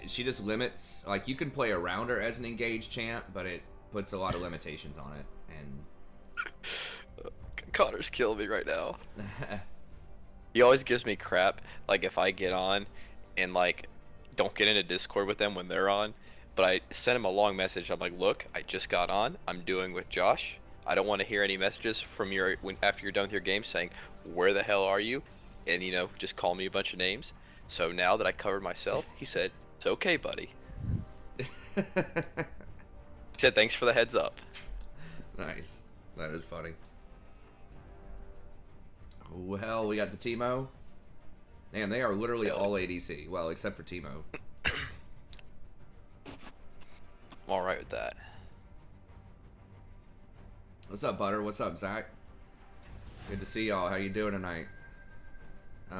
She just limits, like, you can play around her as an engaged champ, but it puts a lot of limitations on it. Connor's killing me right now. He always gives me crap, like if I get on and like don't get into Discord with them when they're on, but I send him a long message. I'm like, look, I just got on. I'm doing with Josh. I don't want to hear any messages from your after you're done with your game saying where the hell are you, and you know just call me a bunch of names. So now that I covered myself, he said it's okay, buddy. He said thanks for the heads up. Nice. That is funny. Well, we got the Teemo. Damn, they are literally all ADC. Well, except for Teemo. I'm alright with that. What's up, Butter? What's up, Zach? Good to see y'all. How you doing tonight? We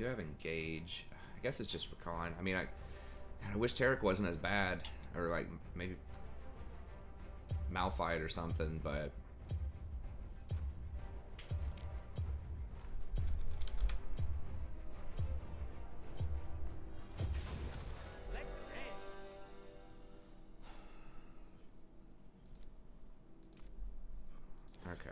do have Engage. I guess it's just Rakan. I mean, I wish Tarek wasn't as bad. Or, like, maybe Malphite or something, but... Okay.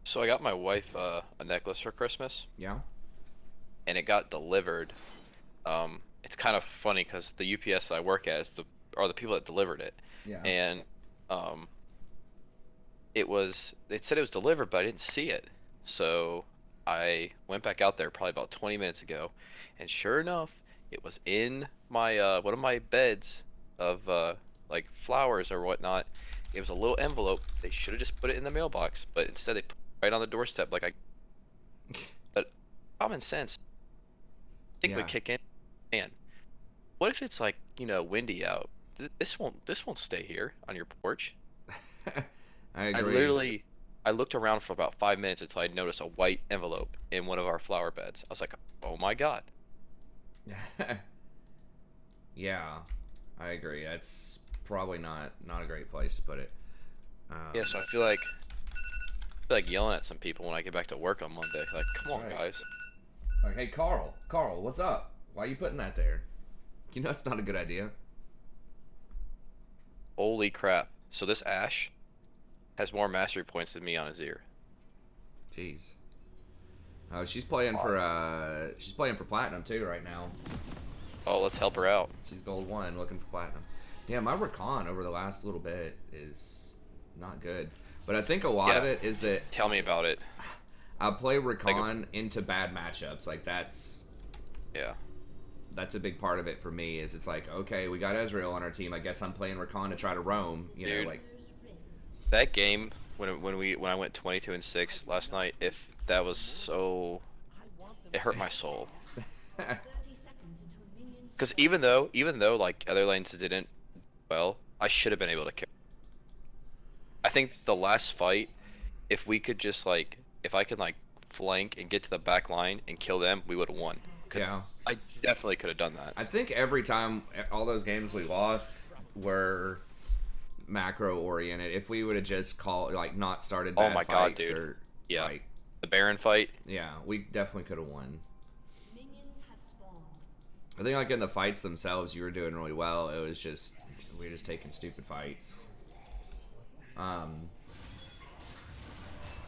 So I got my wife a necklace for Christmas. Yeah? And it got delivered. It's kind of funny because the UPS that I work at are the people that delivered it. Yeah. And it said it was delivered, but I didn't see it. So I went back out there probably about 20 minutes ago, and sure enough, it was in my one of my beds of like flowers or whatnot. It was a little envelope. They should have just put it in the mailbox, but instead they put it right on the doorstep. Like but common sense, I think would kick in. Man, what if it's like, you know, windy out? This won't stay here on your porch. I agree. I looked around for about 5 minutes until I noticed a white envelope in one of our flower beds. I was like, oh my god. Yeah, I agree. That's probably not a great place to put it. Yeah, so I feel like yelling at some people when I get back to work on Monday. Like, come on, guys. Like, hey, Carl, what's up? Why are you putting that there? You know it's not a good idea. Holy crap. So this Ashe has more mastery points than me on his ear. Jeez. Oh, she's playing for platinum too right now. Oh, let's help her out. She's gold 1 looking for platinum. Yeah, my Rakan over the last little bit is not good. But I think a lot of it is that... Tell me about it. I play Rakan into bad matchups. Like, that's... Yeah. That's a big part of it for me, is it's like, okay, we got Ezreal on our team. I guess I'm playing Rakan to try to roam. You know, like... That game, when I went 22-6 last night, if that was so... It hurt my soul. Because even though like other lanes didn't well, I should have been able to carry. I think the last fight, if we could just like, if I could like flank and get to the back line and kill them, we would have won. Yeah. I definitely could have done that. I think every time, all those games we lost were macro oriented. If we would have just not started bad fights, god, dude. Or yeah. like, the Baron fight. Yeah, we definitely could have won. I think like in the fights themselves, you were doing really well. It was just we were just taking stupid fights.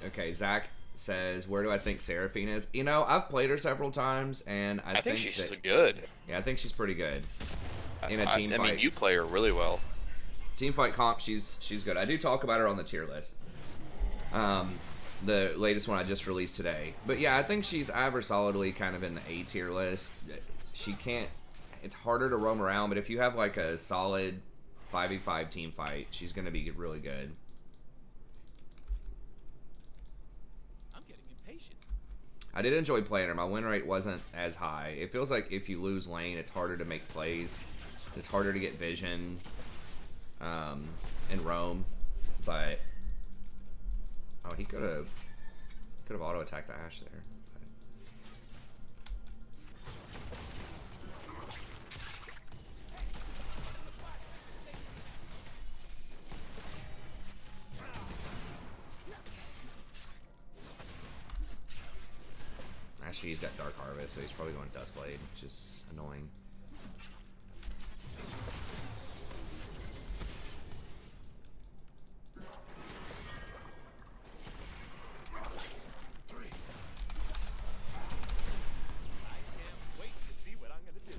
Okay, Zach says, where do I think Seraphine is? You know, I've played her several times, and I think she's good. Yeah, I think she's pretty good in a team fight. I mean, you play her really well. Team fight comp, she's good. I do talk about her on the tier list. The latest one I just released today. But yeah, I think I have her solidly kind of in the A tier list. She can't... It's harder to roam around, but if you have like a solid 5v5 team fight, she's going to be really good. I'm getting impatient. I did enjoy playing her. My win rate wasn't as high. It feels like if you lose lane, it's harder to make plays. It's harder to get vision. in Rome, but oh, he could have auto attacked Ashe there. Actually, he's got Dark Harvest, so he's probably going Duskblade, which is annoying. I can't wait to see what I'm gonna do.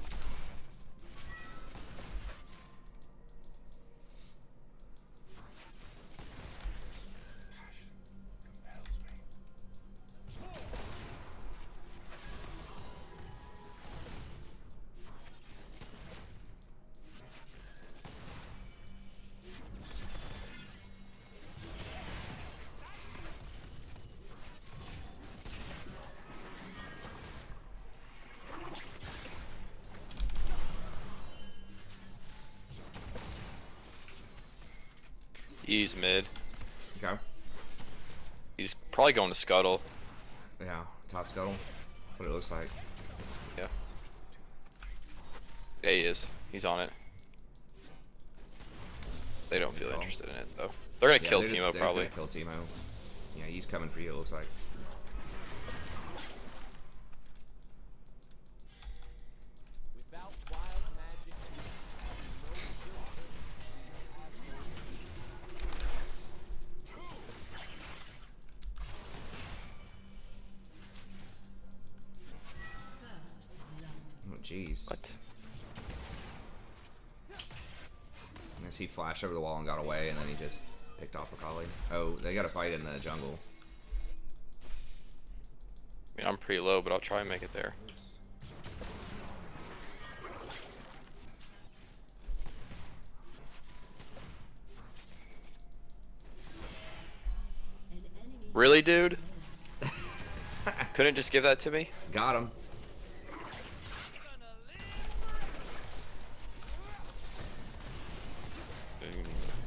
He's mid. Okay. He's probably going to scuttle. Yeah, top scuttle. That's what it looks like. Yeah. Yeah, he is. He's on it. They don't feel interested in it though. They're gonna kill they're Teemo they're probably. Just gonna kill Teemo. Yeah, he's coming for you. It looks like. Without wild magic, Oh, jeez. What? I guess he flashed over the wall and got away, and then he just picked off a collie. Oh, they got to fight in the jungle. I mean, I'm pretty low, but I'll try and make it there. Really, dude? Couldn't just give that to me? Got him.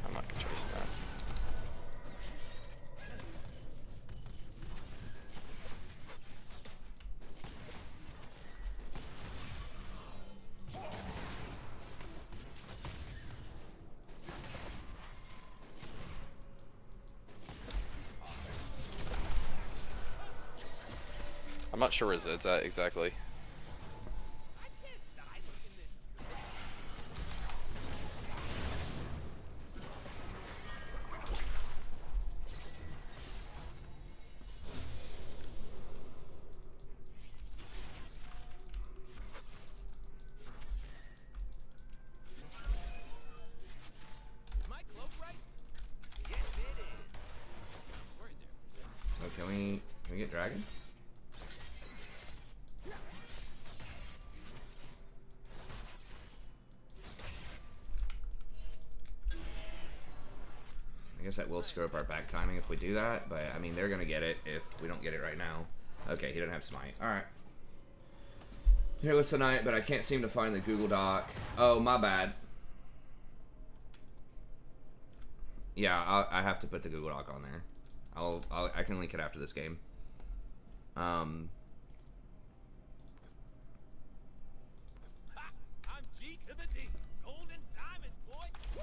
I'm not gonna chase that. I'm not sure where Zed's at exactly. I can't die looking this. Is my cloak right? Yes, it is. We're in there. Oh, can we get Dragon? I guess that will screw up our back timing if we do that, but I mean, they're gonna get it if we don't get it right now. Okay, he doesn't have Smite. Alright. Here was tonight, but I can't seem to find the Google Doc. Oh, my bad. Yeah, I have to put the Google Doc on there. I can link it after this game. Ha! I'm G to the D. Gold and diamonds, boy. Woo!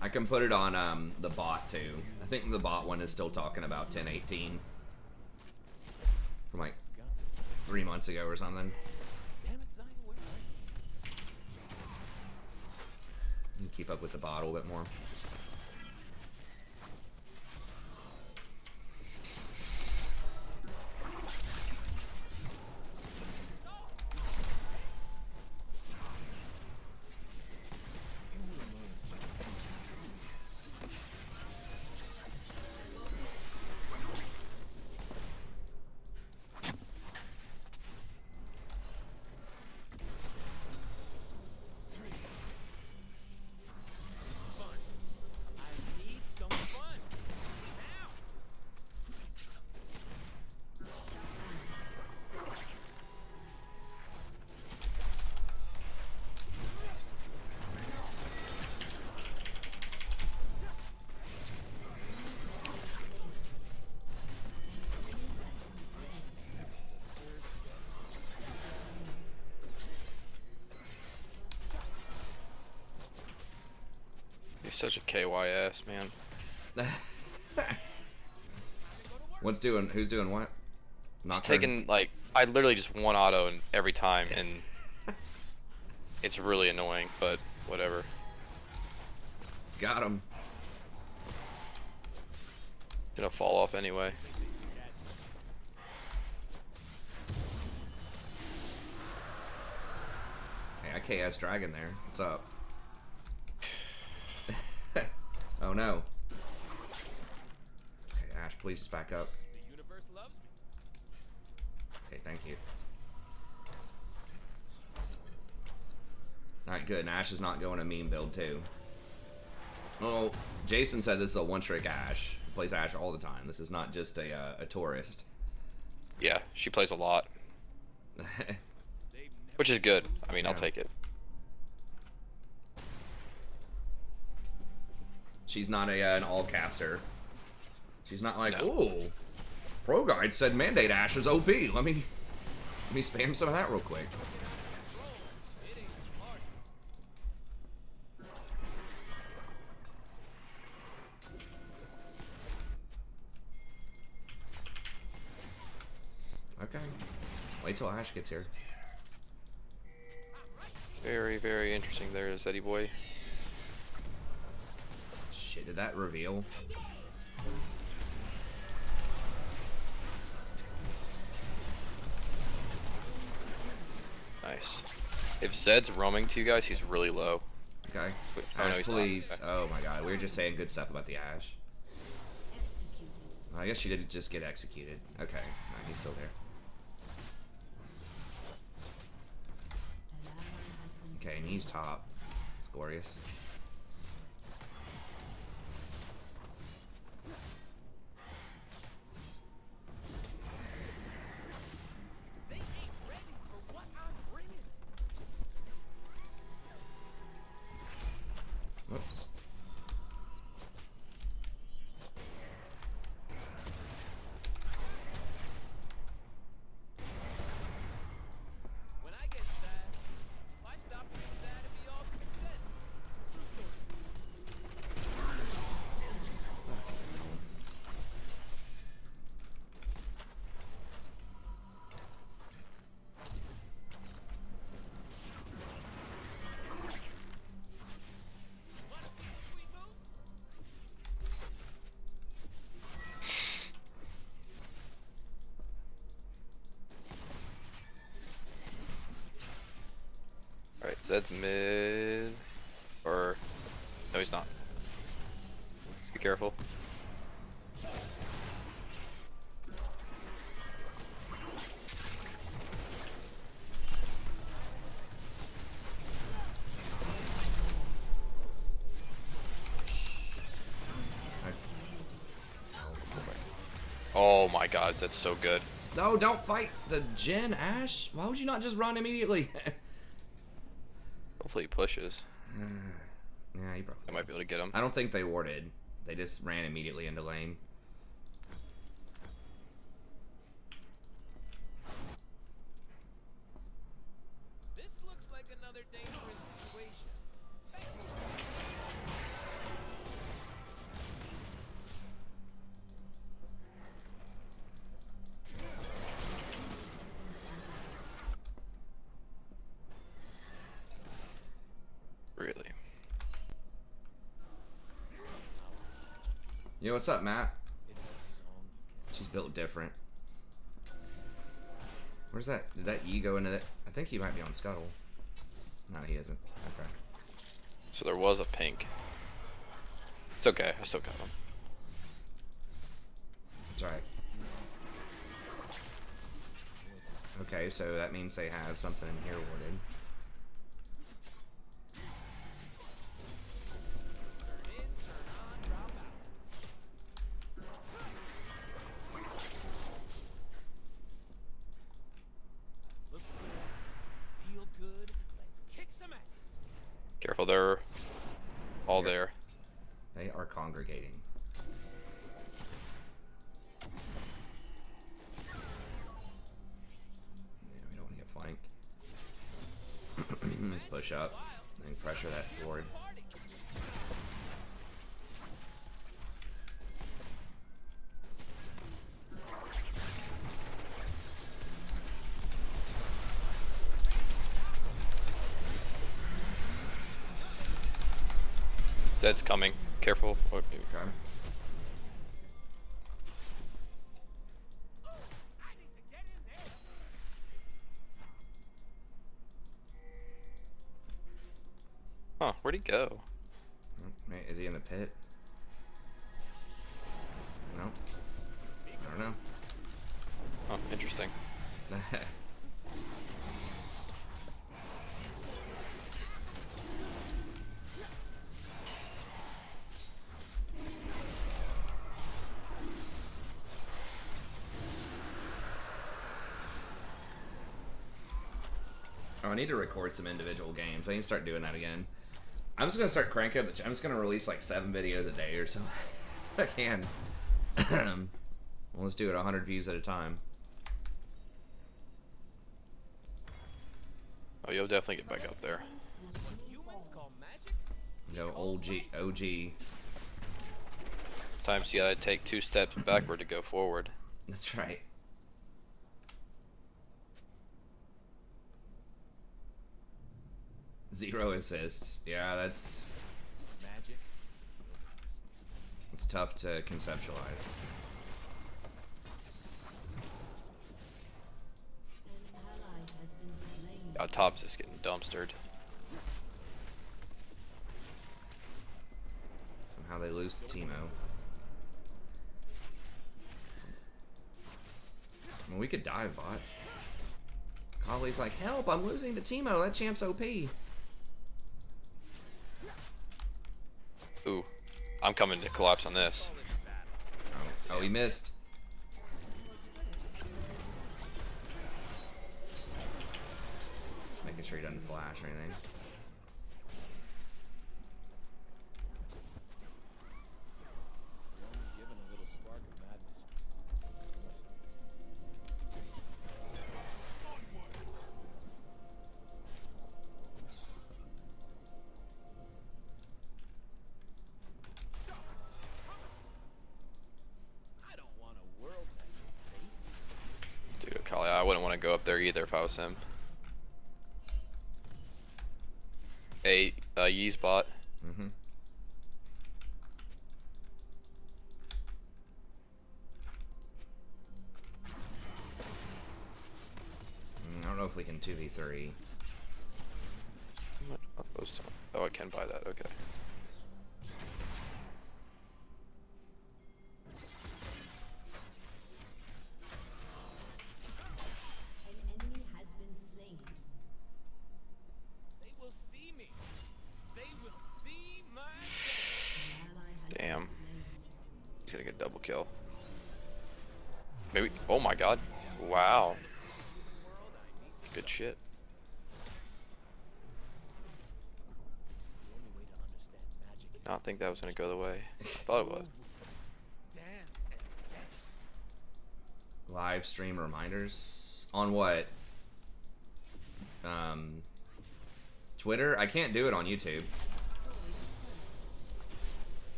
I can put it on the bot too. I think the bot one is still talking about 1018 from like 3 months ago or something. Damn it, Zion, where are you? You can keep up with the bot a little bit more. He's such a KY ass, man. Who's doing what? He's Nocturne? taking, like, I literally just one auto and every time, and it's really annoying, but whatever. Got him. Gonna fall off anyway. Hey, I KS Dragon there. What's up? Oh no. Okay, Ash, please just back up. The universe loves me. Okay, thank you. Alright, good. And Ash is not going a meme build, too. Oh, Jason said this is a one-trick Ash. He plays Ash all the time. This is not just a tourist. Yeah, she plays a lot, which is good. I mean, I'll Yeah. take it. She's not an all-capser. She's not like, No. ooh, Pro Guide said Mandate Ash is OP. Let me spam some of that real quick. It ain't smart. Okay. Wait till Ash gets here. Very, very interesting there, Zeddy boy. Shit, did that reveal? Nice. If Zed's roaming to you guys, he's really low. Okay. Wait, oh, no, Ash, he's not. please. Okay. Oh my god, we were just saying good stuff about the Ash. I guess she did just get executed. Okay, no, he's still there. Okay, and he's top. It's glorious. They ain't ready for what I'm bringing. Whoops. When I get sad, why stop being sad and be awesome instead? What? We move? Alright, Zed's mid. Or. No, he's not. Be careful. Oh my god, that's so good. No, don't fight the Jin, Ash. Why would you not just run immediately? Hopefully he pushes. Yeah, he probably. I might be able to get him. I don't think they warded. They just ran immediately into lane. This looks like another dangerous situation. Really. Yo, what's up, Matt? It's a song you She's built different. Where's that? Did that E go into that? I think he might be on Scuttle. No, he isn't. Okay. So there was a pink. It's okay, I still got him. That's right. Okay, so that means they have something in here warded. turn in, turn on, drop out. Look good. Feel good. Let's kick some ass. Careful, they're all Here. there. They are congregating. Yeah, we don't want to get flanked. Let's push up and pressure that board. Party. Zed's coming. Careful. Okay. Okay. I need to get in there. Huh, where'd he go? Wait, is he in the pit? No. I don't know. Oh, interesting. Oh, I need to record some individual games. I need to start doing that again. I'm just gonna start cranking up I'm just gonna release like 7 videos a day or so. If I can. Well, let's do it 100 views at a time. Oh, you'll definitely get back up there. What humans call magic? You know, OG. Times you gotta take 2 steps backward to go forward. That's right. Zero assists. Yeah, that's Magic. it's tough to conceptualize. Top's just getting dumpstered. Somehow they lose to Teemo. Well, we could dive bot. Kali's like, help, I'm losing to Teemo. That champ's OP. Ooh, I'm coming to collapse on this. Oh, he missed. Making sure he doesn't flash or anything. Given a little spark of madness. I don't want a world that's safe. Dude, Kali, I wouldn't want to go up there either if I was him. A Yee's bot. Mm-hmm. I don't know if we can 2v3. Oh, I can buy that. Okay. An enemy has been slain. They will see me. They will see my An ally has Damn. been slain. He's gonna get a double kill. Maybe. Oh my god. Wow. Good shit. The only way to understand magic is Not think that was gonna go the way I thought it was. dance and dance. Live stream reminders on what? Twitter? I can't do it on YouTube.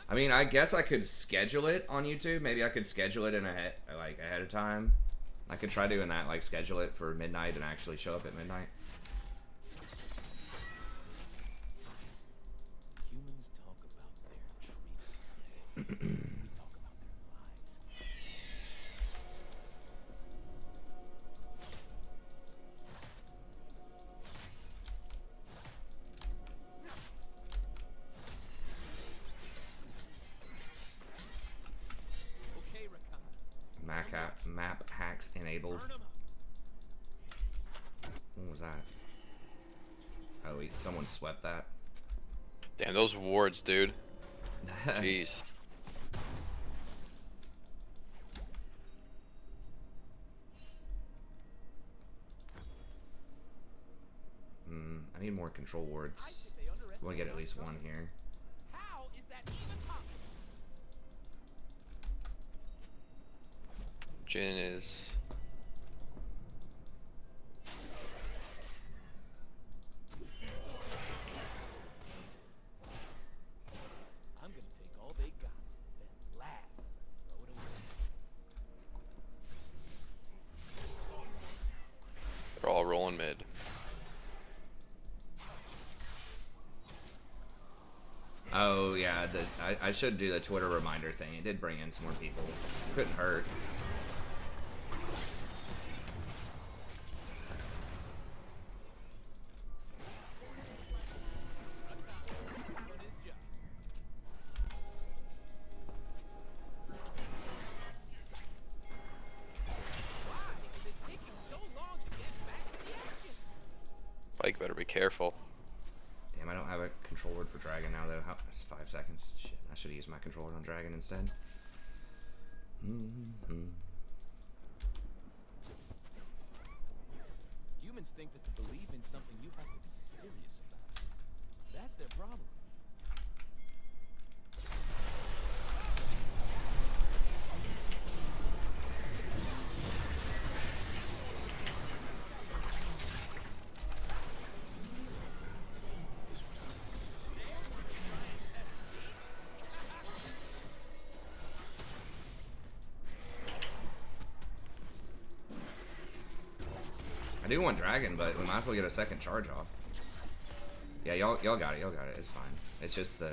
I mean, I guess I could schedule it on YouTube. Maybe I could schedule it in ahead of time. I could try doing that, like schedule it for midnight and actually show up at midnight. Humans talk about their treaties. We talk about their lies. Okay, Rakan. Map hacks enabled. Burn 'em up. What was that? Oh, someone swept that. Damn, those wards, dude. Jeez. I need more control wards. I think they I underestimate want to get at our least strength. one here. How is that even possible? Jin is. I'm gonna take all they got, then laugh as I throw it away. They're all rolling mid. the I should do the Twitter reminder thing. It did bring in some more people. Couldn't hurt. Like, better be careful. Damn, I don't have a control word for Dragon now, though. How, that's 5 seconds. Shit, I should have used my control word on Dragon instead. Humans think that to believe in something you have to be serious about. That's their problem. I do want Dragon, but we might as well get a second charge off. Yeah, y'all got it. Y'all got it. It's fine. It's just the...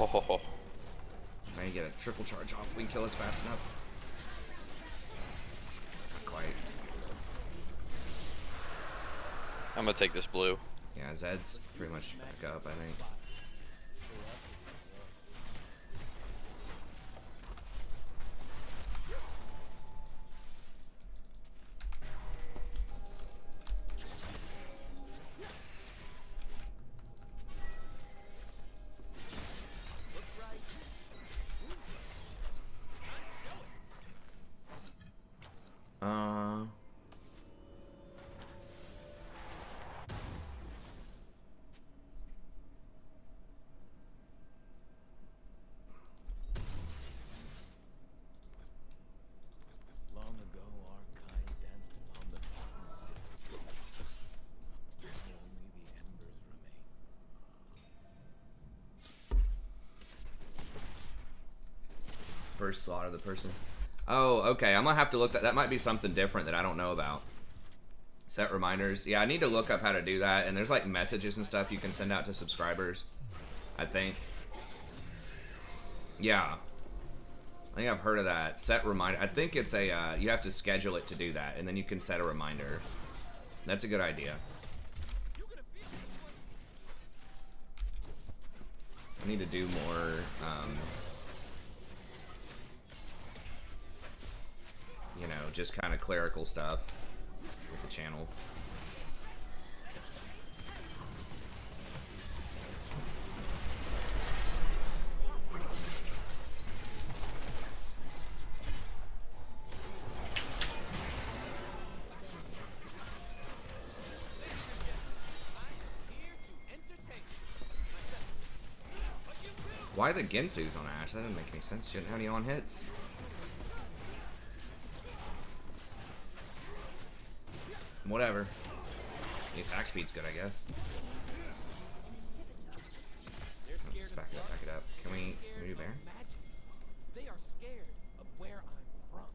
Oh, Maybe get a triple charge off. We can kill us fast enough. Not quite. I'm gonna take this blue. Yeah, Zed's pretty much back up, I think. Long ago, our kind danced upon the fountains. Only the embers remain. First slaughter the person. Oh, okay. I'm gonna have to look that. That might be something different that I don't know about. Set reminders. Yeah, I need to look up how to do that. And there's like messages and stuff you can send out to subscribers, I think. Yeah. I think I've heard of that. Set reminder. I think it's a, you have to schedule it to do that. And then you can set a reminder. That's a good idea. I need to do more, you know, just kind of clerical stuff with the channel. Why the Gensu's on Ash? That doesn't make any sense. Shouldn't have any on hits. Whatever. The attack speed's good, I guess. Let's back it up. Can we do Baron? They are scared of where I'm from.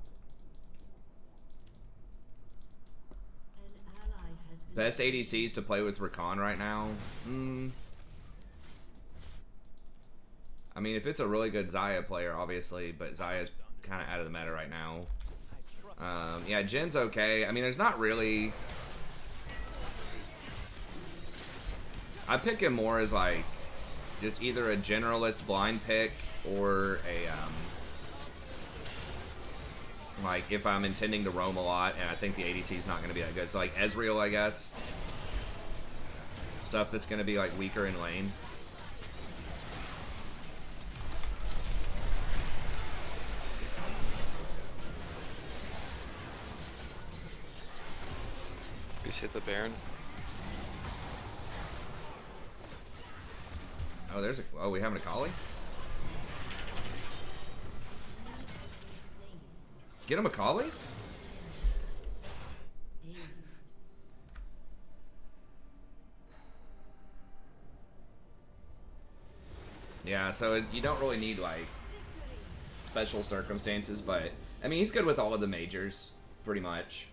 An ally has been Best ADCs to play with Rakan right now? I mean, if it's a really good Xayah player, obviously, but Xayah's kind of out of the meta right now. Yeah, Jin's okay. I mean, there's not really... I pick him more as, like, just either a generalist blind pick or a, like, if I'm intending to roam a lot and I think the ADC's not going to be that good. So, like, Ezreal, I guess. Stuff that's going to be, like, weaker in lane. Please hit the Baron. Oh, there's a... Oh, we having a collie? Get him a collie? Yeah, so you don't really need, like, special circumstances, but... I mean, he's good with all of the majors, pretty much.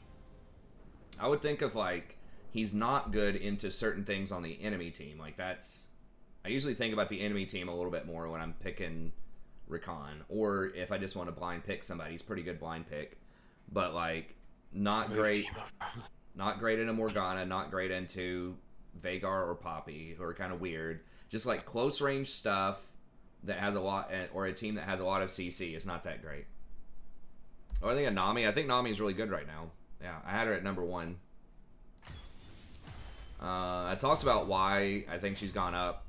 I would think of, like, he's not good into certain things on the enemy team. Like, that's I usually think about the enemy team a little bit more when I'm picking Rakan, or if I just want to blind pick somebody. He's pretty good blind pick, but like not Move great. team up. Not great into Morgana. Not great into Vagar or Poppy, who are kind of weird. Just like close range stuff that has a lot, or a team that has a lot of CC is not that great. Oh, I think a Nami. I think Nami is really good right now. Yeah, I had her at number 1. I talked about why I think she's gone up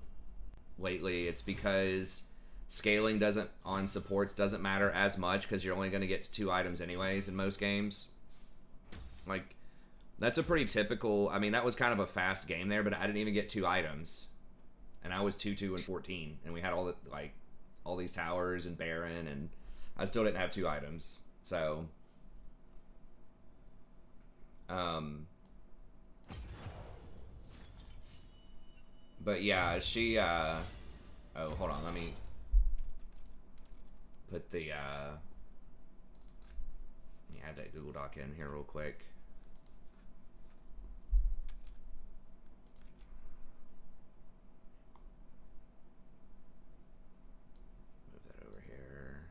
lately. It's because scaling doesn't on supports doesn't matter as much because you're only going to get 2 items anyways in most games. Like that's a pretty typical. I mean, that was kind of a fast game there, but I didn't even get 2 items, and I was 2-2 and 14, and we had all these towers and Baron, and I still didn't have 2 items. So, but yeah, she. Oh, hold on. Let me put the. Let me add that Google Doc in here real quick. Move that over here.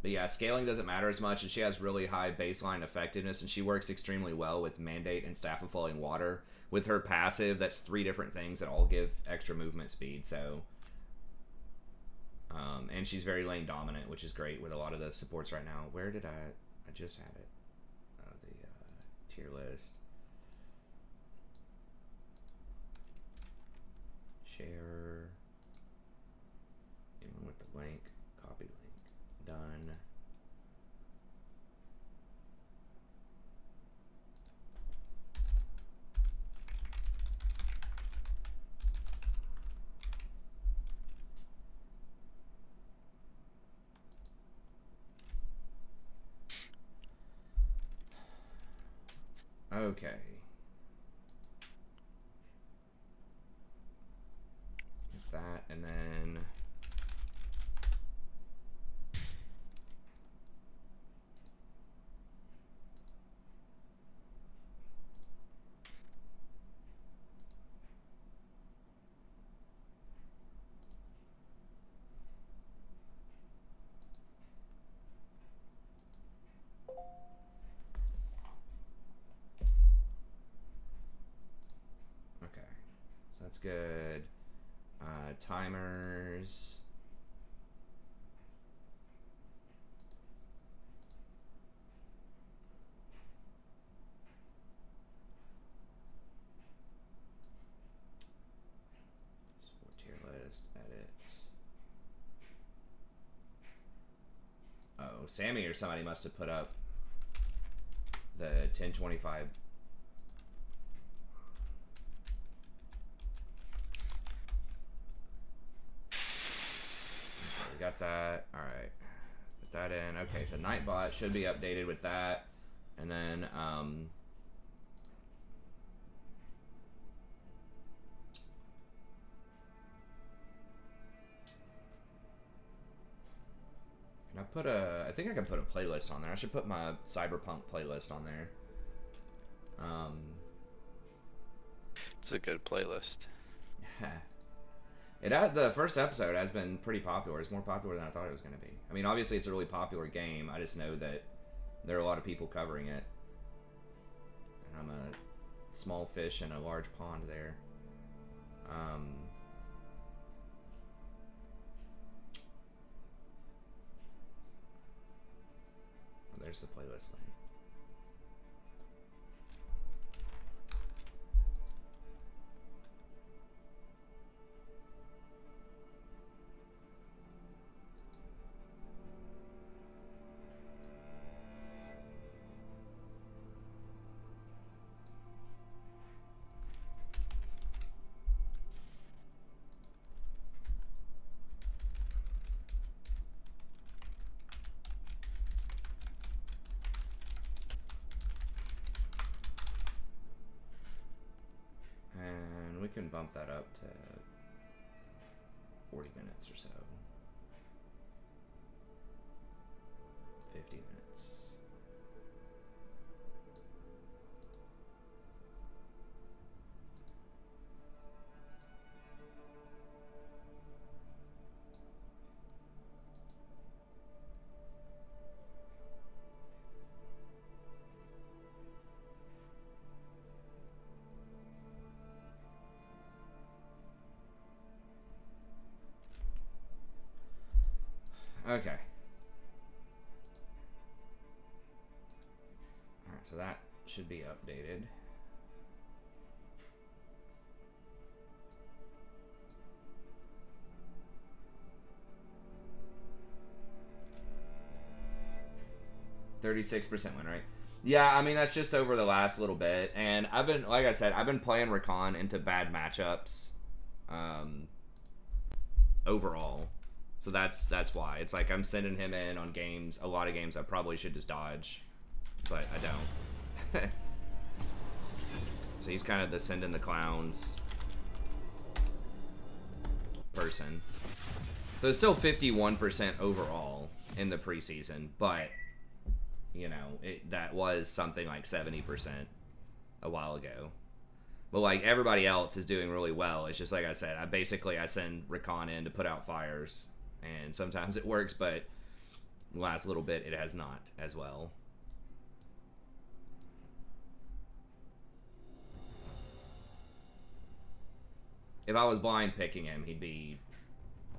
But yeah, scaling doesn't matter as much, and she has really high baseline effectiveness, and she works extremely well with Mandate and Staff of Flowing Water. With her passive, that's 3 different things that all give extra movement speed, so... and she's very lane dominant, which is great with a lot of the supports right now. Where did I just had it. The tier list. Share. Even with the link. Copy link. Done. Okay. Get that, and then... Okay, so that's good. Timers. Sport tier list, edit. Oh, Sammy or somebody must have put up the 1025. We got that. Alright. Put that in. Okay, so Nightbot should be updated with that. And then, can I put I think I can put a playlist on there. I should put my Cyberpunk playlist on there. It's a good playlist. The first episode has been pretty popular. It's more popular than I thought it was going to be. I mean, obviously it's a really popular game. I just know that there are a lot of people covering it. And I'm a small fish in a large pond there. There's the playlist link. And we can bump that up to 40 minutes or so. 50 minutes. Okay. Alright, so that should be updated. %36% win rate. Yeah, I mean, that's just over the last little bit. And I've been, like I said, I've been playing Rakan into bad matchups overall. So that's why. It's like I'm sending him in on games, a lot of games I probably should just dodge. But I don't. So he's kind of the send in the clowns person. So it's still 51% overall in the preseason, but you know, that was something like 70% a while ago. But like everybody else is doing really well. It's just like I said, I send Rakan in to put out fires, and sometimes it works, but the last little bit it has not as well. If I was blind picking him, he'd be,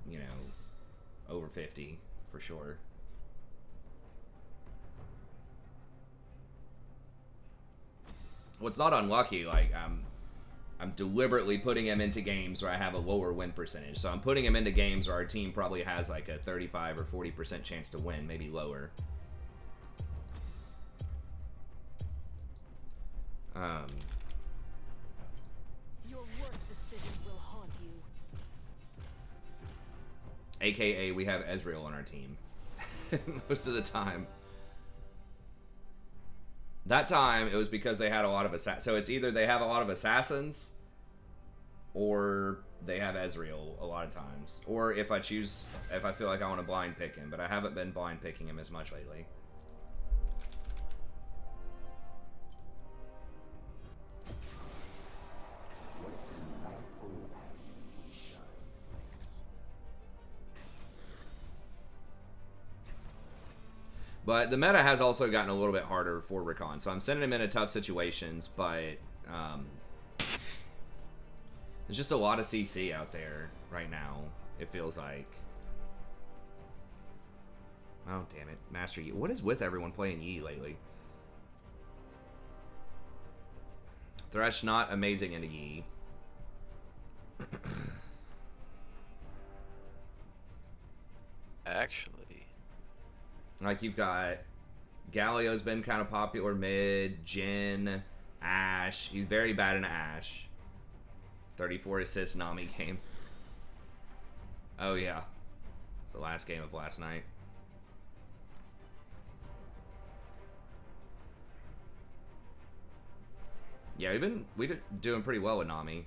you know, over 50 for sure. What's not unlucky, like I'm deliberately putting him into games where I have a lower win percentage. So I'm putting him into games where our team probably has like a 35 or 40% chance to win, maybe lower. Your worst decisions will haunt you. AKA we have Ezreal on our team most of the time. That time, it was because they had a lot of assassins. So it's either they have a lot of assassins, or they have Ezreal a lot of times. Or if I feel like I want to blind pick him. But I haven't been blind picking him as much lately. But the meta has also gotten a little bit harder for Rakan. So I'm sending him into tough situations, but there's just a lot of CC out there right now, it feels like. Oh, damn it. Master Yi. What is with everyone playing Yi lately? Thresh not amazing into Yi. Actually. Like, you've got Galio's been kind of popular mid, Jhin, Ashe. He's very bad in Ashe. 34 assists Nami game. Oh, yeah. It's the last game of last night. Yeah, we've been doing pretty well with Nami.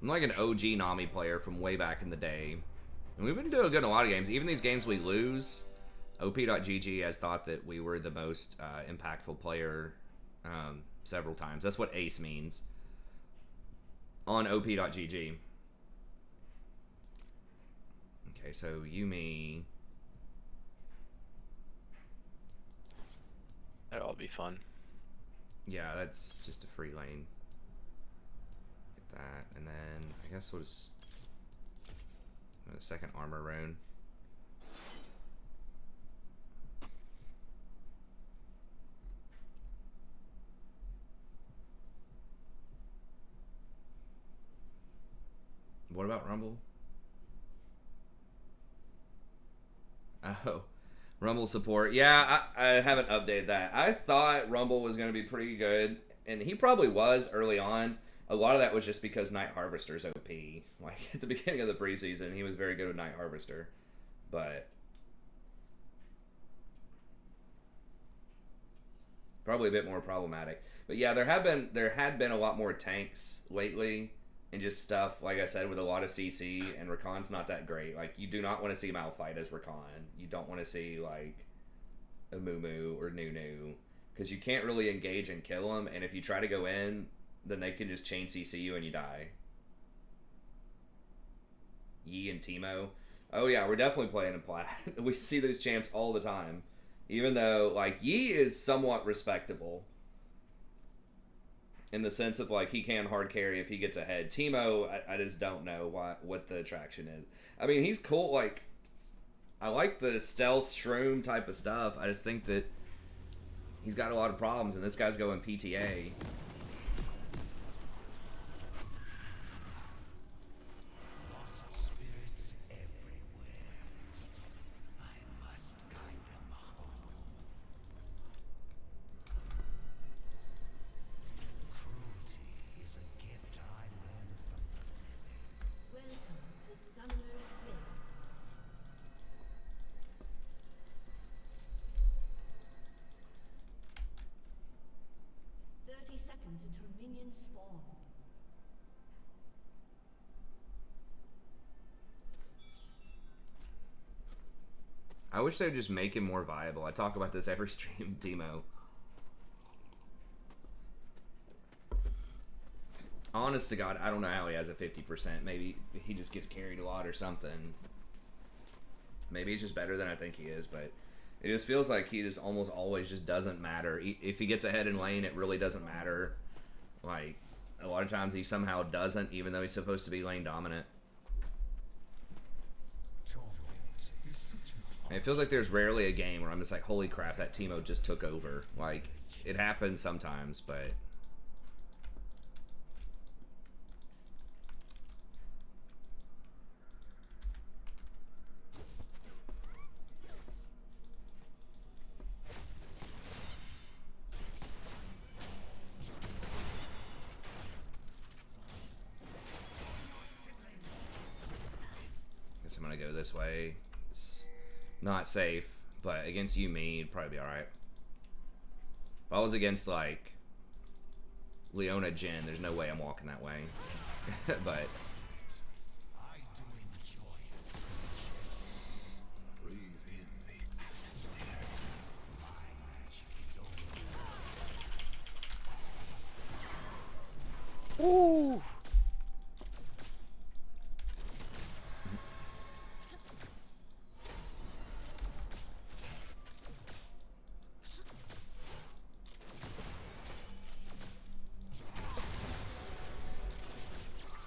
I'm like an OG Nami player from way back in the day. And we've been doing good in a lot of games. Even these games we lose, OP.GG has thought that we were the most impactful player several times. That's what ace means on OP.GG. Okay, so Yuumi. That'll all be fun. Yeah, that's just a free lane. Get that, and then I guess we'll just the second armor rune. What about Rumble? Oh, Rumble support. Yeah, I haven't updated that. I thought Rumble was going to be pretty good, and he probably was early on. A lot of that was just because Night Harvester's OP. Like, at the beginning of the preseason, he was very good with Night Harvester. But probably a bit more problematic. But yeah, there had been a lot more tanks lately, and just stuff, like I said, with a lot of CC, and Rakan's not that great. Like, you do not want to see Malphite as Rakan. You don't want to see, like, a Mumu or Nunu, because you can't really engage and kill them, and if you try to go in, then they can just chain CC you and you die. Yi and Teemo. Oh yeah, we're definitely playing in plat. We see these champs all the time. Even though, like, Yi is somewhat respectable. In the sense of, like, he can hard carry if he gets ahead. Teemo, I just don't know what the attraction is. I mean, he's cool, like, I like the stealth shroom type of stuff. I just think that he's got a lot of problems, and this guy's going PTA. Lost spirits everywhere. I must guide them home. Cruelty is a gift I learned from the living. Welcome to Summoner's Rift. 30 seconds until minions spawn. I wish they would just make him more viable. I talk about this every stream, Demo. Honest to God, I don't know how he has a 50%. Maybe he just gets carried a lot or something. Maybe he's just better than I think he is, but it just feels like he just almost always just doesn't matter. If he gets ahead in lane, it really doesn't matter. Like, a lot of times he somehow doesn't, even though he's supposed to be lane dominant. Torment is such an It feels like there's rarely a game where I'm just like, holy crap, that Teemo just took over. Like, it happens sometimes, but... Guess I'm gonna go this way. It's not safe, but against you, me, it'd probably be alright. If I was against, like, Leona Jhin, there's no way I'm walking that way. But, I do enjoy it. Breathe in the atmosphere. My magic is over. Ooh.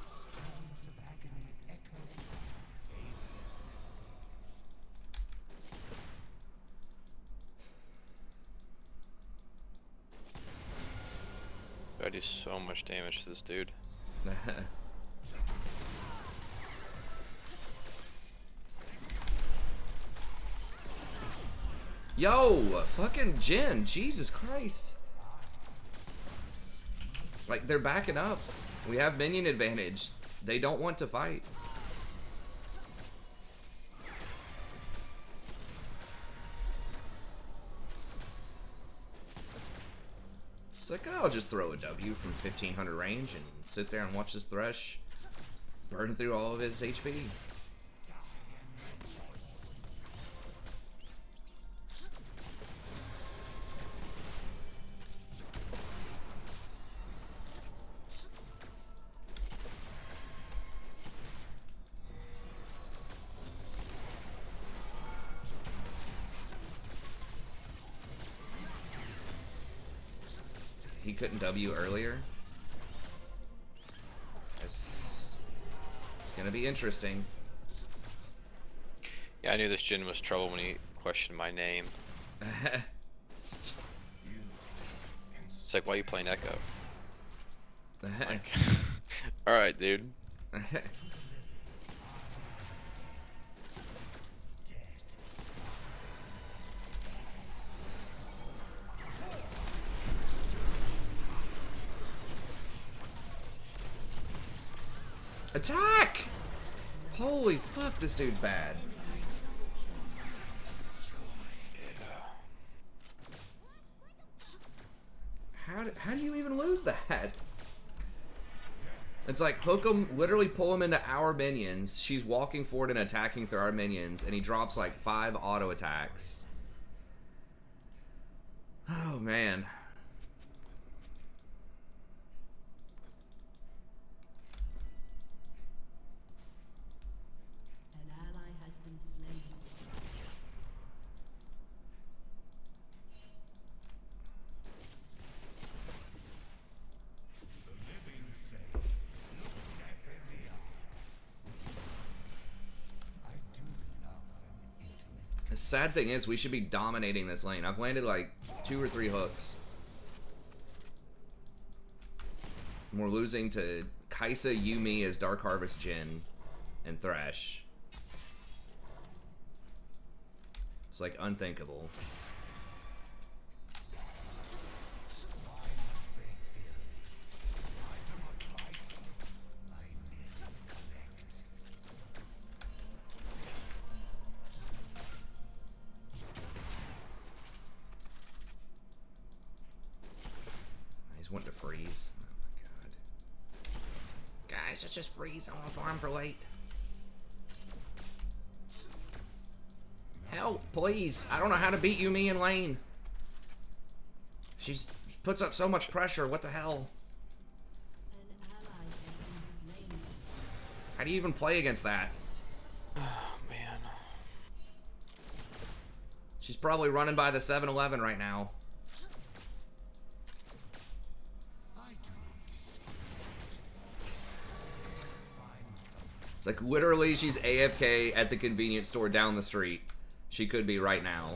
Screams of agony echo. I do so much damage to this dude. yo, fucking Jhin, Jesus Christ. Like, they're backing up. We have minion advantage. They don't want to fight. It's like, oh, I'll just throw a W from 1500 range and sit there and watch this Thresh burn through all of his HP. He couldn't W earlier. It's gonna be interesting. Yeah, I knew this Jhin was trouble when he questioned my name. It's like, why are you playing Echo? Like, alright, dude. Attack! Holy fuck, this dude's bad. How do you even lose that? It's like, hook him, literally pull him into our minions. She's walking forward and attacking through our minions, and he drops like 5 auto attacks. Oh, man. An ally has been slain. The living say, look death in the eye. I do love an intimate The sad thing is, we should be dominating this lane. I've landed like 2 or 3 hooks. And we're losing to Kaisa, Yumi as Dark Harvest Jhin, and Thresh. It's like unthinkable. He's wanting to freeze. Oh my god. Guys, let's just freeze. I want to farm for late. Help, please. I don't know how to beat Yumi in lane. She puts up so much pressure. What the hell? An ally has been slain. How do you even play against that? Oh man. She's probably running by the 7-Eleven right now. It's like literally she's AFK at the convenience store down the street. She could be right now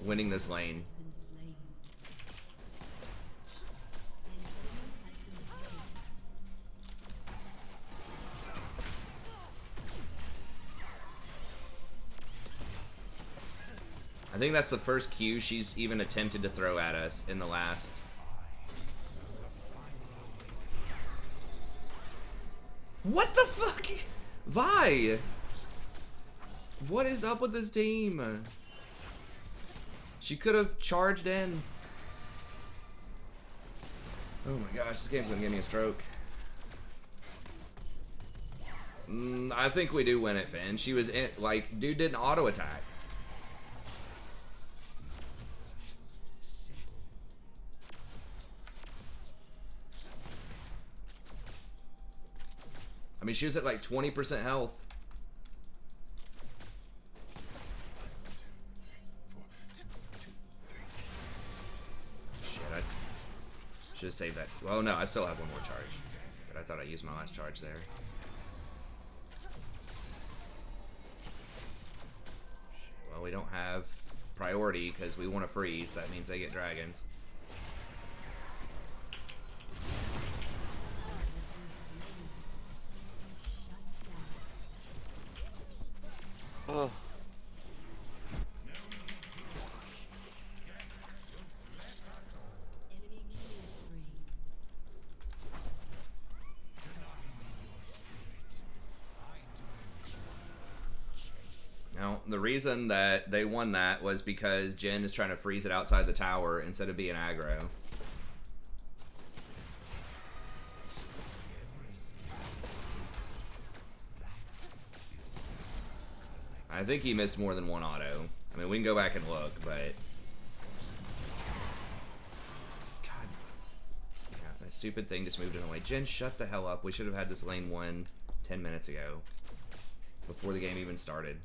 winning this lane. Been slain. An enemy has been slain. I think that's the first Q she's even attempted to throw at us in the last. What the fuck? Vi! What is up with this team? She could have charged in. Oh my gosh, this game's gonna give me a stroke. I think we do win it, Finn. She was in, like, dude didn't auto attack. I mean, she was at like 20% health. Shit, I should have saved that. Well, no, I still have one more charge. But I thought I used my last charge there. Well, we don't have priority because we want to freeze. That means they get dragons. Oh. Enemy killing spree. Now, the reason that they won that was because Jhin is trying to freeze it outside the tower instead of being aggro. I think he missed more than one auto. I mean, we can go back and look, but... God. Yeah, that stupid thing just moved in the way. Jhin, shut the hell up. We should have had this lane won 10 minutes ago. Before the game even started.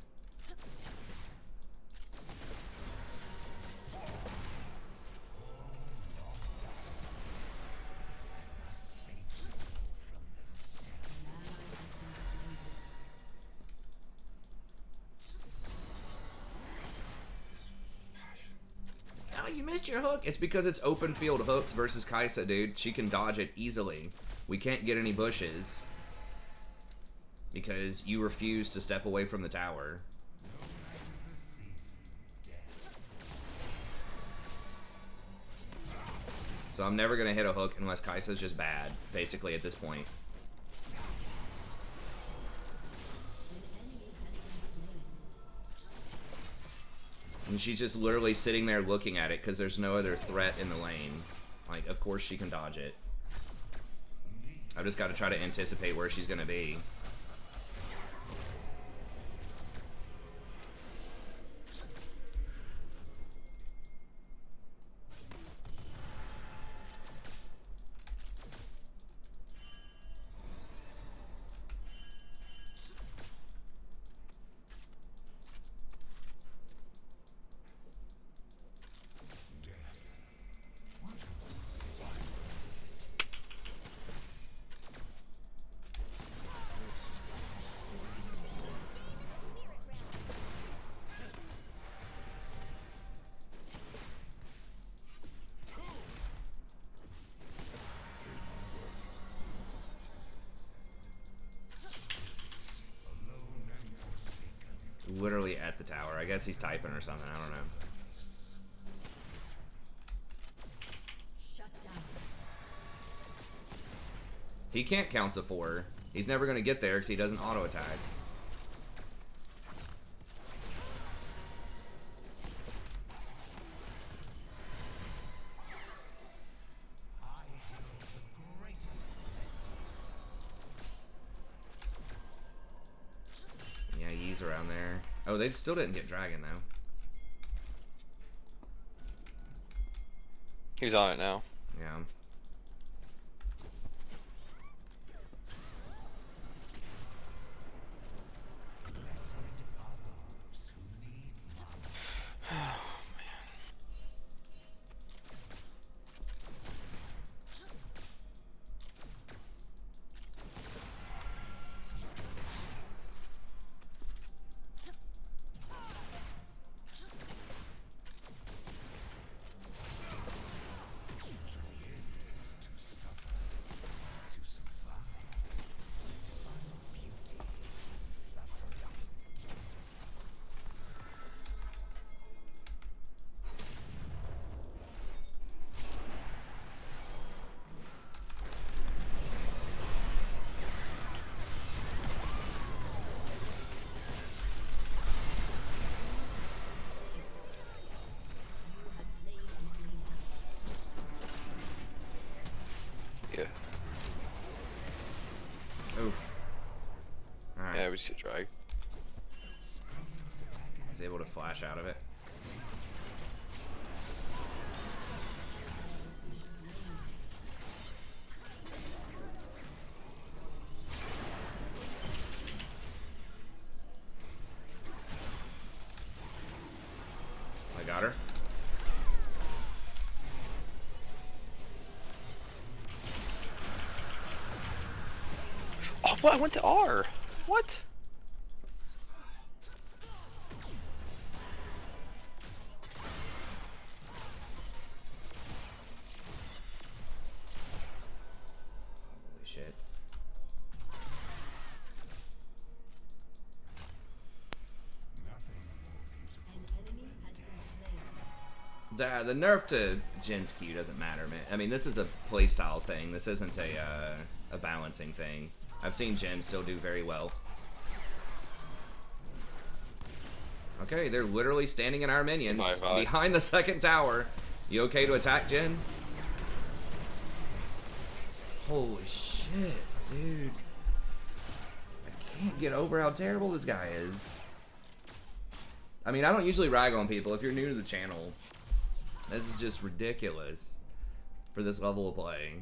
Oh, you missed your hook. It's because it's open field hooks versus Kaisa, dude. She can dodge it easily. We can't get any bushes. Because you refuse to step away from the tower. So I'm never going to hit a hook unless Kaisa's just bad, basically, at this point. And she's just literally sitting there looking at it because there's no other threat in the lane. Like, of course she can dodge it. I've just got to try to anticipate where she's going to be. literally at the tower. I guess he's typing or something. I don't know. Shut down. He can't count to 4. He's never going to get there because he doesn't auto attack. Yeah, Yee's around there. Oh, they still didn't get Dragon though. He's on it now. Yeah. Yeah. Oof. Alright. Yeah, we just get drag. He's able to flash out of it. I got her. Oh, what? I went to R. What? Holy shit. An enemy has been slain. The nerf to Jin's Q doesn't matter, man. I mean, this is a playstyle thing. This isn't a balancing thing. I've seen Jin still do very well. Okay, they're literally standing in our minions Bye-bye. behind the second tower. You okay to attack, Jin? Holy shit, dude. I can't get over how terrible this guy is. I mean, I don't usually rag on people. If you're new to the channel, this is just ridiculous for this level of play.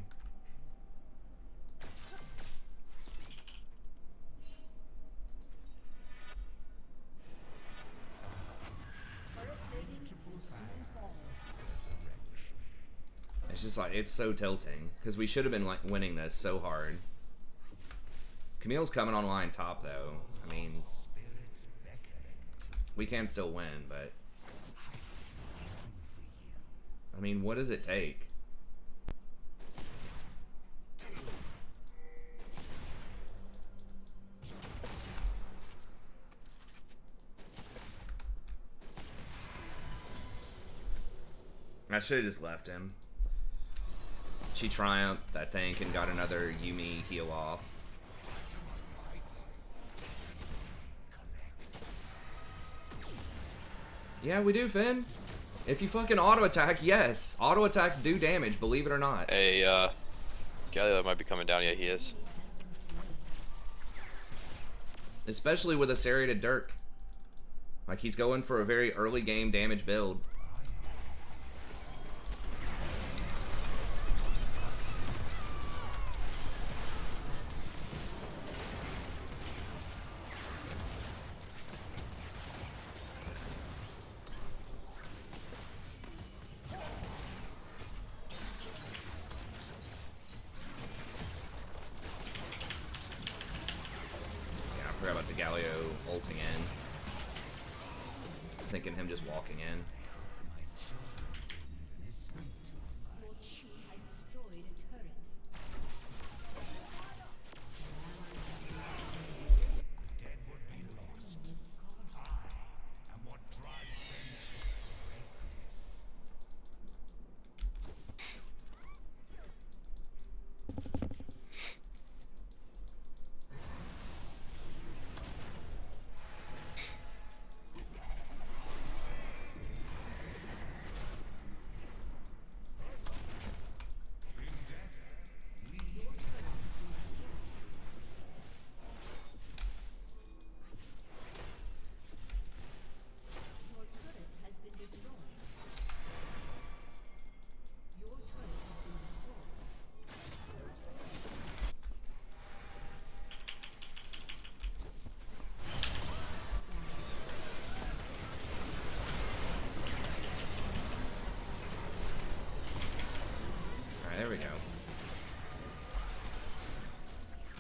It's just like, it's so tilting because we should have been like winning this so hard. Camille's coming online top though. I mean, we can still win, but I mean, what does it take? I should have just left him. She triumphed, I think, and got another Yumi heal off. Yeah, we do, Finn. If you fucking auto attack, yes. Auto attacks do damage, believe it or not. Hey, Galileo might be coming down. Yeah, he is. Especially with a serrated Dirk. Like, he's going for a very early game damage build. About the Galio ulting in. I was thinking him just walking in. Your team has destroyed a turret.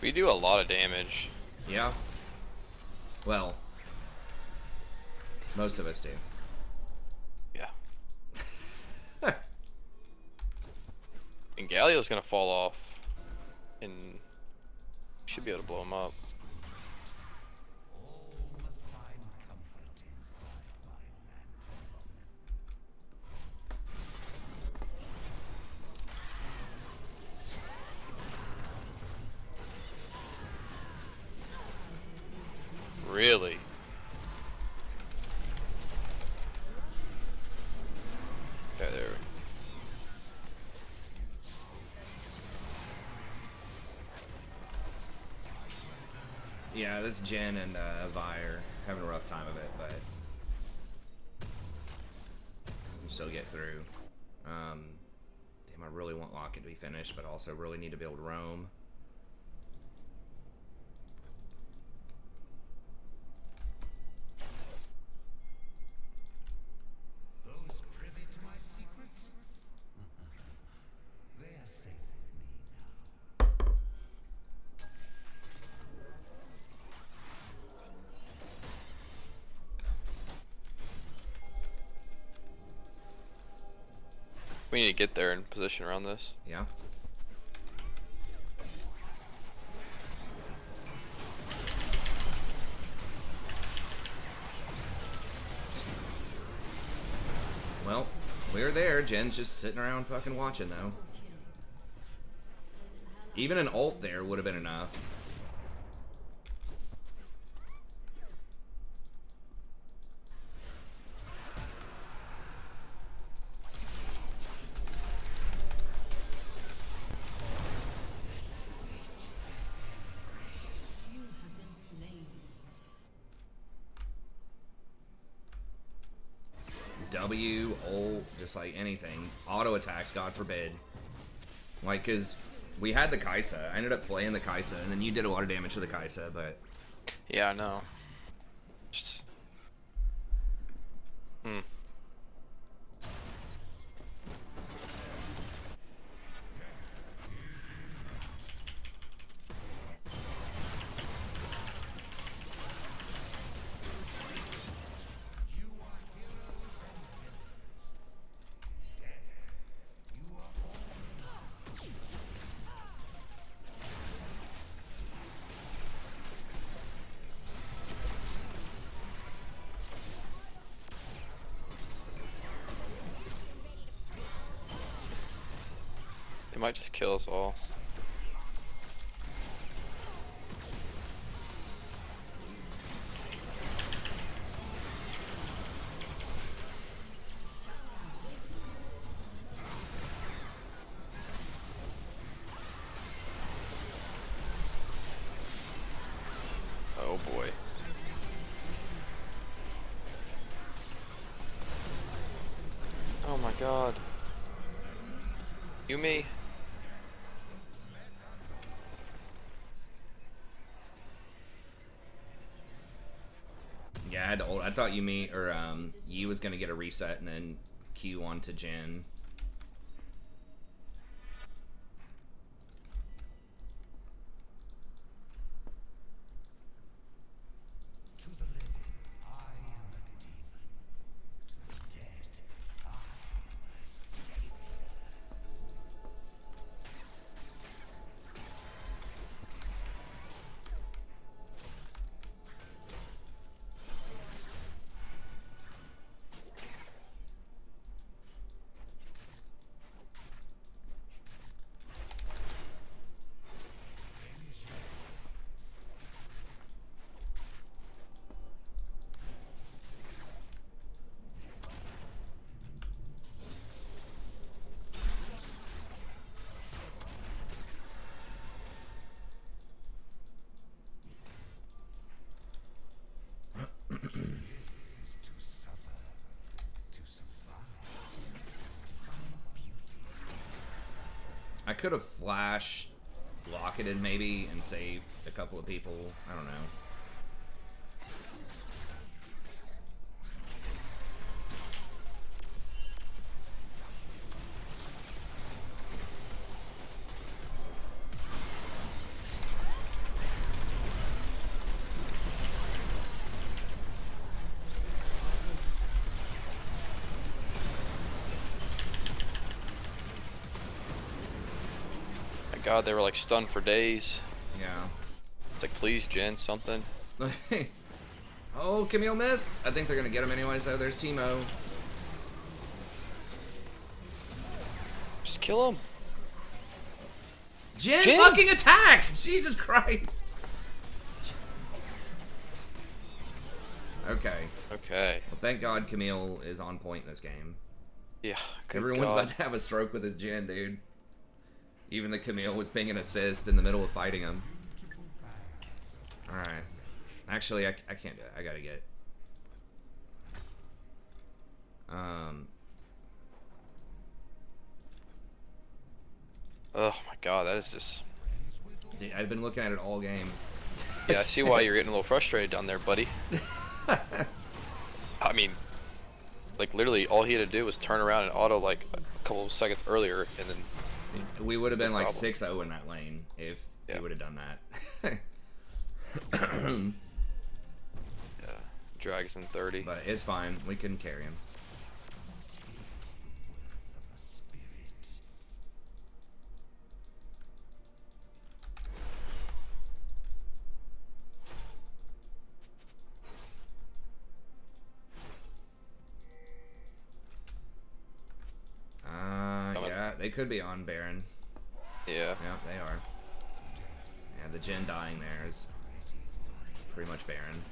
We do a lot of damage. Yeah. Well, most of us do. Yeah. And Galio's gonna fall off, and should be able to blow him up. Really? Okay, there. Yeah, this Jen and Vi are having a rough time of it, but we still get through. Damn, I really want Locket to be finished, but also really need to build Rome. Those privy to my secrets? They are safe with me now. We need to get there and position around this. Yeah. Well, we're there. Jen's just sitting around fucking watching, though. Even an ult there would have been enough. You have been slain. W, ult, just like anything. Auto attacks, God forbid. Like, cause we had the Kaisa. I ended up playing the Kaisa, and then you did a lot of damage to the Kaisa, but Yeah, I know. Just... It might just kill us all. Oh boy. Oh my god. You me? yeah, I had to ult. I thought Yi was gonna get a reset and then Q onto Jen. To the living, I am a demon. To the dead, I am a savior. Is to suffer, to survive, to find beauty. I could have flashed, Locketed maybe, and saved a couple of people. I don't know. God, they were like stunned for days. Yeah. It's like, please, Jen, something. Oh, Camille missed. I think they're gonna get him anyways. Though there's Timo. Just kill him. Jen, Jen! fucking attack! Jesus Christ. Okay. Okay. Well, thank God Camille is on point in this game. Yeah. Good Everyone's God. about to have a stroke with his Jen, dude. Even the Camille was ping an assist in the middle of fighting him. Alright. Actually, I can't do it. I gotta get... Oh my God, that is just. Dude, I've been looking at it all game. Yeah, I see why you're getting a little frustrated down there, buddy. I mean, like literally, all he had to do was turn around and auto like a couple of seconds earlier, and then We would have been No like problem. 6-0 in that lane if Yeah. he would have done that. yeah, drags in 30. But it's fine. We can carry him. Yeah, they could be on Baron. Yeah. Yeah, they are. Yeah, the Jin dying there is pretty much Baron.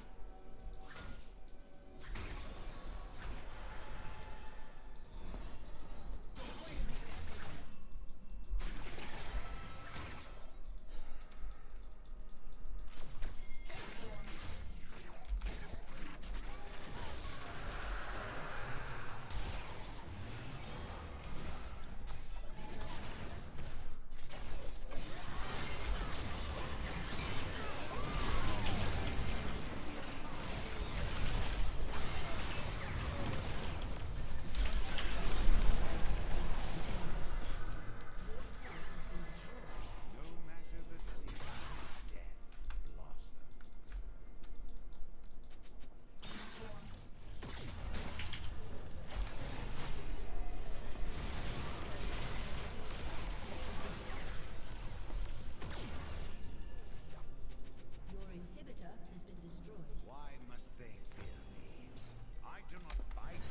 No matter the seed, death blossoms. Your inhibitor has been destroyed. Why must they fear me? I do not bite.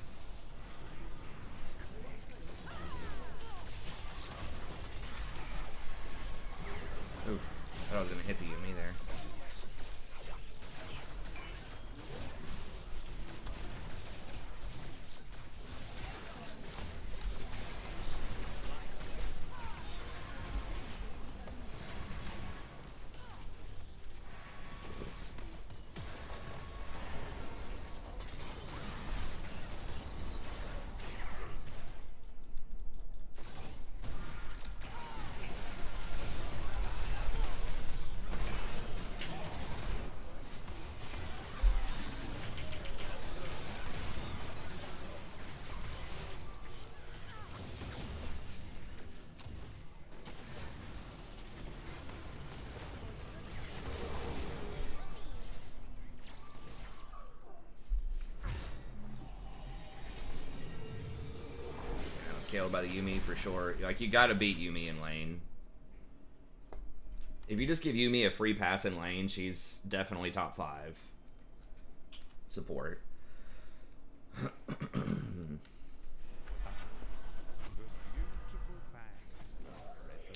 Oof. Thought I was gonna hit the Yumi there. Scaled by the Yumi for sure. Like, you gotta beat Yumi in lane. If you just give Yumi a free pass in lane, she's definitely top 5 support.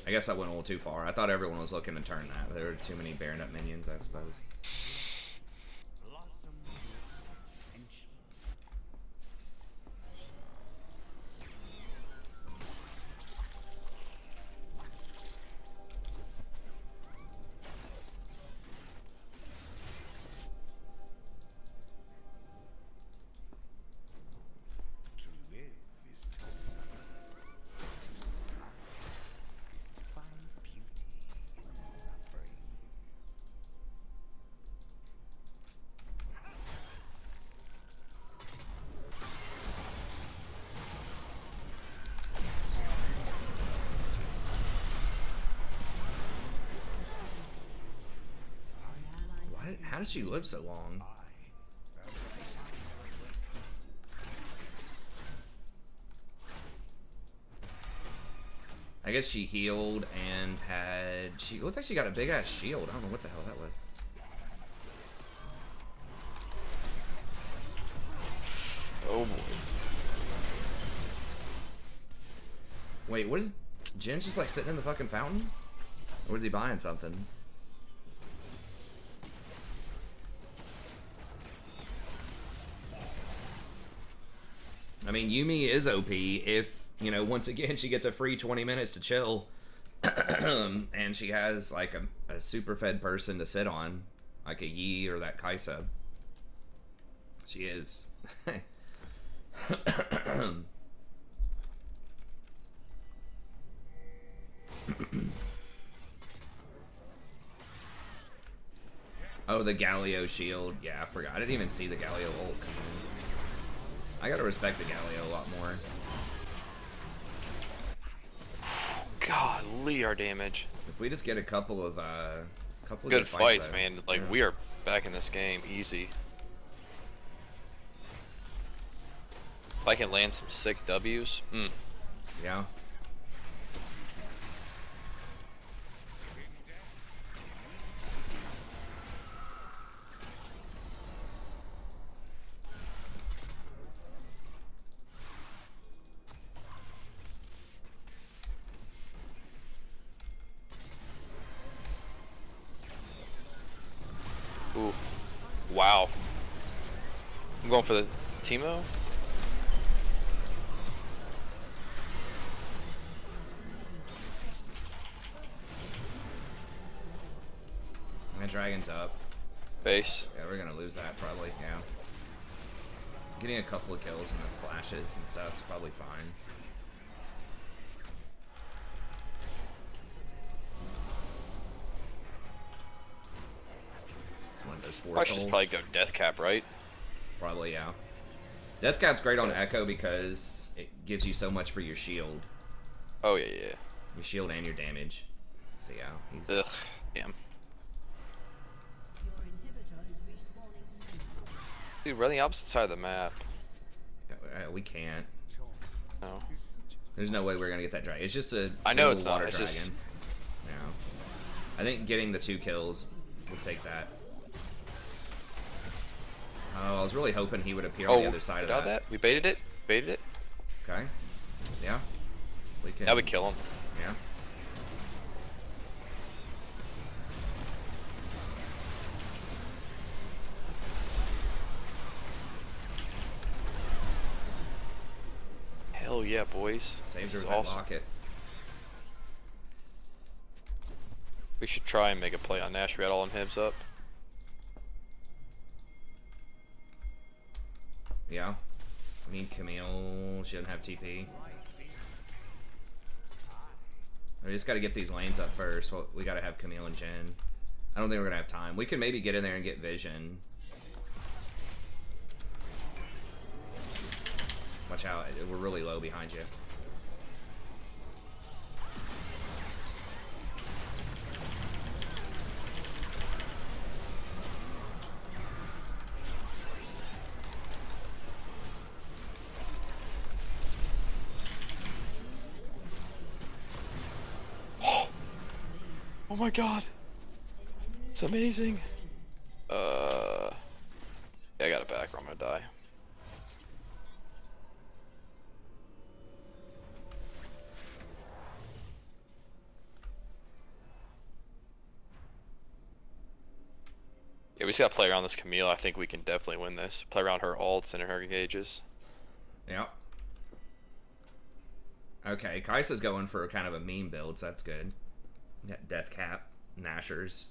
I guess I went a little too far. I thought everyone was looking to turn that. There were too many Baron up minions, I suppose. Blossom with potential. To live is to suffer. To survive is to find beauty in the suffering. What? How did she live so long? I guess she healed and had... She looked like she got a big-ass shield. I don't know what the hell that was. Oh boy. Wait, what is... Jin's just like sitting in the fucking fountain? Or is he buying something? I mean, Yumi is OP if, you know, once again, she gets a free 20 minutes to chill. And she has, like, a super fed person to sit on. Like a Yi or that Kaisa. She is. Oh, the Galio shield. Yeah, I forgot. I didn't even see the Galio ult. I gotta respect the Galio a lot more. Golly, our damage. If we just get a couple of Good fights, though. man. Like, Yeah. we are back in this game. Easy. If I can land some sick W's. Yeah. Ooh. Wow. I'm going for the Teemo. My dragon's up. Base. Yeah, we're gonna lose that probably, yeah. Getting a couple of kills and the flashes and stuff is probably fine. It's one of those four I should souls. probably go Death Cap, right? Probably, yeah. Death Cap's great on Echo because it gives you so much for your shield. Oh, yeah, yeah. Your shield and your damage. So yeah, he's... Ugh. Damn. Your inhibitor is respawning soon. Dude, we're on the opposite side of the map. We can't. No. There's no way we're gonna get that dragon. It's just a I know single it's not, water it's dragon. just- No. I think getting the 2 kills will take that. Oh, I was really hoping he would appear on the other side of did that. We baited it. Baited it. Okay. Yeah. We can. Now we kill him. Yeah. Hell yeah, boys. Saved This her is with that awesome. locket. We should try and make a play on Nash. We had all them hibs up. Yeah. We need Camille. She doesn't have TP. We just gotta get these lanes up first. Well, we gotta have Camille and Jen. I don't think we're gonna have time. We could maybe get in there and get Vision. Watch out, we're really low behind you. Oh my god. It's amazing. Yeah, I got it back or I'm gonna die. Yeah, we just gotta play around this Camille. I think we can definitely win this. Play around her ults and her engages. Yep. Okay, Kaisa's going for kind of a meme build, so that's good. Got Death Cap, Nashers.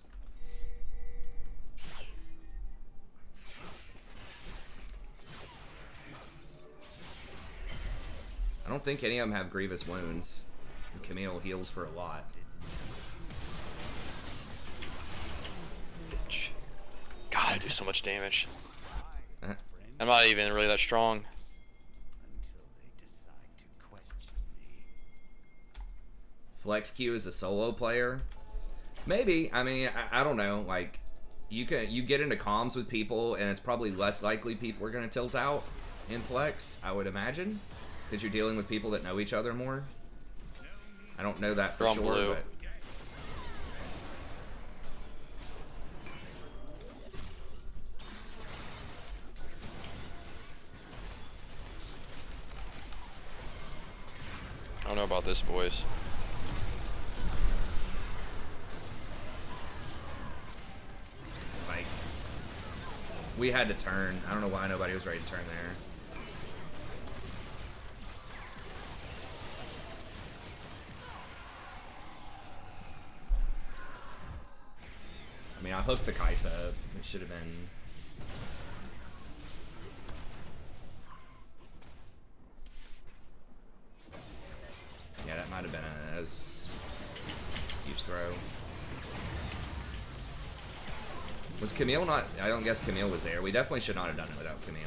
I don't think any of them have grievous wounds. And Camille heals for a lot. Bitch. God, I do so much damage. Uh, I'm not even really that strong. Until they decide to question me. Flex Q is a solo player. Maybe. I mean, I don't know. Like, you get into comms with people, and it's probably less likely people are gonna tilt out in Flex. I would imagine, because you're dealing with people that know each other more. I don't know that for They're on sure, blue. but I don't know about this, boys. like we had to turn. I don't know why nobody was ready to turn there. I mean, I hooked the Kaisa. It should have been. Yeah, that might have been a huge throw. Was Camille not? I don't guess Camille was there. We definitely should not have done it without Camille.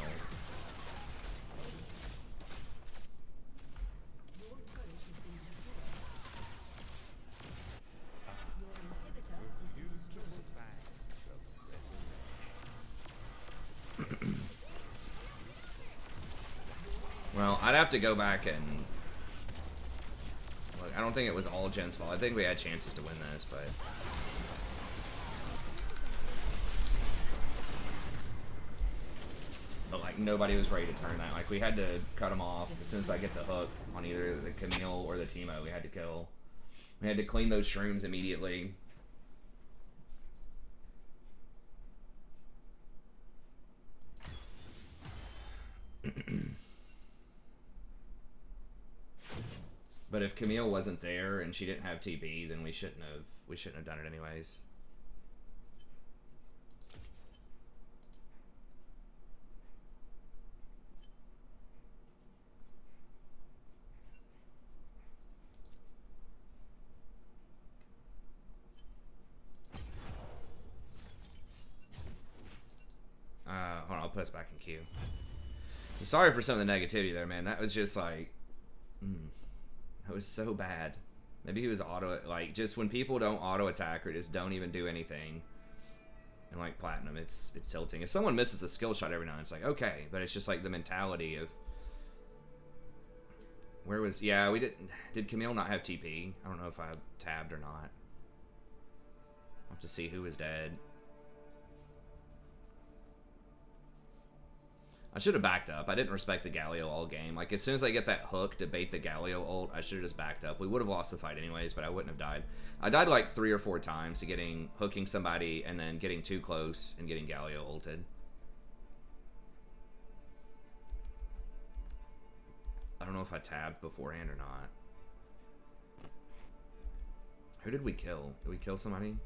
Well, I'd have to go back and look. I don't think it was all Jen's fault. I think we had chances to win this, but like nobody was ready to turn that. Like we had to cut them off as soon as I get the hook on either the Camille or the Teemo. We had to kill. We had to clean those shrooms immediately. But if Camille wasn't there and she didn't have TB, then we shouldn't have done it anyways. Hold on, I'll put us back in queue. Sorry for some of the negativity there, man. That was just like, that was so bad. Maybe he was like, just when people don't auto attack or just don't even do anything. And like Platinum, it's tilting. If someone misses a skill shot every now and then, it's like, okay. But it's just like the mentality of, yeah, we did Camille not have TP? I don't know if I tabbed or not. I'll have to see who was dead. I should have backed up. I didn't respect the Galio all game. Like, as soon as I get that hook to bait the Galio ult, I should have just backed up. We would have lost the fight anyways, but I wouldn't have died. I died like 3 or 4 times to hooking somebody and then getting too close and getting Galio ulted. I don't know if I tabbed beforehand or not. Who did we kill? Did we kill somebody?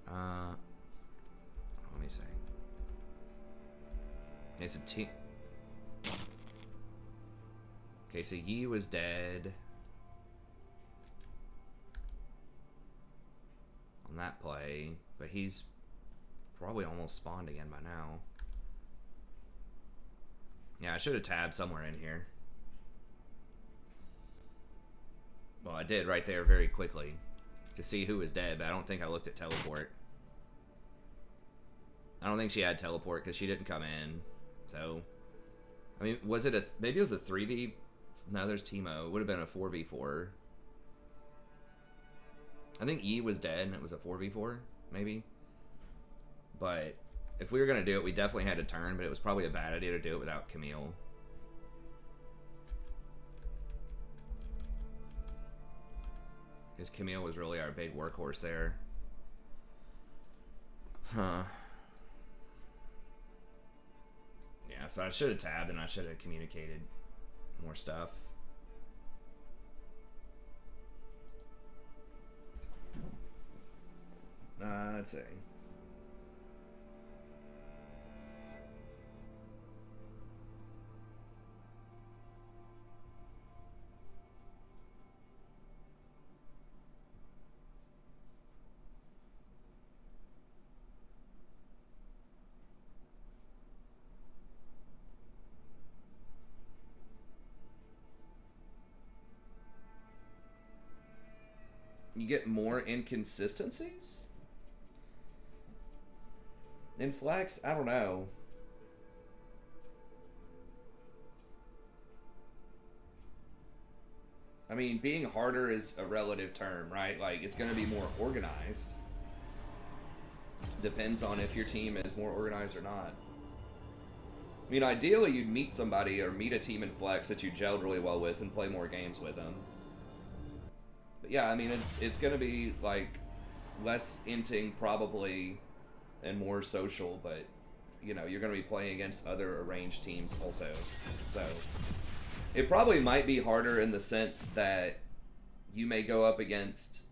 Let me see. It's a team. Okay, so Yi was dead on that play, but he's probably almost spawned again by now. Yeah, I should have tabbed somewhere in here. Well, I did right there very quickly to see who was dead, but I don't think I looked at teleport. I don't think she had teleport because she didn't come in. So, I mean, was it maybe it was a 3v? No, there's Teemo. It would have been a 4v4. I think E was dead and it was a 4v4, maybe. But if we were going to do it, we definitely had to turn, but it was probably a bad idea to do it without Camille. Because Camille was really our big workhorse there. Huh. Yeah, so I should have tabbed and I should have communicated more stuff. Let's see. You get more inconsistencies? In Flex? I don't know. I mean, being harder is a relative term, right? Like, it's going to be more organized. Depends on if your team is more organized or not. I mean, ideally, you'd meet somebody or meet a team in Flex that you gelled really well with and play more games with them. But yeah, I mean, it's going to be, like, less inting probably and more social, but, you know, you're going to be playing against other arranged teams also. So, it probably might be harder in the sense that you may go up against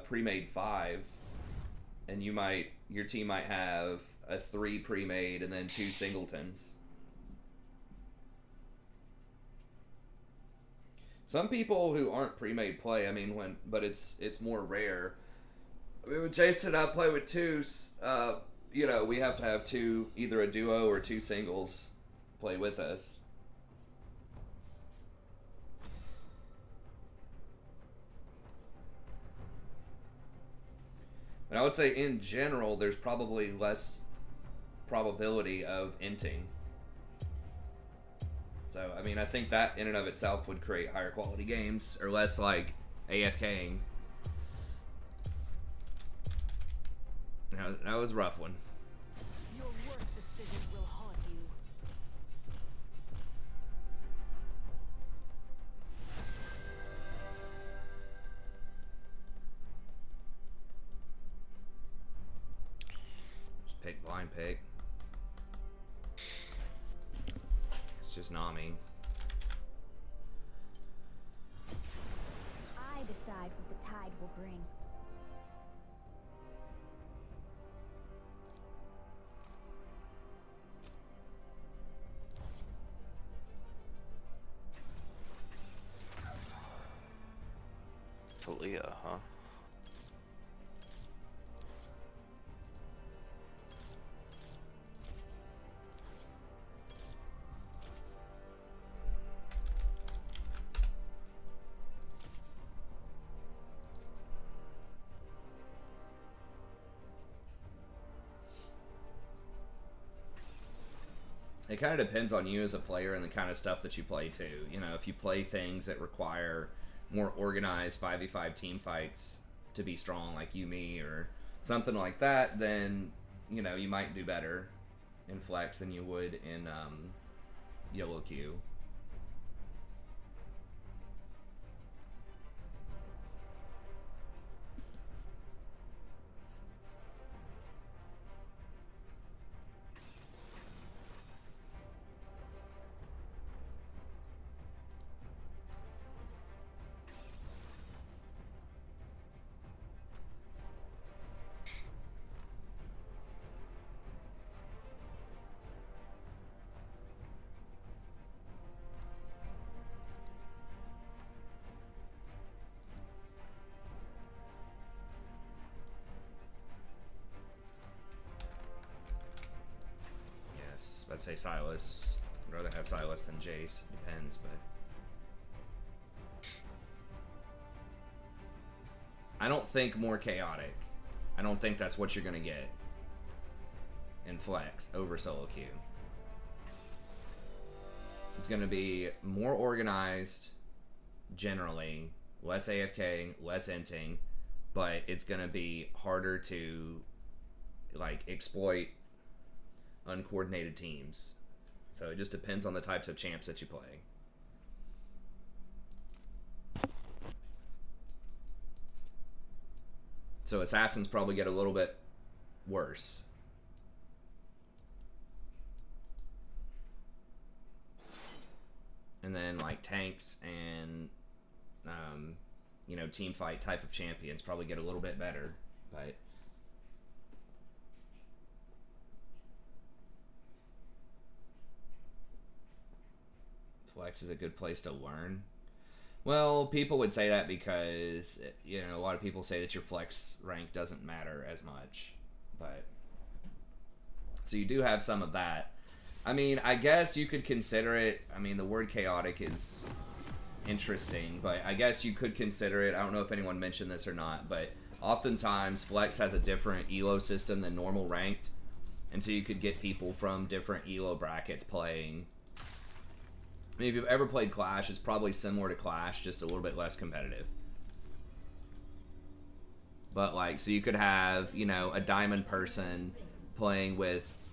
pre-made 5, and your team might have a 3 pre-made and then 2 singletons. Some people who aren't pre-made play, I mean, but it's more rare. I mean, when Jason and I play with 2s, you know, we have to have 2, either a duo or 2 singles play with us. And I would say in general, there's probably less probability of inting. So, I mean, I think that in and of itself would create higher quality games, or less, like, AFKing. That was a rough one. Your worst decision will haunt you. Just pick blind pick. It's just Nami. I decide what the tide will bring. Talia, huh? It kind of depends on you as a player and the kind of stuff that you play too. You know, if you play things that require more organized 5v5 team fights to be strong, like you, me, or something like that, then, you know, you might do better in Flex than you would in YOLO Q. I'd say Silas. I'd rather have Silas than Jace. Depends, but I don't think more chaotic. I don't think that's what you're gonna get in Flex over solo queue. It's gonna be more organized, generally, less AFK, less inting, but it's gonna be harder to like exploit uncoordinated teams. So it just depends on the types of champs that you play. So assassins probably get a little bit worse. And then like tanks and you know, team fight type of champions probably get a little bit better, but Flex is a good place to learn. Well, people would say that because, you know, a lot of people say that your Flex rank doesn't matter as much. But, so you do have some of that. I mean, I guess you could consider it, I mean, the word chaotic is interesting, but I guess you could consider it, I don't know if anyone mentioned this or not, but oftentimes Flex has a different ELO system than normal ranked. And so you could get people from different ELO brackets playing I mean, if you've ever played Clash, it's probably similar to Clash, just a little bit less competitive. But like, so you could have, you know, a diamond person playing with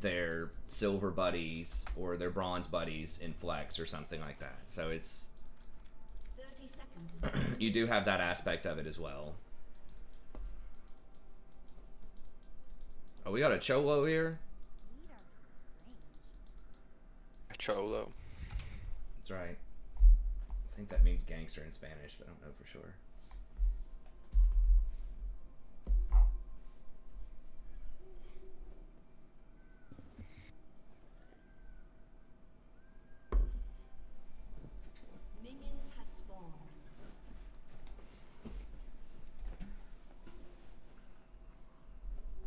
their silver buddies or their bronze buddies in Flex or something like that. So it's 30 seconds. you do have that aspect of it as well. Oh, we got a Cholo here. Weed are strange. Cholo. That's right. I think that means gangster in Spanish, but I don't know for sure. Minions have spawned.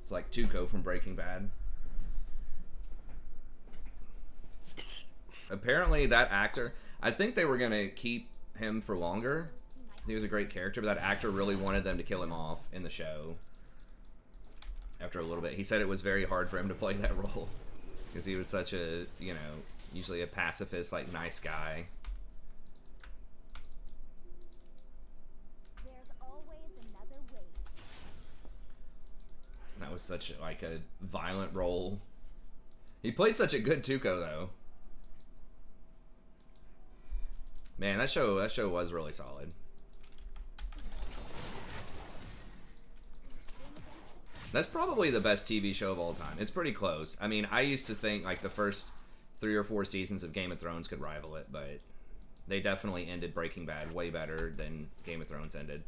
It's like Tuco from Breaking Bad. Apparently that actor, I think they were going to keep him for longer. He was a great character, but that actor really wanted them to kill him off in the show. After a little bit. He said it was very hard for him to play that role. Because he was such a, you know, usually a pacifist, like, nice guy. There's always another way. That was such, like, a violent role. He played such a good Tuco, though. Man, that show was really solid. That's probably the best TV show of all time. It's pretty close. I mean, I used to think like the first 3 or 4 seasons of Game of Thrones could rival it, but they definitely ended Breaking Bad way better than Game of Thrones ended.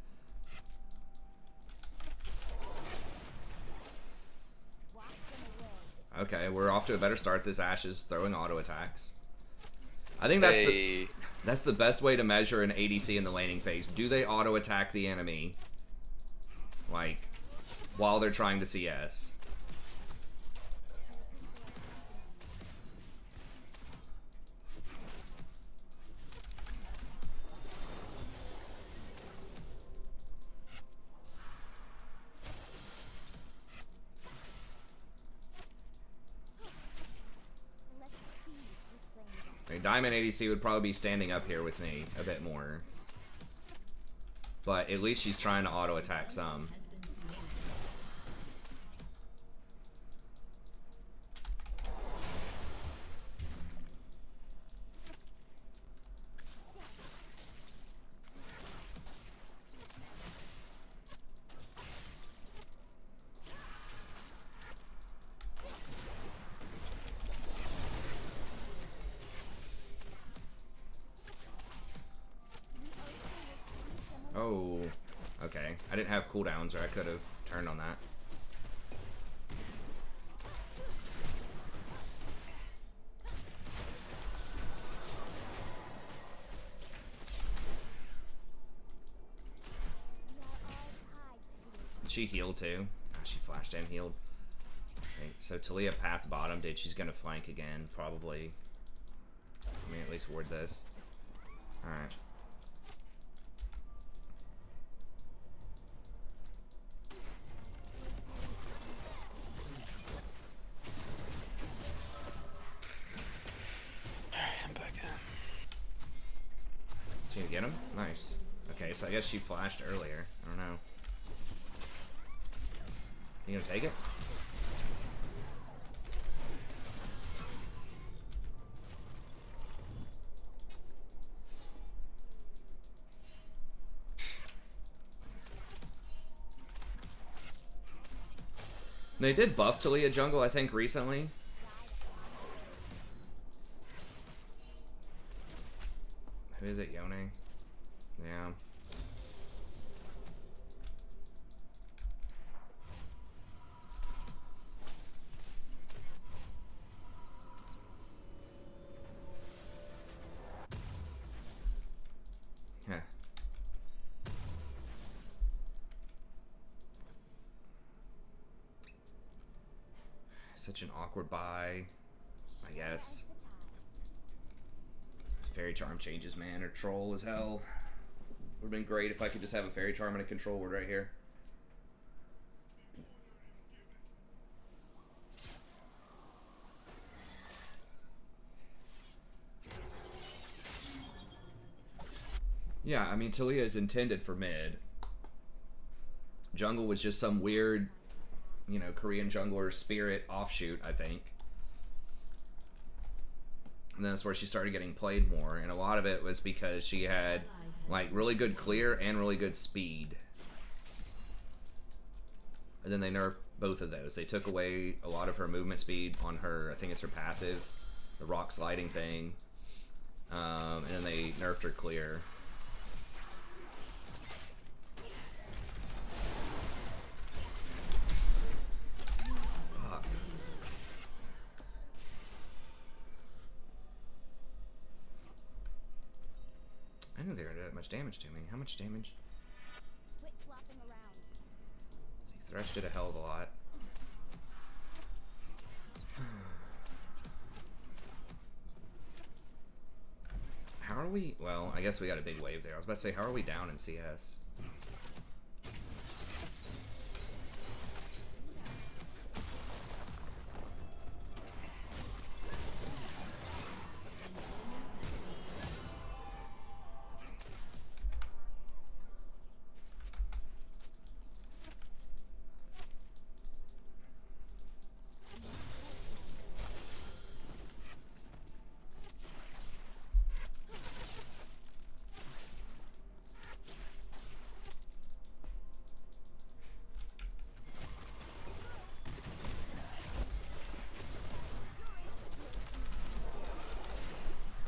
Okay, we're off to a better start. This Ashe is throwing auto attacks. I think that's the best way to measure an ADC in the laning phase. Do they auto attack the enemy, like, while they're trying to CS? Diamond ADC would probably be standing up here with me a bit more. But at least she's trying to auto attack some. Oh, okay. I didn't have cooldowns, or I could have turned on that. She healed too. Oh, she flashed and healed. Okay, so Talia path bottom, dude. She's gonna flank again, probably. Let me at least ward this. Alright. I'm back in. She gonna get him? Nice. Okay, so I guess she flashed earlier. I don't know. You gonna take it? They did buff Talia jungle, I think, recently. Who is it, Yone? Yeah. Huh. Such an awkward buy, I guess. Fairy Charm changes, man, or Troll as hell. Would've been great if I could just have a Fairy Charm and a control ward right here. Yeah, I mean, Talia is intended for mid. Jungle was just some weird, you know, Korean jungler spirit offshoot, I think. And then that's where she started getting played more, and a lot of it was because she had like really good clear and really good speed. And then they nerfed both of those. They took away a lot of her movement speed on her, I think it's her passive, the rock sliding thing. And then they nerfed her clear. Fuck. I didn't think they were that much damage to me. How much damage? Quit flopping around. See, Thresh did a hell of a lot. How are we? Well, I guess we got a big wave there. I was about to say, how are we down in CS?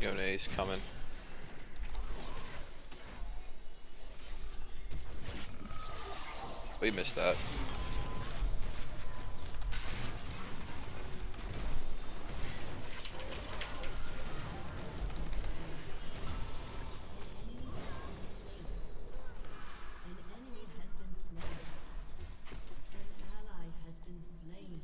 Yone's coming. We missed that. An enemy has been slain. An ally has been slain.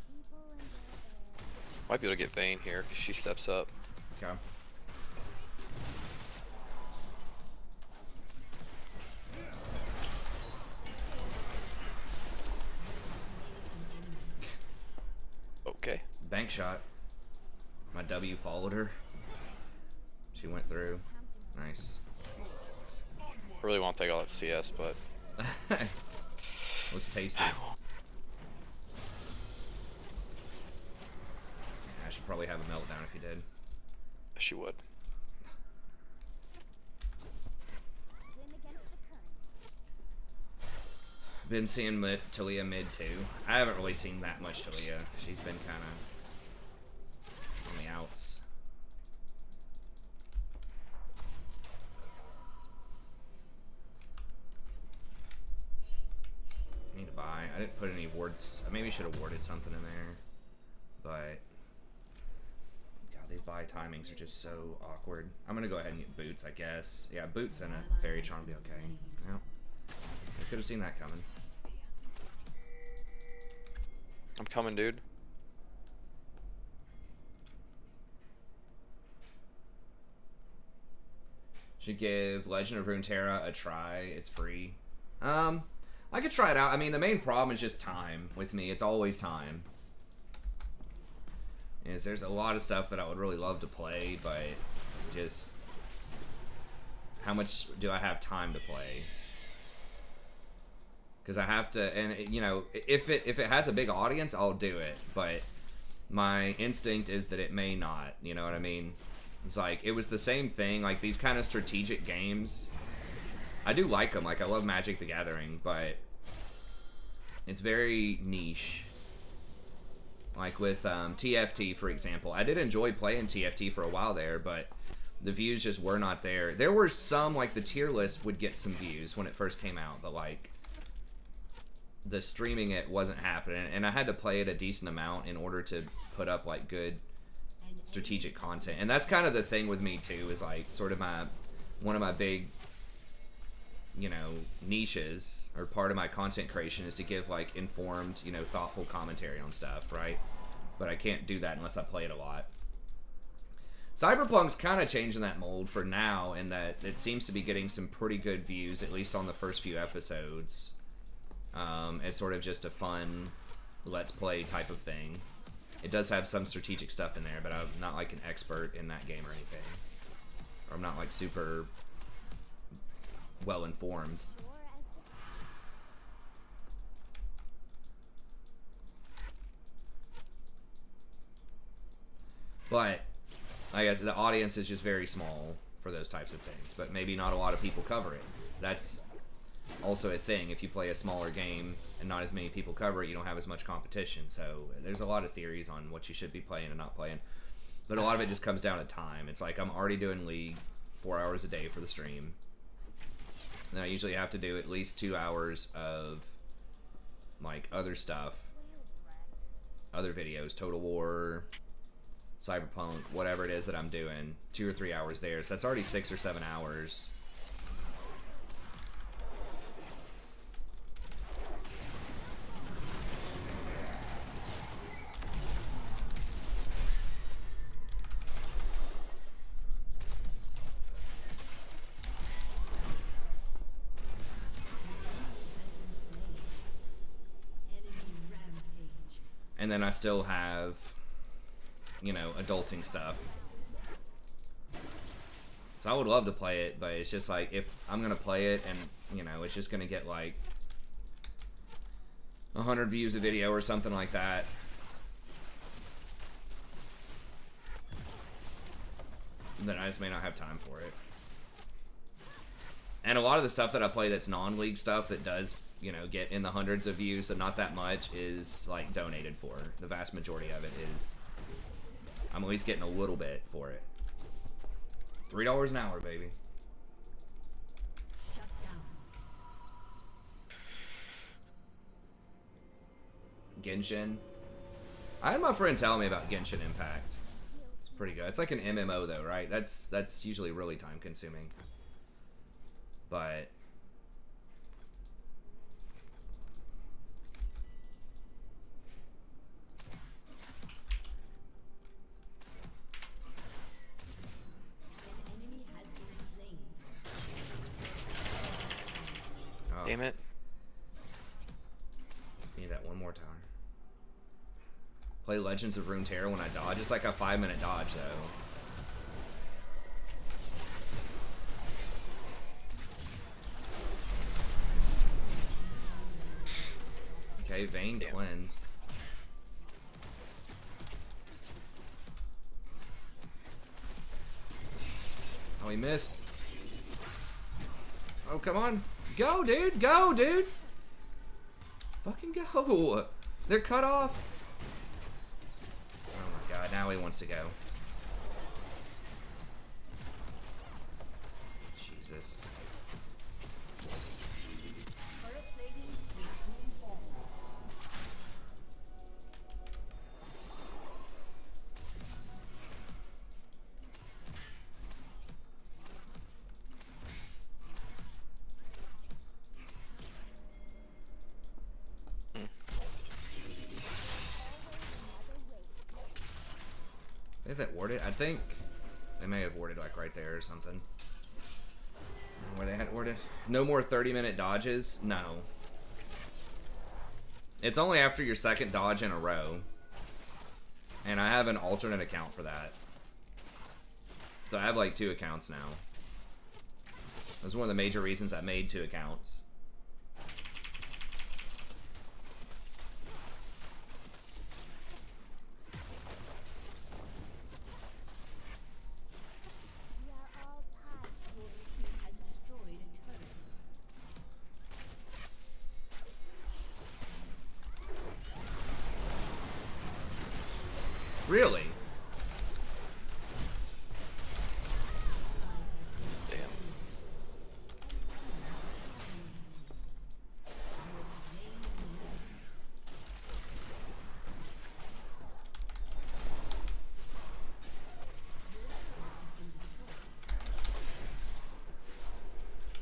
People in their air. Might be able to get Vayne here if she steps up. Okay. Okay. Bank shot. My W followed her. She went through. Nice. I really want to take all that CS, but Looks tasty. I should probably have a meltdown if you did. she would. Swim against the current. Been seeing Talia mid too. I haven't really seen that much Talia. She's been kind of on the outs. Need to buy. I didn't put any wards. I maybe should have warded something in there, but God, these buy timings are just so awkward. I'm gonna go ahead and get boots, I guess. Yeah, boots and a fairy charm will be okay. Yeah, I could have seen that coming. I'm coming, dude. Should give Legend of Runeterra a try. It's free. I could try it out. I mean, the main problem is just time with me. It's always time. There's a lot of stuff that I would really love to play, but just how much do I have time to play? Because I have to, and you know, if it has a big audience, I'll do it. But my instinct is that it may not. You know what I mean? It's like it was the same thing. Like these kind of strategic games, I do like them. Like I love Magic the Gathering, but it's very niche. Like with TFT, for example, I did enjoy playing TFT for a while there, but the views just were not there. There were some, like the tier list would get some views when it first came out, but like the streaming it wasn't happening, and I had to play it a decent amount in order to put up like good strategic content. And that's kind of the thing with me too, is like sort of one of my big, you know, niches or part of my content creation is to give like informed, you know, thoughtful commentary on stuff, right? But I can't do that unless I play it a lot. Cyberpunk's kind of changing that mold for now, in that it seems to be getting some pretty good views, at least on the first few episodes, as sort of just a fun let's play type of thing. It does have some strategic stuff in there, but I'm not like an expert in that game or anything. Or I'm not like super well informed. Sure as the But I guess the audience is just very small for those types of things. But maybe not a lot of people cover it. That's also a thing. If you play a smaller game and not as many people cover it, you don't have as much competition. So there's a lot of theories on what you should be playing and not playing. But a lot of it just comes down to time. It's like I'm already doing League 4 hours a day for the stream. And I usually have to do at least 2 hours of like other stuff. Other videos, Total War, Cyberpunk, whatever it is that I'm doing. 2 or 3 hours there. So that's already 6 or 7 hours. Enemy rampage. And then I still have, you know, adulting stuff. So I would love to play it, but it's just like, if I'm gonna play it and, you know, it's just gonna get like 100 views a video or something like that. Then I just may not have time for it. And a lot of the stuff that I play that's non-league stuff that does, you know, get in the hundreds of views and not that much is like donated for. The vast majority of it is, I'm at least getting a little bit for it. $3 an hour, baby. Shut down. Genshin. I had my friend tell me about Genshin Impact. It's pretty good. It's like an MMO though, right? That's usually really time consuming. But An enemy has been slain. oh, Damn it. just need that one more tower. Play Legends of Runeterra when I dodge. It's like a 5-minute dodge though. Okay, vein Damn. cleansed. Oh, he missed. Oh, come on. Go, dude. Go, dude. Fucking go. They're cut off. Oh my god, now he wants to go. Jesus. Turret plating will soon fall. They have that warded? I think they may have warded like right there or something. Where they had warded. No more 30-minute dodges? No. It's only after your second dodge in a row. And I have an alternate account for that. So I have like 2 accounts now. That's one of the major reasons I made 2 accounts. We are all tied. Your team has destroyed a turret. Really? Damn.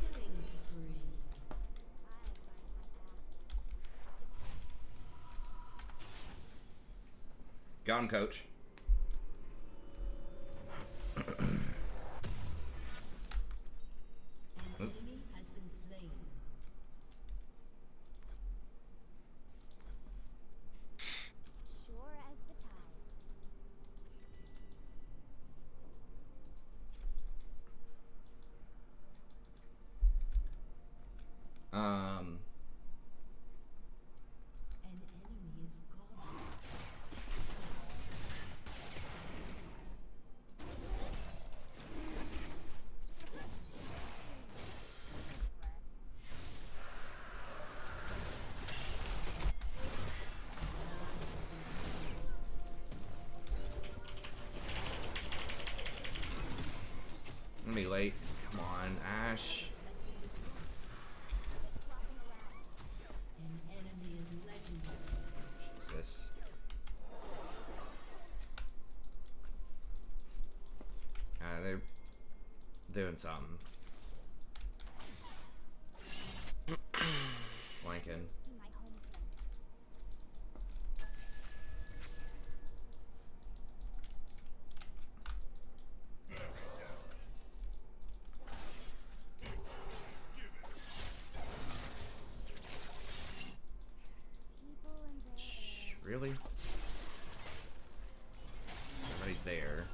Killing spree. Gone, coach. An enemy has been slain. Sure as the tide. An enemy is gone. I'm gonna be late. Come on, Ash. An enemy is legendary. Jesus. They're doing something. Flanking. See my home planet. People and their Shh, really? Somebody's there.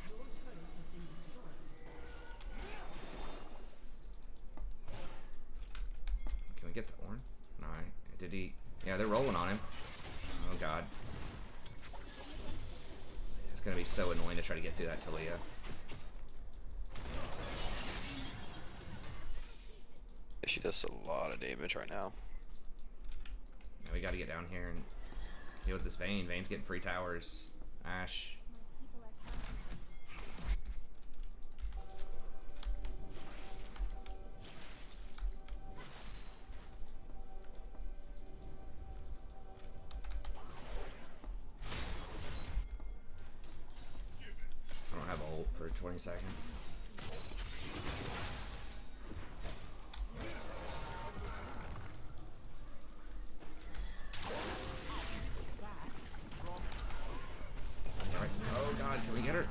Your turret has been destroyed. Can we get the Orn? No, did he? Yeah, they're rolling on him. Oh god. It's gonna be so annoying to try to get through that Talia. She does a lot of damage right now. Yeah, we gotta get down here and deal with this Vayne. Vayne's getting free towers. Ash. my people are counting. I don't have ult for 20 seconds. Alright. Oh god, can we get her?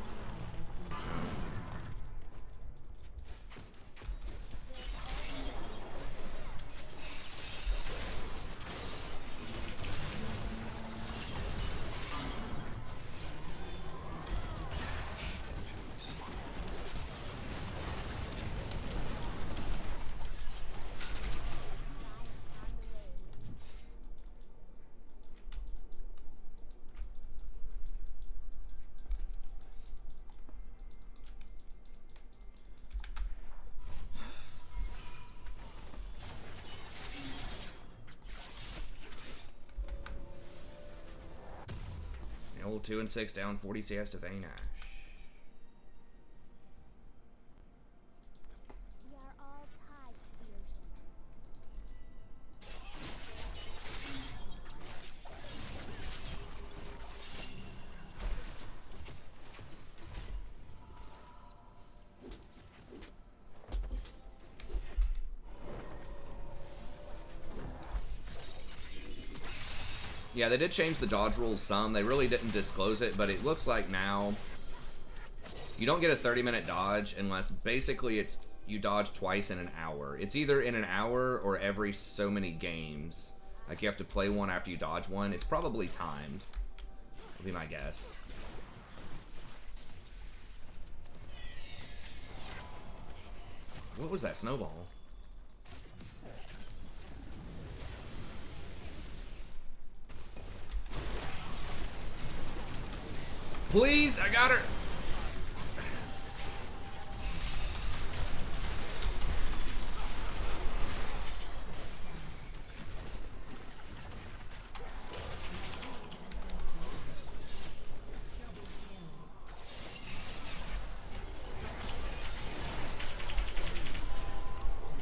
The old 2 and 6 down 40 CS to Vayne Ash. We are all tied to the ocean. Yeah, they did change the dodge rules some. They really didn't disclose it, but it looks like now you don't get a 30-minute dodge unless basically it's you dodge twice in an hour. It's either in an hour or every so many games. Like you have to play one after you dodge one. It's probably timed. Would be my guess. What was that snowball? Please, I got her.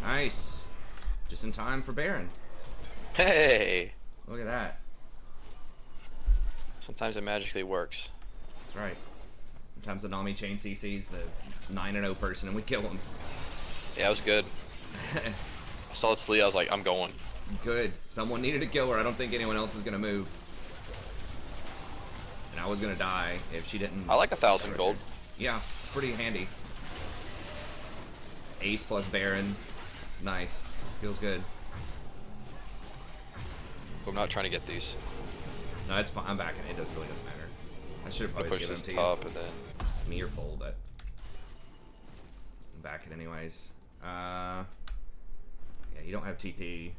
Nice. Just in time for Baron. Hey! Look at that. Sometimes it magically works. That's right. Sometimes the Nami chain CC's the 9-0 person and we kill him. Yeah, it was good. I saw Talia, I was like, I'm going. Good. Someone needed to kill her. I don't think anyone else is gonna move. And I was gonna die if she didn't. I like 1,000 gold. Yeah, it's pretty handy. Ace plus Baron. Nice. Feels good. I'm not trying to get these. No, it's fine. I'm backing it. It doesn't really doesn't matter. I should have I probably push given this them to top and then. you. Me or full, but I'm back it anyways. Yeah, you don't have TP.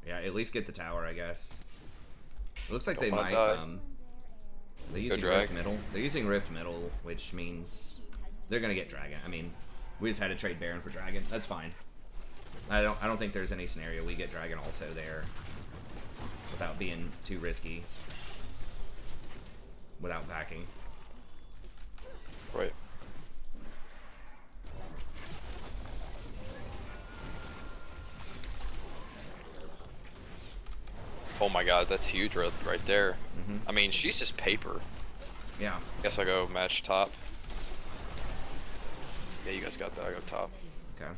Yeah, at least get the tower, I guess. It looks like Don't they wanna might. die. They're using drag. Rift Middle. They're using Rift Middle, which means they're gonna get Dragon. I mean, we just had to trade Baron for Dragon. That's fine. I don't think there's any scenario we get Dragon also there without being too risky. Without backing. Right. Oh my god, that's huge right there. I mean, she's just paper. Yeah. Guess I'll go match top. Yeah, you guys got that. I go top. Okay.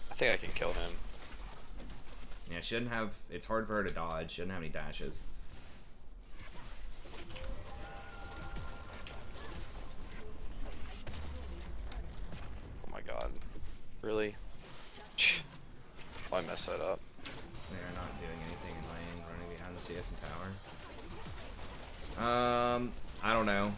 I think I can kill him. Yeah, she doesn't have. It's hard for her to dodge. She doesn't have any dashes. Oh my god. Really? Why mess that up? They're not doing anything in lane, running behind the CS and tower. I don't know.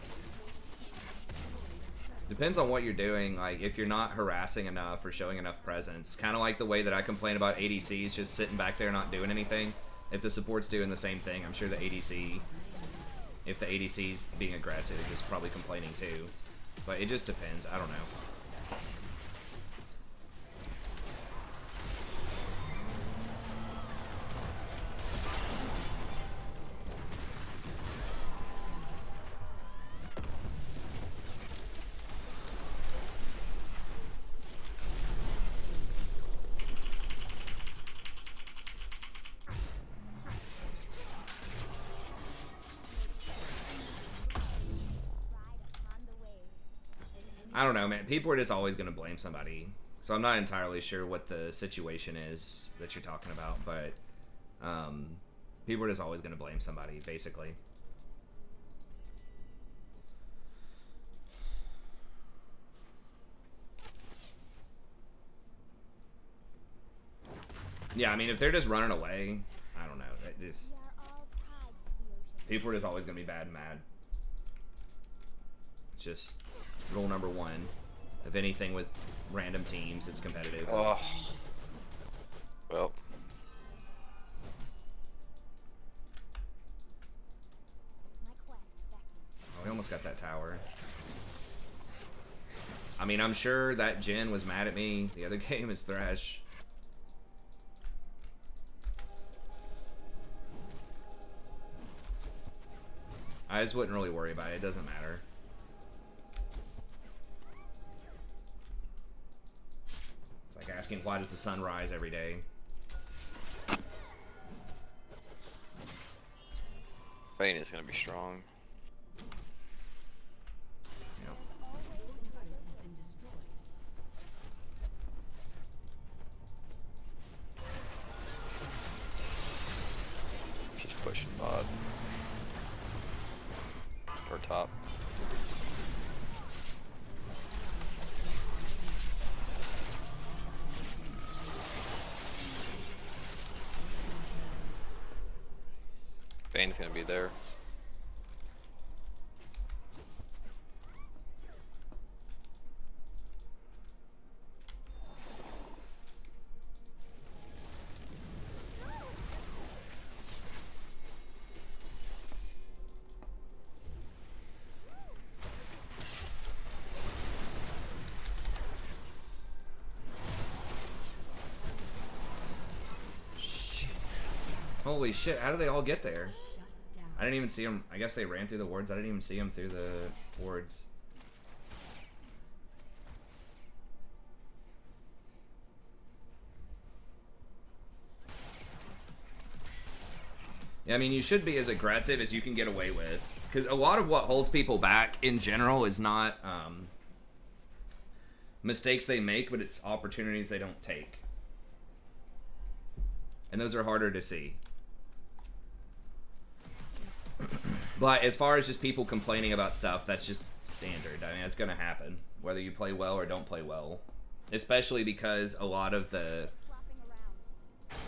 Depends on what you're doing. Like, if you're not harassing enough or showing enough presence, kind of like the way that I complain about ADCs just sitting back there not doing anything. If the support's doing the same thing, I'm sure the ADC, if the ADC's being aggressive, is probably complaining too. But it just depends. I don't know. I don't know, man. People are just always going to blame somebody. So I'm not entirely sure what the situation is that you're talking about, but people are just always going to blame somebody, basically. Yeah, I mean, if they're just running away, I don't know. That just, We are all tied to the ocean. people are just always going to be bad and mad. It's just rule number one. If anything with random teams, it's competitive. Oh. Well. My quest beckons. Oh, we almost got that tower. I mean, I'm sure that Jin was mad at me. The other game is Thresh. I just wouldn't really worry about it. It doesn't matter. It's like asking, why does the sun rise every day? Vayne is gonna be strong. Yep. She's pushing bot. Or top. Vayne's gonna be there. Shit. Holy shit, how did they all get there? I didn't even see them. I guess they ran through the wards. I didn't even see them through the wards. Yeah, I mean, you should be as aggressive as you can get away with. Because a lot of what holds people back in general is not mistakes they make, but it's opportunities they don't take. And those are harder to see. But as far as just people complaining about stuff, that's just standard. I mean, it's going to happen, whether you play well or don't play well. Especially because a lot of the, Flopping around.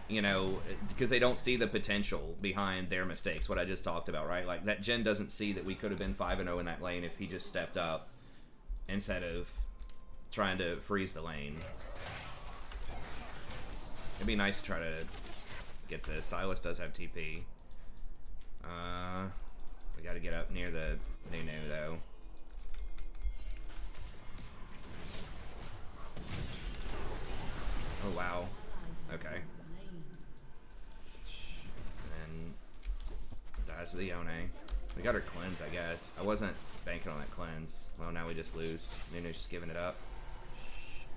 you know, because they don't see the potential behind their mistakes, what I just talked about, right? Like, that Jhin doesn't see that we could have been 5-0 in that lane if he just stepped up instead of trying to freeze the lane. It'd be nice to try to get this. Silas does have TP. We gotta get up near the Nunu, though. Oh, wow. Okay. And then dies to the Yone. We got her cleanse, I guess. I wasn't banking on that cleanse. Well, now we just lose. Nunu's just giving it up.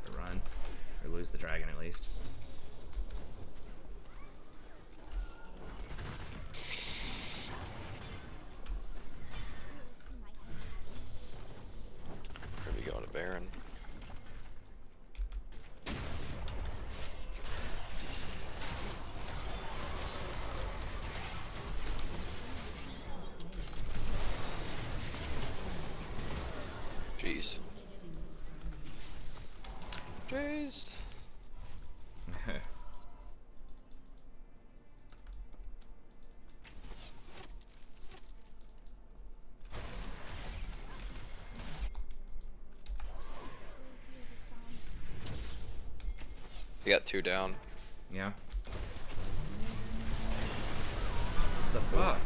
Or run. Or lose the dragon, at least. Here we go on a Baron. Jeez. Jeez. We got 2 down. Yeah. The fuck?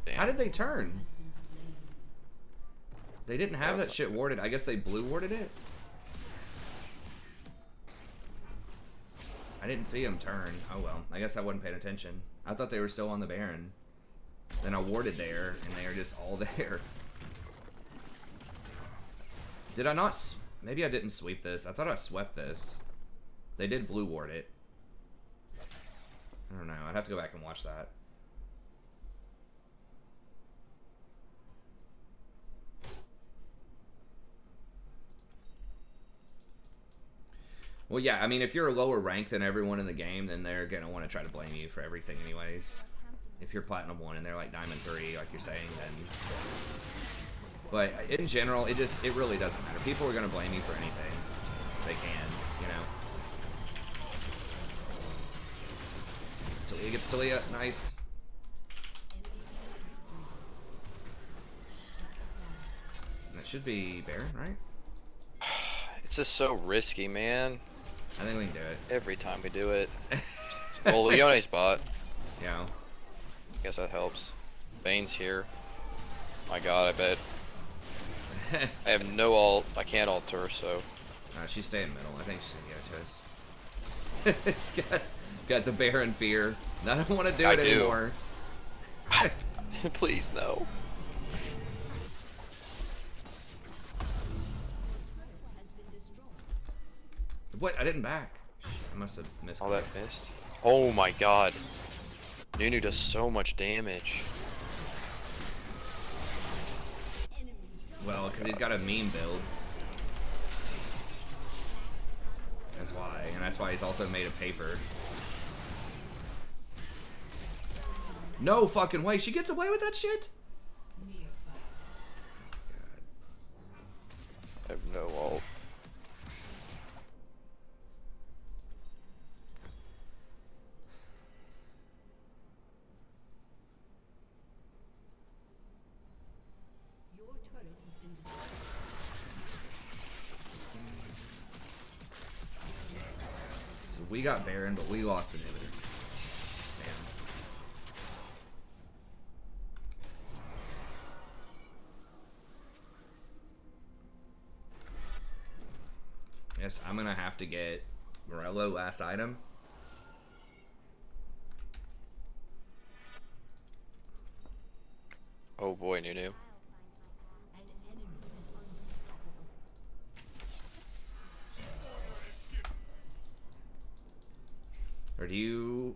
Damn. How did they turn? They didn't have that shit warded. I guess they blue warded it? I didn't see them turn. Oh well. I guess I wasn't paying attention. I thought they were still on the Baron. Then I warded there, and they are just all there. Did I not... Maybe I didn't sweep this. I thought I swept this. They did blue ward it. I don't know. I'd have to go back and watch that. Well, yeah, I mean, if you're a lower rank than everyone in the game, then they're going to want to try to blame you for everything anyways. If you're Platinum 1 and they're like Diamond 3, like you're saying, then... But in general, it really doesn't matter. People are going to blame you for anything they can, you know? Talia gets Talia. Nice. And that should be Baron, right? It's just so risky, man. I think we can do it. Every time we do it. Well, Leone's bot. Yeah. Guess that helps. Vayne's here. My god, I bet. I have no ult. I can't ult her, so. She's staying middle. I think she's gonna get a chest. got the Baron fear. I don't want to do it anymore. Please, no. What? I didn't back. I must have missed. All that missed. Oh my god. Nunu does so much damage. Well, because he's got a meme build. That's why. And that's why he's also made of paper. No fucking way. She gets away with that shit? I have no ult. Your turret has been destroyed. So we got Baron, but we lost inhibitor. Damn. Yes, I'm gonna have to get Morello last item. Oh boy, Nunu. An enemy is unstoppable. Or do you...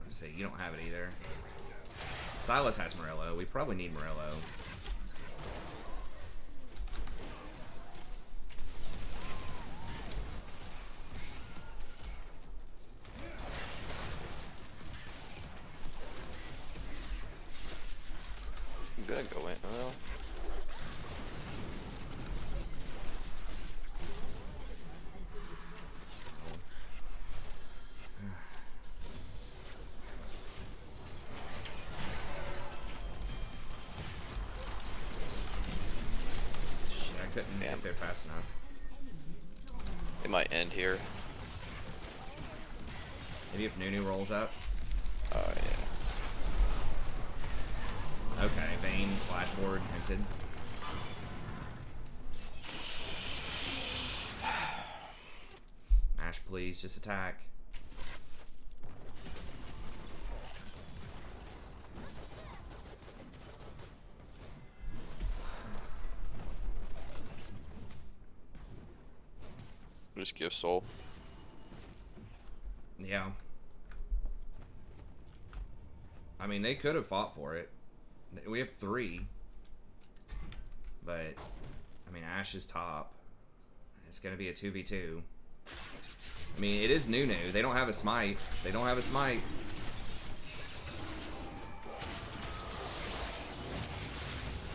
Let's see, you don't have it either. Silas has Morello. We probably need Morello. go in. Well, Shit, I couldn't Damn. get there fast enough. it might end here. Maybe if Nunu rolls up. Oh yeah. Okay, Vayne, flash forward, hinted. Ash, please, just attack. Just give soul. Yeah. I mean, they could have fought for it. We have 3. But, I mean, Ash is top. It's going to be a 2v2. I mean, it is Nunu. They don't have a smite. They don't have a smite.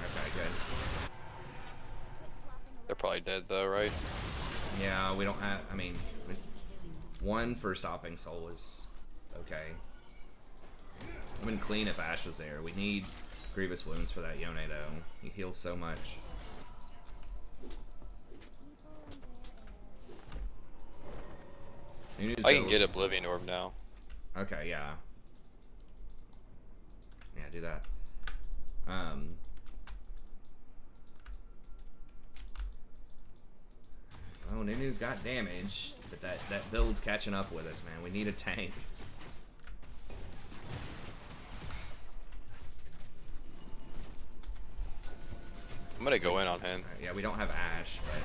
Okay, good. They're probably dead though, right? Yeah, we don't have... I mean, 1 for stopping soul is okay. I mean, clean if Ash was there. We need Grievous Wounds for that Yone, though. He heals so much. Nunu's I can get builds- Oblivion Orb now. Okay, yeah. Yeah, do that. Oh, Nunu's got damage, but that build's catching up with us, man. We need a tank. I'm gonna go in on him. Yeah, we don't have Ash, but...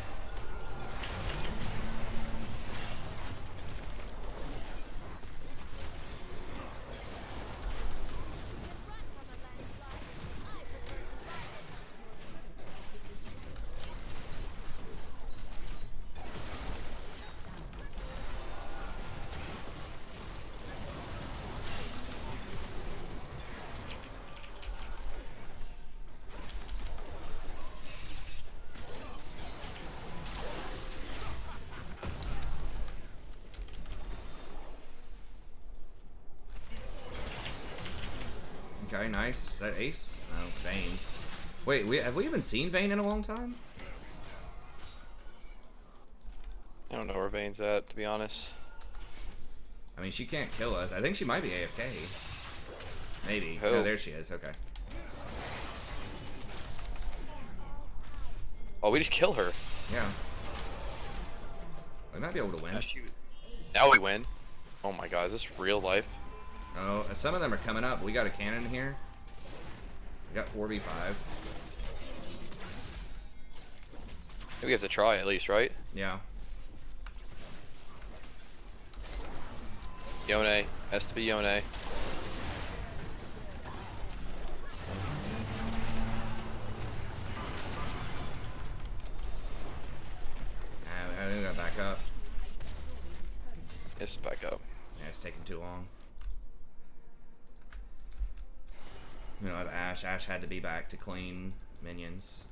Okay, nice. Is that Ace? No, Vayne. Wait, have we even seen Vayne in a long time? I don't know where Vayne's at, to be honest. I mean, she can't kill us. I think she might be AFK. Maybe. Who? No, there she is. Okay. Oh, we just kill her. Yeah. We might be able to win. Now we win. Oh my god, is this real life? Oh, some of them are coming up. We got a cannon here. We got 4v5. Maybe we have to try at least, right? Yeah. Yone. Has to be Yone. I think we got back up. It's back up. Yeah, it's taking too long. We don't have Ash. Ash had to be back to clean minions.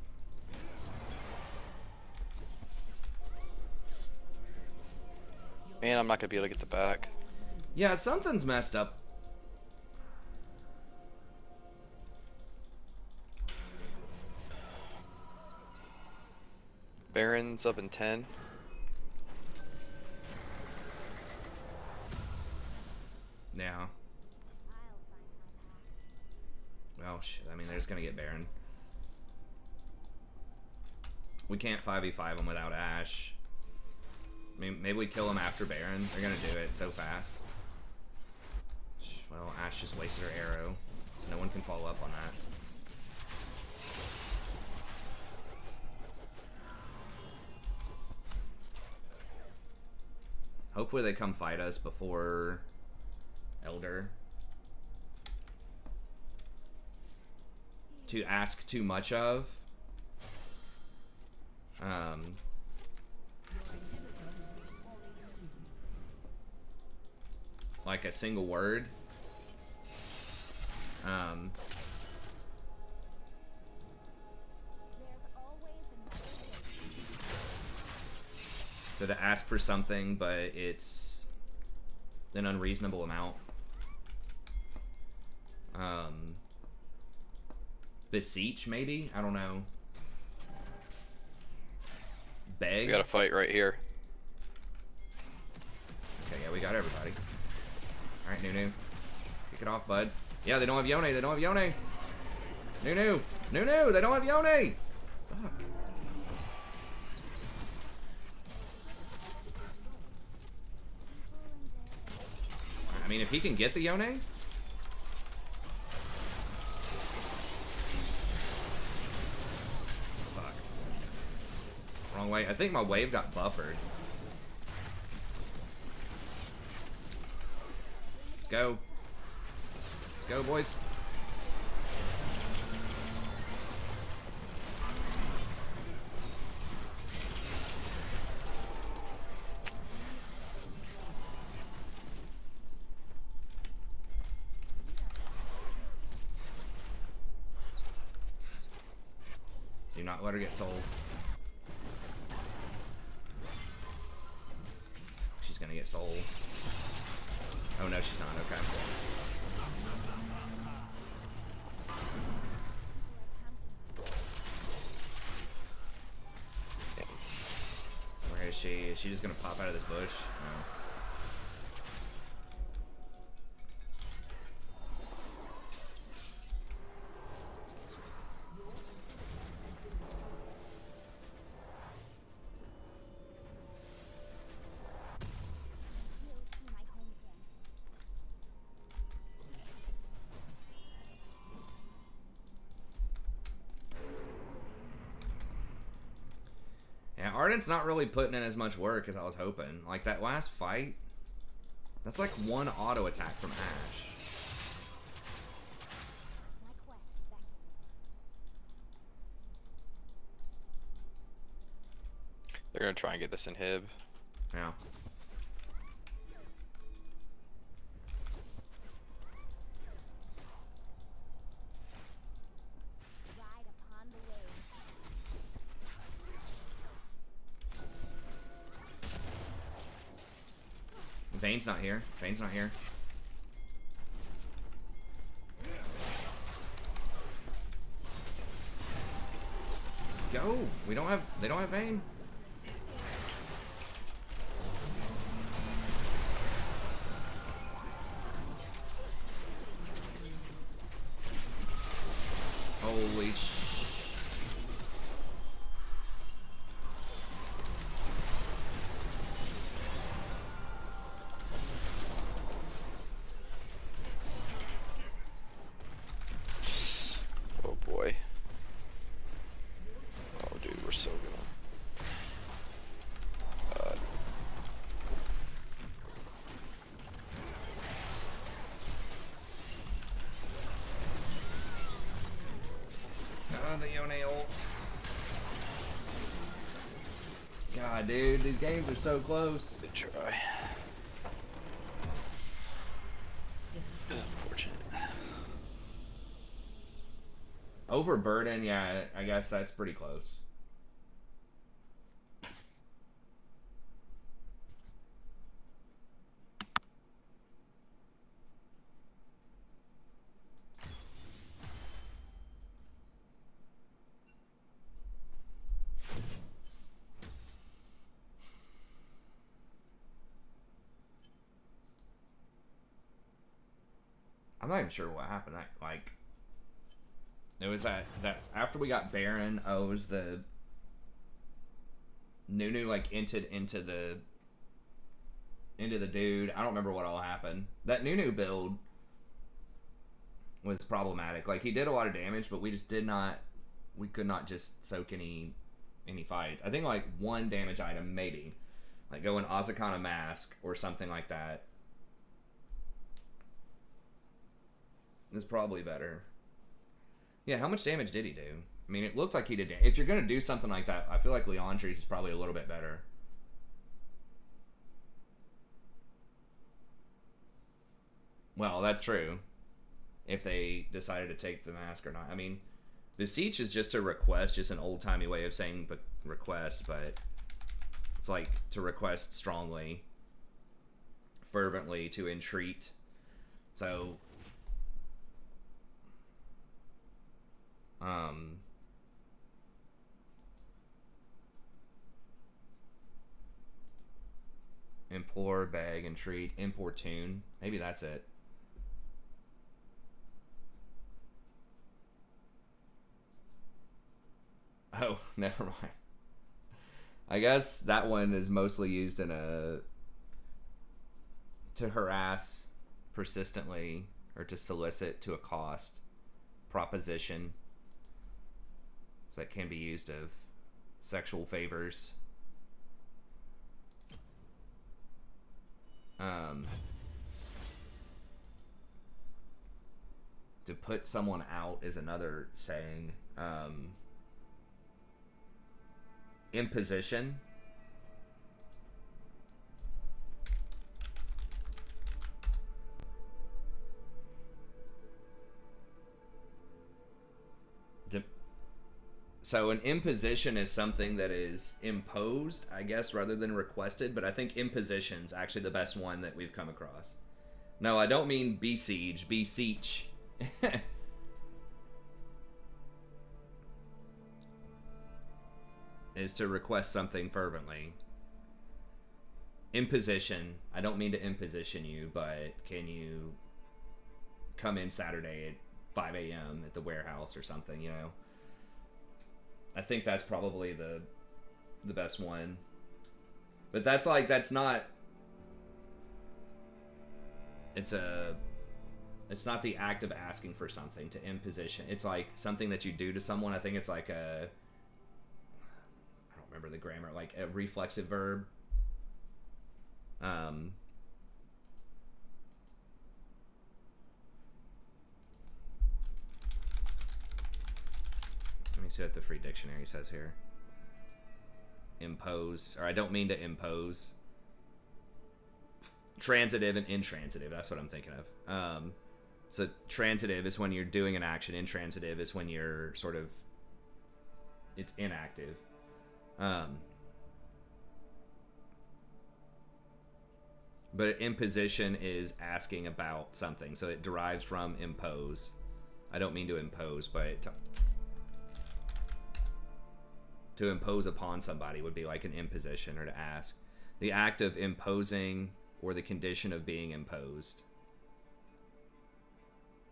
Man, I'm not gonna be able to get the back. Yeah, something's messed up. Baron's up in 10. Yeah. Oh shit, I mean, they're just gonna get Baron. We can't 5v5 them without Ash. I mean, maybe we kill him after Baron. They're gonna do it so fast. Well, Ash just wasted her arrow. So no one can follow up on that. Hopefully they come fight us before Elder. To ask too much of. Like a single word. So to ask for something, but it's an unreasonable amount. Beseech, maybe? I don't know. Beg? We got a fight right here. Okay, yeah, we got everybody. Alright, Nunu. Kick it off, bud. Yeah, they don't have Yone. They don't have Yone. Nunu. Nunu, they don't have Yone. Fuck. I mean, if he can get the Yone. Fuck. Wrong way. I think my wave got buffered. Let's go. Let's go, boys. Do not let her get sold. She's gonna get sold. Oh no, she's not. Okay. Where is she? Is she just gonna pop out of this bush? No. You'll see my home again. Yeah, Arden's not really putting in as much work as I was hoping. Like that last fight, that's like one auto attack from Ashe. My quest beckons. They're gonna try and get this inhib. Yeah. Ride upon the wave. Vayne's not here. Vayne's not here. Go. We don't have. They don't have Vayne. Holy sh. Oh boy. Oh dude, we're so gonna. Oh, the Yone ult. God, dude, these games are so close. Good try. This is unfortunate. Overburden, yeah, I guess that's pretty close. I'm not even sure what happened. It was that after we got Baron, it was the Nunu like entered into the dude. I don't remember what all happened. That Nunu build was problematic. Like he did a lot of damage, but we could not just soak any fights. I think like one damage item maybe, like go in Azakana Mask or something like that. Is probably better. Yeah, how much damage did he do? I mean, it looked like he did. If you're gonna do something like that, I feel like Leandre's is probably a little bit better. Well, that's true. If they decided to take the mask or not. I mean, Beseech is just a request, just an old-timey way of saying request, but It's like to request strongly, fervently, to entreat. So, implore, beg, entreat, importune. Maybe that's it. Oh, never mind. I guess that one is mostly used in a to harass persistently or to solicit to accost. Proposition. So that can be used of sexual favors. To put someone out is another saying. Imposition. So an imposition is something that is imposed, I guess, rather than requested, but I think imposition's actually the best one that we've come across. No, I don't mean besiege, beseech. Is to request something fervently. Imposition, I don't mean to imposition you, but can you come in Saturday at 5 a.m. at the warehouse or something, you know? I think that's probably the best one. But that's not it's not the act of asking for something to imposition. It's like something that you do to someone. I think it's like I don't remember the grammar, like a reflexive verb. Let me see what the free dictionary says here. Impose, or I don't mean to impose. Transitive and intransitive, that's what I'm thinking of. So transitive is when you're doing an action. Intransitive is when you're sort of, it's inactive. But imposition is asking about something, so it derives from impose. I don't mean to impose, but to impose upon somebody would be like an imposition, or to ask. The act of imposing, or the condition of being imposed.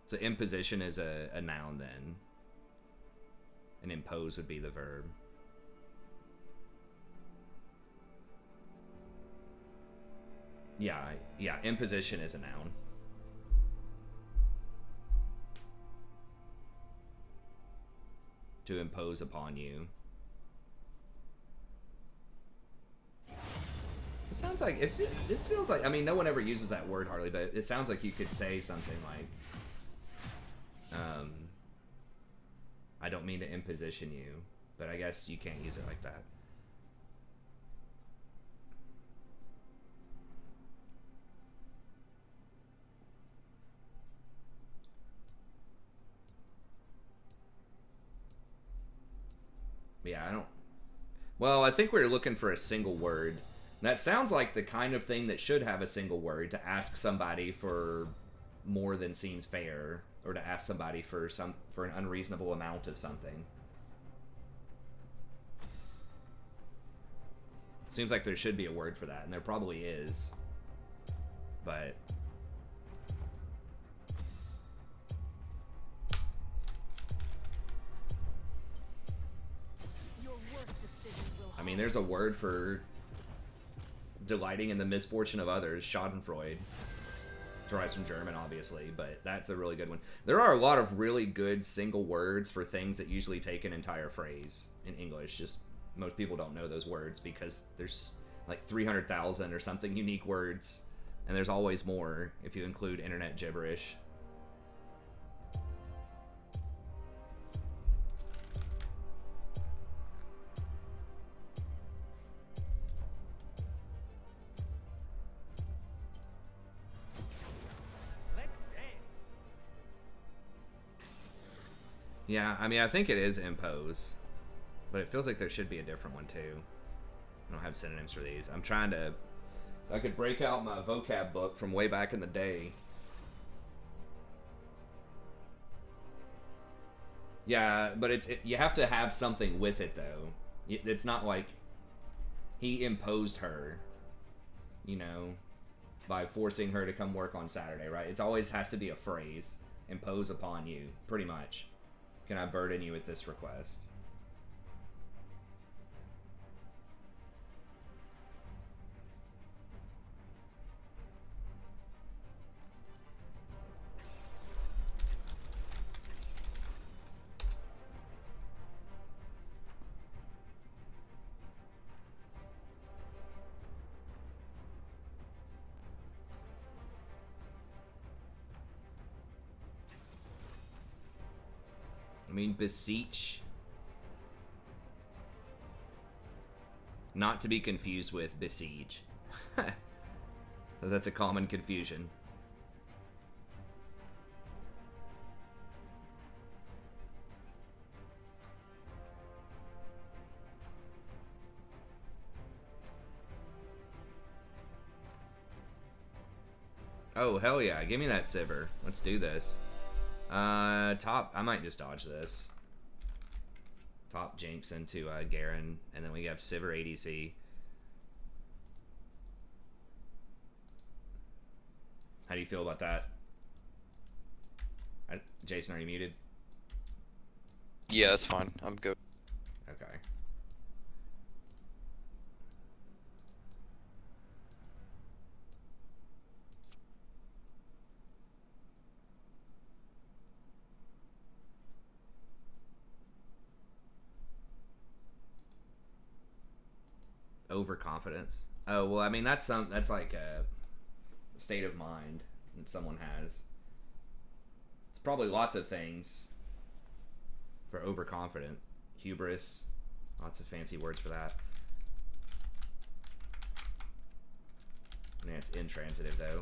So imposition is a noun then. And impose would be the verb. Yeah, imposition is a noun. To impose upon you. It sounds like, this feels like, I mean, no one ever uses that word hardly, but it sounds like you could say something like, I don't mean to imposition you, but I guess you can't use it like that. Yeah, I don't, well, I think we're looking for a single word. That sounds like the kind of thing that should have a single word, to ask somebody for more than seems fair, or to ask somebody for an unreasonable amount of something. Seems like there should be a word for that, and there probably is. But Your worst decision will I mean, there's a word for delighting in the misfortune of others. Schadenfreude derives from German, obviously, but that's a really good one. There are a lot of really good single words for things that usually take an entire phrase in English. Just most people don't know those words because there's like 300,000 or something unique words, and there's always more if you include internet gibberish. Let's dance. Yeah, I mean, I think it is impose, but it feels like there should be a different one too. I don't have synonyms for these. I'm trying to. I could break out my vocab book from way back in the day. Yeah, but you have to have something with it though. It's not like he imposed her, you know, by forcing her to come work on Saturday, right? It always has to be a phrase. Impose upon you, pretty much. Can I burden you with this request? I mean, beseech. Not to be confused with besiege. So that's a common confusion. Oh, hell yeah. Give me that Sivir. Let's do this. Top. I might just dodge this. Top Jinx into Garen, and then we have Sivir ADC. How do you feel about that? Jason, are you muted? Yeah, that's fine. I'm good. Okay. Overconfidence. Oh, well, I mean, that's like a state of mind that someone has. It's probably lots of things for overconfident. Hubris. Lots of fancy words for that. Yeah, it's intransitive, though.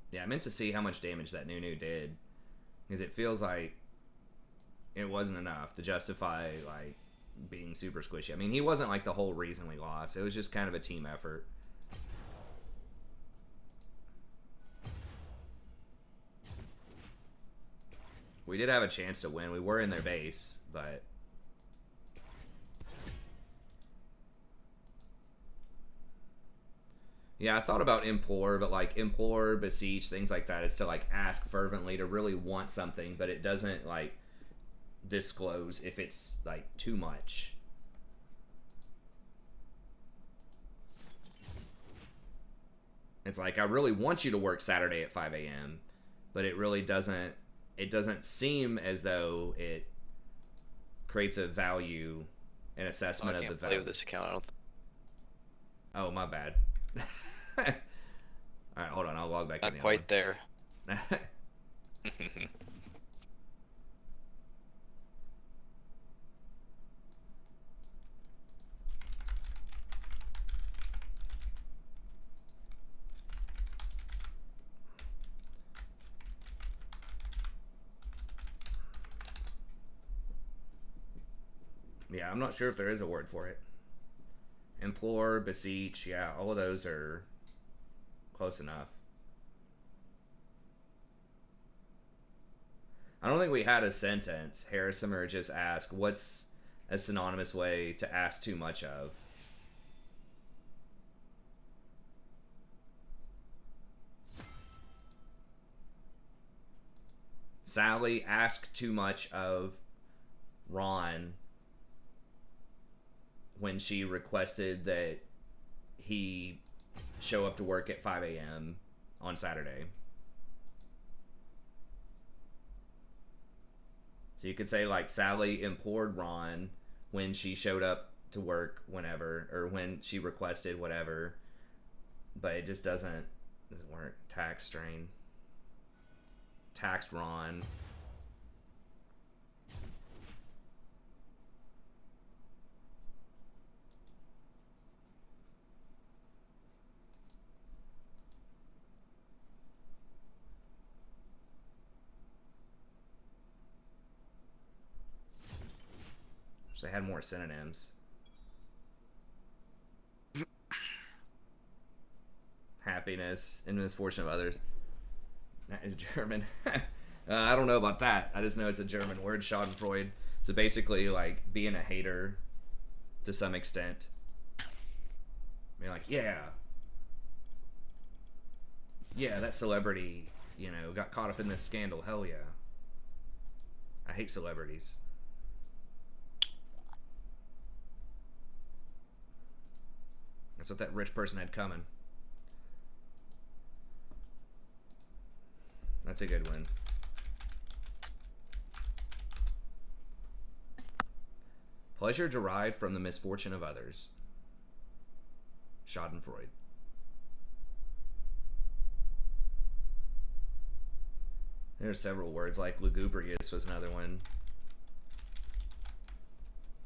Yeah, I meant to see how much damage that Nunu did. Because it feels like it wasn't enough to justify, like, being super squishy. I mean, he wasn't, like, the whole reason we lost. It was just kind of a team effort. We did have a chance to win. We were in their base, but... Yeah, I thought about implore, but like implore, beseech, things like that is to like ask fervently, to really want something, but it doesn't like disclose if it's like too much. It's like, I really want you to work Saturday at 5 a.m., but it really doesn't, it doesn't seem as though it creates a value, an assessment I of the can't play value. with this account. I don't. Oh, my bad. Alright, hold on, I'll log back in. Not quite there. Yeah, I'm not sure if there is a word for it. Implore, beseech, yeah, all of those are close enough. I don't think we had a sentence. Harrisimer just asked, what's a synonymous way to ask too much of? Sally asked too much of Ron when she requested that he show up to work at 5 a.m. on Saturday. So you could say, like, Sally implored Ron when she showed up to work whenever, or when she requested whatever, but it just doesn't work. Tax strain. Taxed Ron. So they had more synonyms. Happiness and misfortune of others. That is German. I don't know about that. I just know it's a German word, Schadenfreude. So basically, like, being a hater to some extent. You're like, yeah, that celebrity, you know, got caught up in this scandal. Hell yeah. I hate celebrities. That's what that rich person had coming. That's a good one. Pleasure derived from the misfortune of others. Schadenfreude. There are several words, like lugubrious was another one.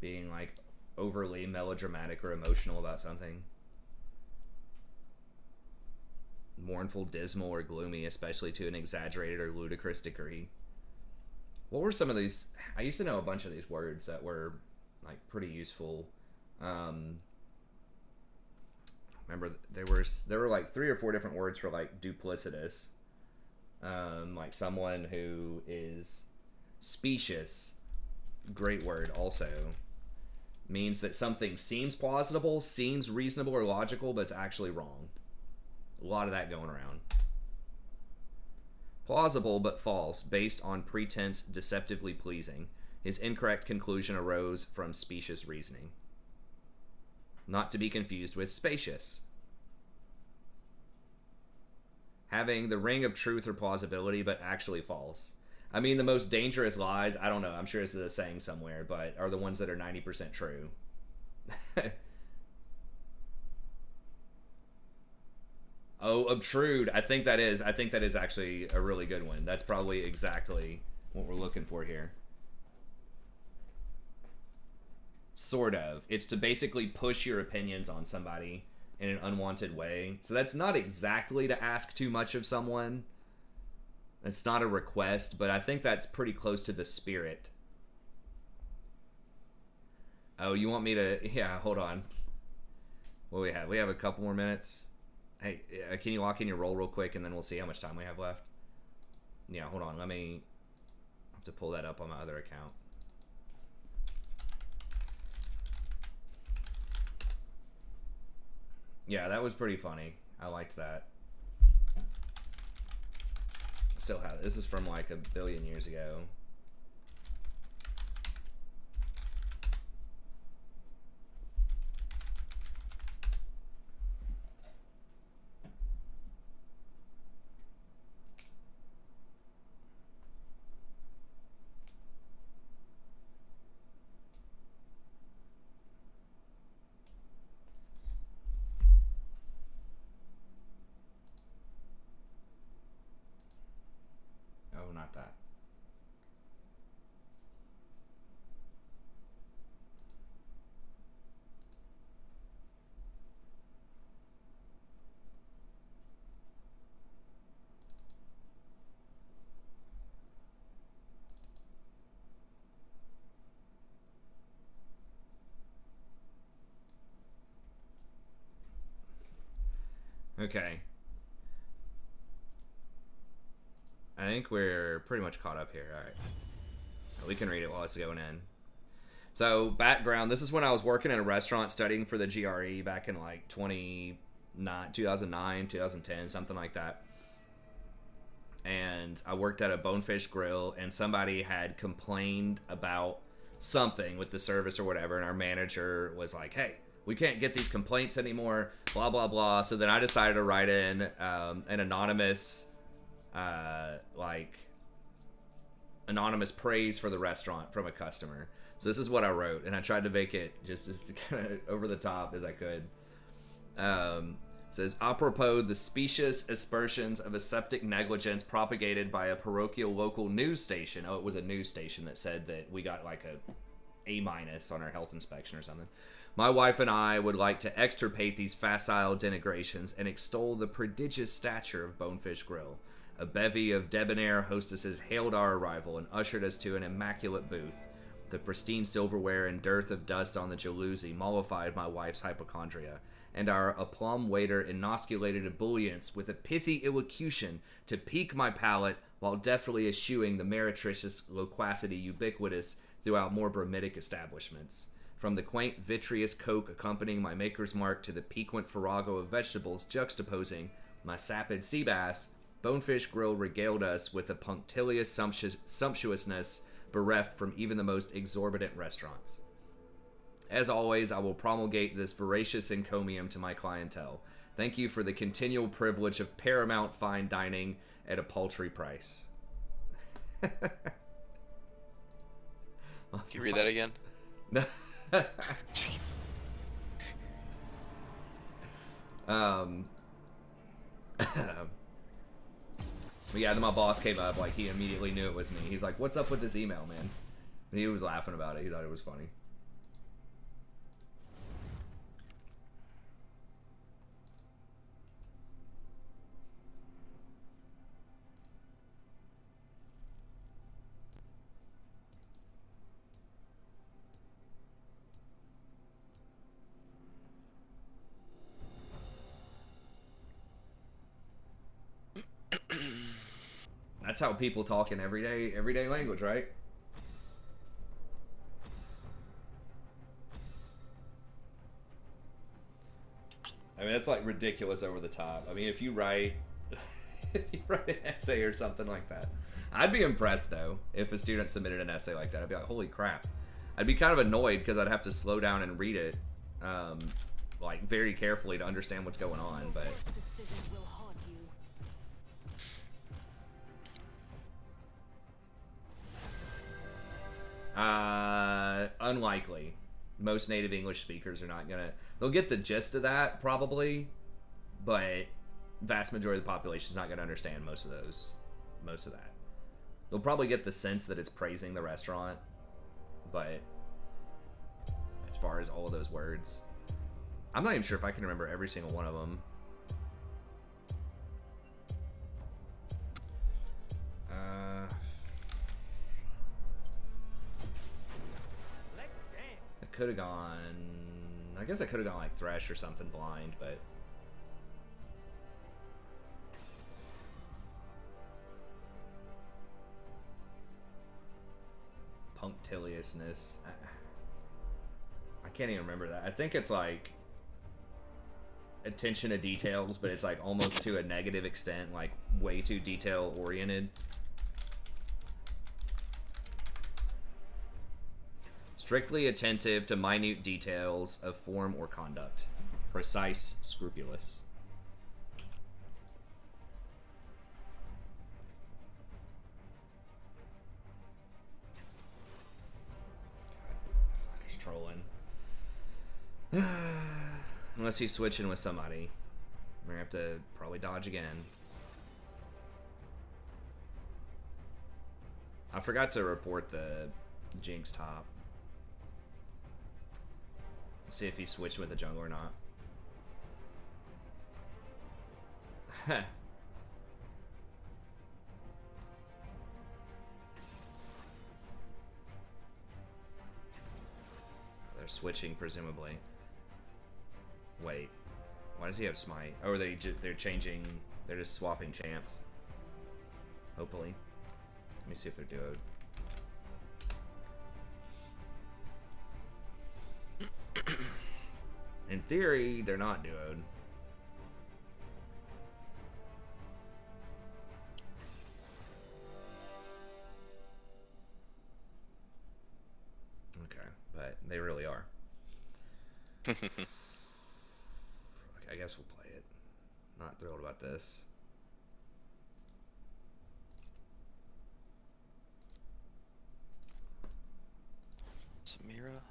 Being like overly melodramatic or emotional about something. Mournful, dismal, or gloomy, especially to an exaggerated or ludicrous degree. What were some of these? I used to know a bunch of these words that were like pretty useful. Remember there were like 3 or 4 different words for like duplicitous. Like someone who is specious. Great word also. Means that something seems plausible, seems reasonable or logical, but it's actually wrong. A lot of that going around. Plausible but false, based on pretense, deceptively pleasing. His incorrect conclusion arose from specious reasoning. Not to be confused with spacious. Having the ring of truth or plausibility, but actually false. I mean, the most dangerous lies, I don't know, I'm sure this is a saying somewhere, but are the ones that are 90% true. Oh, obtrude. I think that is actually a really good one. That's probably exactly what we're looking for here. Sort of. It's to basically push your opinions on somebody in an unwanted way. So that's not exactly to ask too much of someone. It's not a request, but I think that's pretty close to the spirit. Oh, you want me to... Yeah, hold on. What do we have? We have a couple more minutes. Hey, can you lock in your roll real quick, and then we'll see how much time we have left? Yeah, hold on. Let me... I have to pull that up on my other account. Yeah, that was pretty funny. I liked that. Still have it. This is from like a billion years ago. Oh, not that. Okay. I think we're pretty much caught up here. All right. We can read it while it's going in. So, background. This is when I was working in a restaurant studying for the GRE back in like 2009, 2010, something like that. And I worked at a Bonefish Grill, and somebody had complained about something with the service or whatever, and our manager was like, hey, we can't get these complaints anymore, blah, blah, blah. So then I decided to write in an anonymous, anonymous praise for the restaurant from a customer. So this is what I wrote, and I tried to make it just as kind of over the top as I could. It says, apropos the specious aspersions of aseptic negligence propagated by a parochial local news station. Oh, it was a news station that said that we got like a A- on our health inspection or something. My wife and I would like to extirpate these facile denigrations and extol the prodigious stature of Bonefish Grill. A bevy of debonair hostesses hailed our arrival and ushered us to an immaculate booth. The pristine silverware and dearth of dust on the jalousie mollified my wife's hypochondria, and our aplomb waiter enosculated ebullience with a pithy elocution to pique my palate while deftly eschewing the meretricious loquacity ubiquitous throughout more bromidic establishments. From the quaint vitreous coke accompanying my maker's mark to the piquant farrago of vegetables juxtaposing my sapid sea bass, Bonefish Grill regaled us with a punctilious sumptuousness bereft from even the most exorbitant restaurants. As always, I will promulgate this voracious encomium to my clientele. Thank you for the continual privilege of paramount fine dining at a paltry price. Can you read that again? Yeah, then my boss came up, like, he immediately knew it was me. He's like, what's up with this email, man? And he was laughing about it. He thought it was funny. That's how people talk in everyday language, right? I mean, that's like ridiculous over the top. I mean, if you write if you write an essay or something like that, I'd be impressed though if a student submitted an essay like that. I'd be like, holy crap. I'd be kind of annoyed because I'd have to slow down and read it like very carefully to understand what's going on, but Worst decision will haunt you. Unlikely. Most native English speakers are not gonna. They'll get the gist of that probably, but vast majority of the population is not gonna understand most of that. They'll probably get the sense that it's praising the restaurant, but as far as all of those words, I'm not even sure if I can remember every single one of them. I could have gone. I guess I could have gone like Thresh or something blind, but punctiliousness. I can't even remember that. I think it's like attention to details, but it's like almost to a negative extent, like way too detail oriented. Strictly attentive to minute details of form or conduct. Precise, scrupulous. God, he's trolling. Unless he's switching with somebody. We're gonna have to probably dodge again. I forgot to report the Jinx top. See if he switched with the jungle or not. Heh. They're switching, presumably. Wait. Why does he have smite? Oh, they're changing. They're just swapping champs. Hopefully. Let me see if they're duoed. In theory, they're not duoed. Okay, but they really are. Okay, I guess we'll play it. Not thrilled about this. Samira.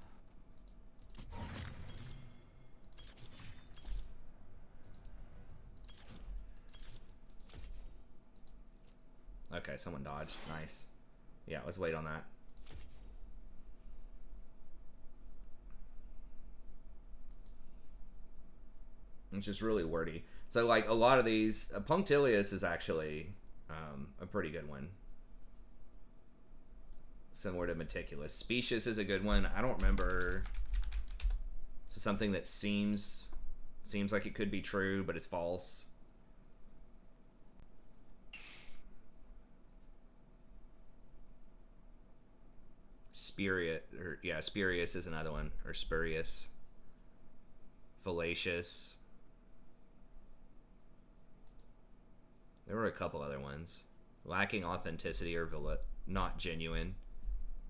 Okay, someone dodged. Nice. Yeah, let's wait on that. It's just really wordy. So, like, a lot of these... Punctilious is actually a pretty good one. similar to meticulous. Specious is a good one. I don't remember. So something that seems like it could be true, but it's false. Spurious is another one, or spurious. Fallacious. There were a couple other ones. Lacking authenticity or not genuine.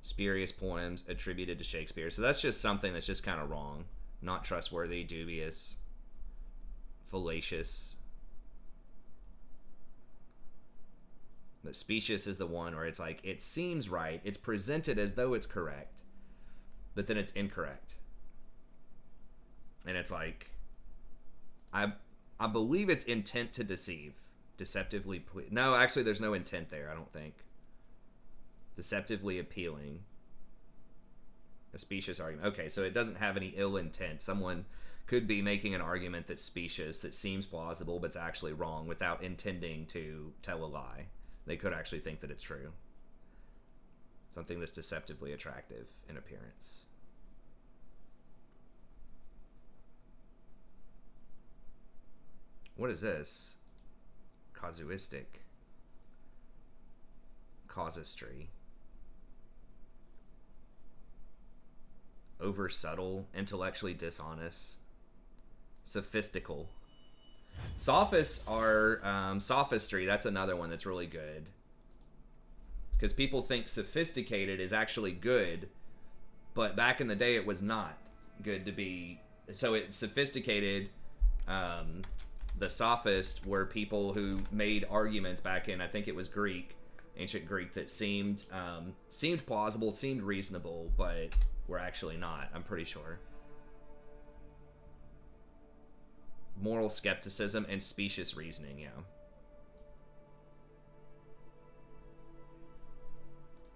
Spurious poems attributed to Shakespeare. So that's just something that's just kind of wrong. Not trustworthy, dubious, fallacious. But specious is the one where it's like, it seems right. It's presented as though it's correct, but then it's incorrect. And it's like, I believe it's intent to deceive. Deceptively, no, actually there's no intent there, I don't think. Deceptively appealing. A specious argument. Okay, so it doesn't have any ill intent. Someone could be making an argument that's specious, that seems plausible, but it's actually wrong without intending to tell a lie. They could actually think that it's true. Something that's deceptively attractive in appearance. What is this? Casuistic. Casuistry. Over subtle, intellectually dishonest, sophistical. Sophists are sophistry. That's another one that's really good, because people think sophisticated is actually good, but back in the day it was not good to be. So it's sophisticated. The sophists were people who made arguments back in, I think it was Greek, ancient Greek, that seemed plausible, seemed reasonable, but were actually not, I'm pretty sure. Moral skepticism and specious reasoning, yeah.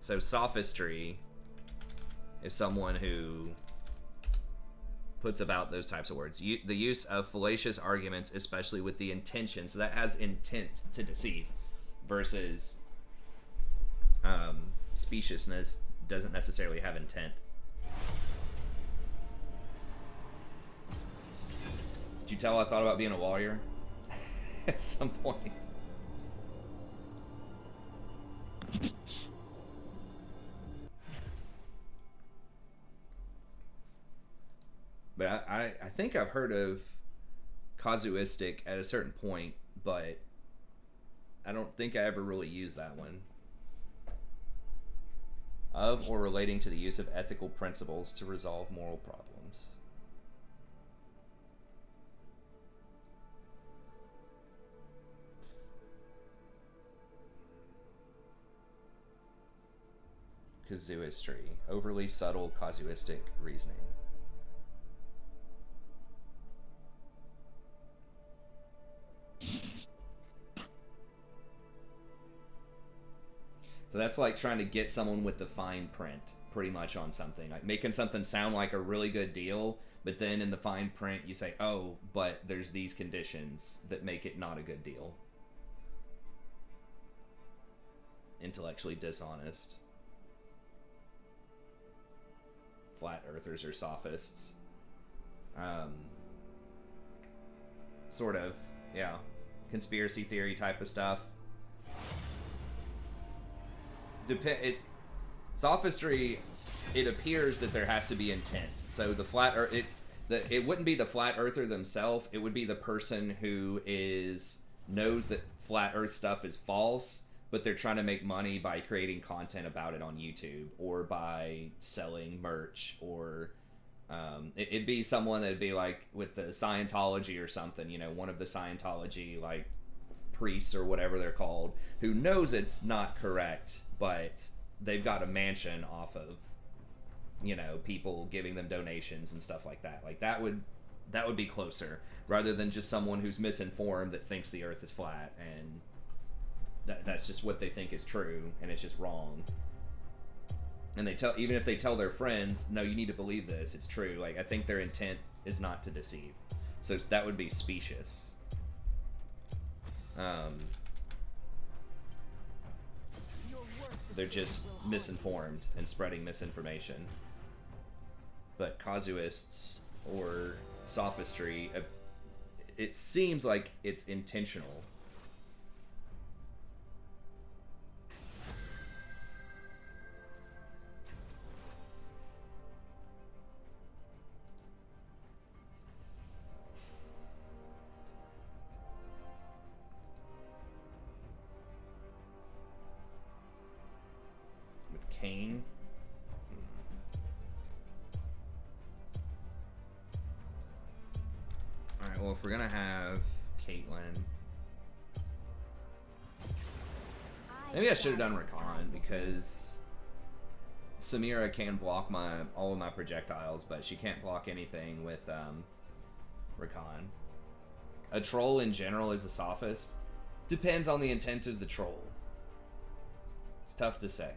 So sophistry is someone who puts about those types of words. The use of fallacious arguments, especially with the intention, so that has intent to deceive, versus speciousness doesn't necessarily have intent. Did you tell I thought about being a lawyer at some point? But I think I've heard of casuistic at a certain point, but I don't think I ever really used that one. Of or relating to the use of ethical principles to resolve moral problems. Casuistry. Overly subtle casuistic reasoning. So that's like trying to get someone with the fine print, pretty much, on something. Like making something sound like a really good deal, but then in the fine print you say, oh, but there's these conditions that make it not a good deal. Intellectually dishonest. Flat earthers or sophists. Sort of, yeah. Conspiracy theory type of stuff. Sophistry, it appears that there has to be intent. So the flat earth, it wouldn't be the flat earther themselves. It would be the person who knows that flat earth stuff is false, but they're trying to make money by creating content about it on YouTube or by selling merch, or it'd be someone that'd be like with the Scientology or something, you know, one of the Scientology like priests or whatever they're called, who knows it's not correct, but they've got a mansion off of, you know, people giving them donations and stuff like that. Like that would be closer, rather than just someone who's misinformed that thinks the earth is flat and that's just what they think is true and it's just wrong. And even if they tell their friends, no, you need to believe this, it's true. Like I think their intent is not to deceive. So that would be specious. Your worth They're just misinformed and spreading misinformation. But casuists or sophistry, it seems like it's intentional. With Kane. Alright, well, if we're gonna have Caitlyn, maybe I should have done Rakan, because Samira can block all of my projectiles, but she can't block anything with Rakan. A troll in general is a sophist. Depends on the intent of the troll. It's tough to say.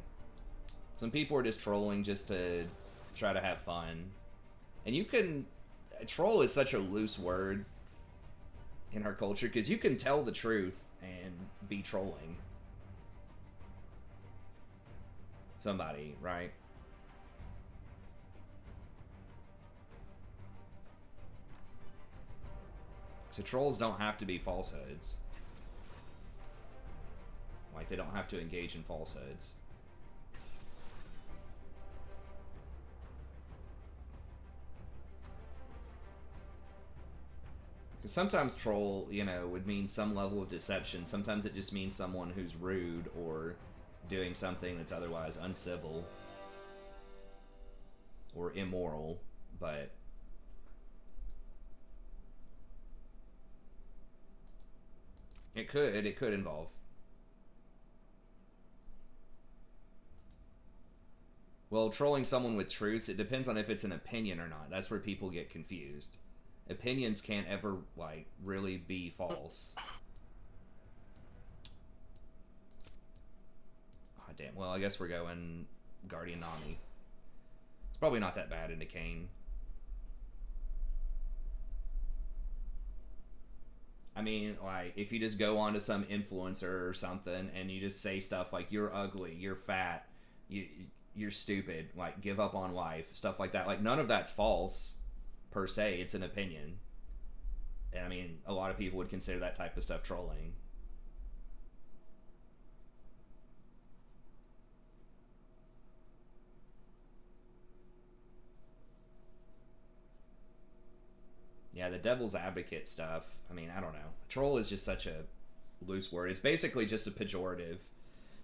Some people are just trolling just to try to have fun. And you can... A troll is such a loose word in our culture, because you can tell the truth and be trolling somebody, right? So trolls don't have to be falsehoods. Like, they don't have to engage in falsehoods. Because sometimes troll, you know, would mean some level of deception. Sometimes it just means someone who's rude or doing something that's otherwise uncivil or immoral, but it could involve. Well, trolling someone with truths, it depends on if it's an opinion or not. That's where people get confused. Opinions can't ever, like, really be false. Oh, damn. Well, I guess we're going Guardian Nami. It's probably not that bad into Kane. I mean, like, if you just go on to some influencer or something and you just say stuff like, you're ugly, you're fat, you're stupid, like, give up on life, stuff like that. Like, none of that's false, per se. It's an opinion. And, I mean, a lot of people would consider that type of stuff trolling. Yeah, the devil's advocate stuff, I mean, I don't know. Troll is just such a loose word. It's basically just a pejorative.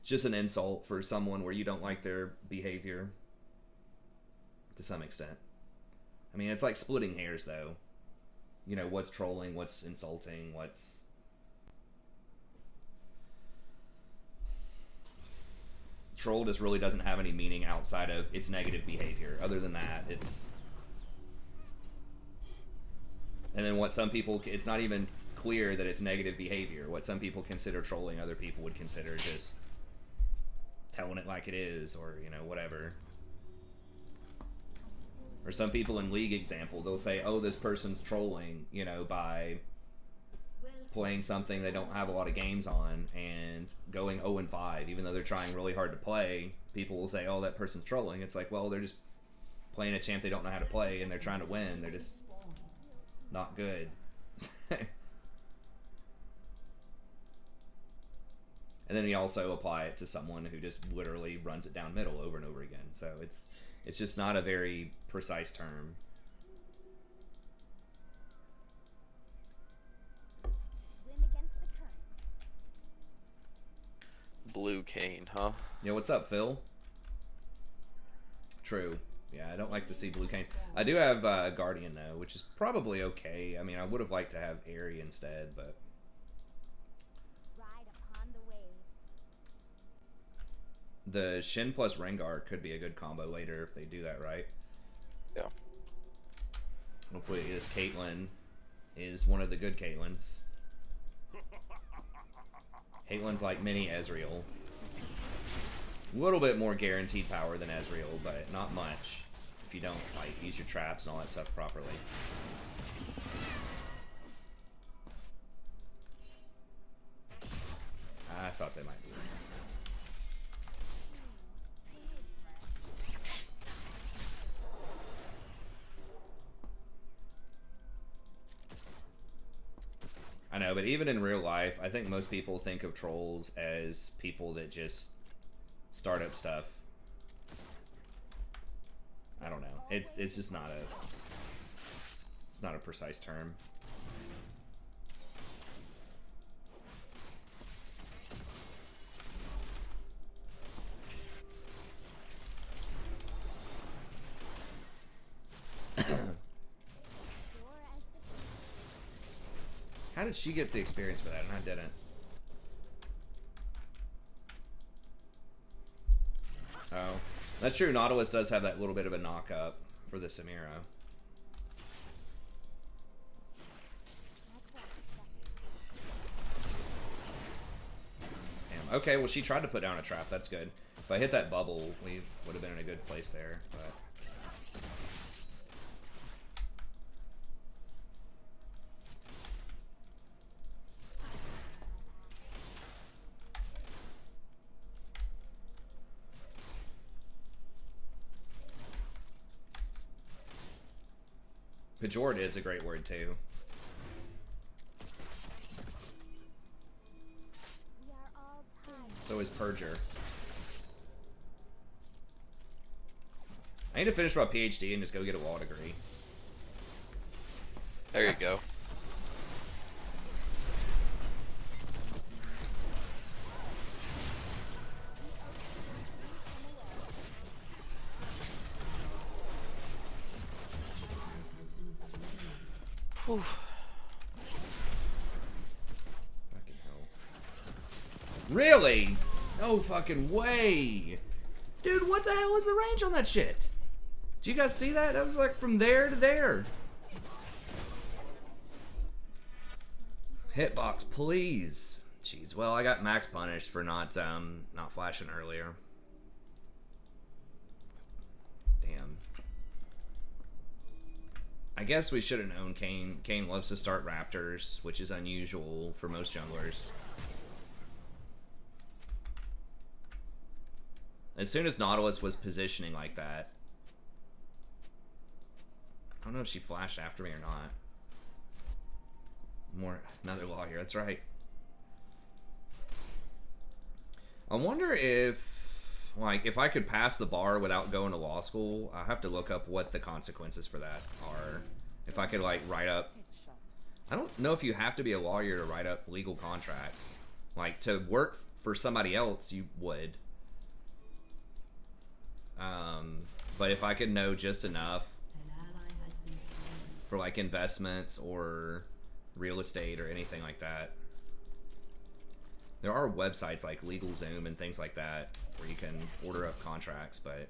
It's just an insult for someone where you don't like their behavior, to some extent. I mean, it's like splitting hairs, though. You know, what's trolling, what's insulting, what's... Troll just really doesn't have any meaning outside of its negative behavior. Other than that, it's... And then what some people... It's not even clear that it's negative behavior. What some people consider trolling, other people would consider just telling it like it is, or, you know, whatever. Or some people in League example, they'll say, oh, this person's trolling, you know, by playing something they don't have a lot of games on and going 0-5, even though they're trying really hard to play. People will say, oh, that person's trolling. It's like, well, they're just playing a champ they don't know how to play and they're trying to win. They're just not good. And then you also apply it to someone who just literally runs it down middle over and over again. So it's just not a very precise term. Swim against the current. Blue Kane, huh? Yeah, what's up, Phil? True. Yeah, I don't like to see Blue Kane. I do have Guardian, though, which is probably okay. I mean, I would have liked to have Aerie instead, but... Ride upon the waves. The Shin plus Rengar could be a good combo later if they do that right. Yeah. Hopefully this Caitlyn is one of the good Caitlyn's. Caitlyn's like mini Ezreal. A little bit more guaranteed power than Ezreal, but not much if you don't like use your traps and all that stuff properly. I thought they might be. I know, but even in real life, I think most people think of trolls as people that just start up stuff. I don't know. It's just not a precise term. How did she get the experience for that and I didn't? Oh, that's true. Nautilus does have that little bit of a knock up for the Samira. Damn. Okay, well she tried to put down a trap. That's good. If I hit that bubble, we would have been in a good place there. But pejorative a great word too. We are all tied. So is perjure. I need to finish my PhD and just go get a law degree. There you go. Whew. Fucking hell. Really? No fucking way. Dude, what the hell is the range on that shit? Did you guys see that? That was like from there to there. Hitbox, please. Jeez, well, I got max punished for not flashing earlier. Damn. I guess we should have known Kane. Kane loves to start Raptors, which is unusual for most junglers. As soon as Nautilus was positioning like that, I don't know if she flashed after me or not. Another law here, that's right. I wonder if, like, if I could pass the bar without going to law school. I have to look up what the consequences for that are. If I could, like, write up... I don't know if you have to be a lawyer to write up legal contracts. Like, to work for somebody else, you would. But if I could know just enough for, like, investments or real estate or anything like that. There are websites like LegalZoom and things like that where you can order up contracts, but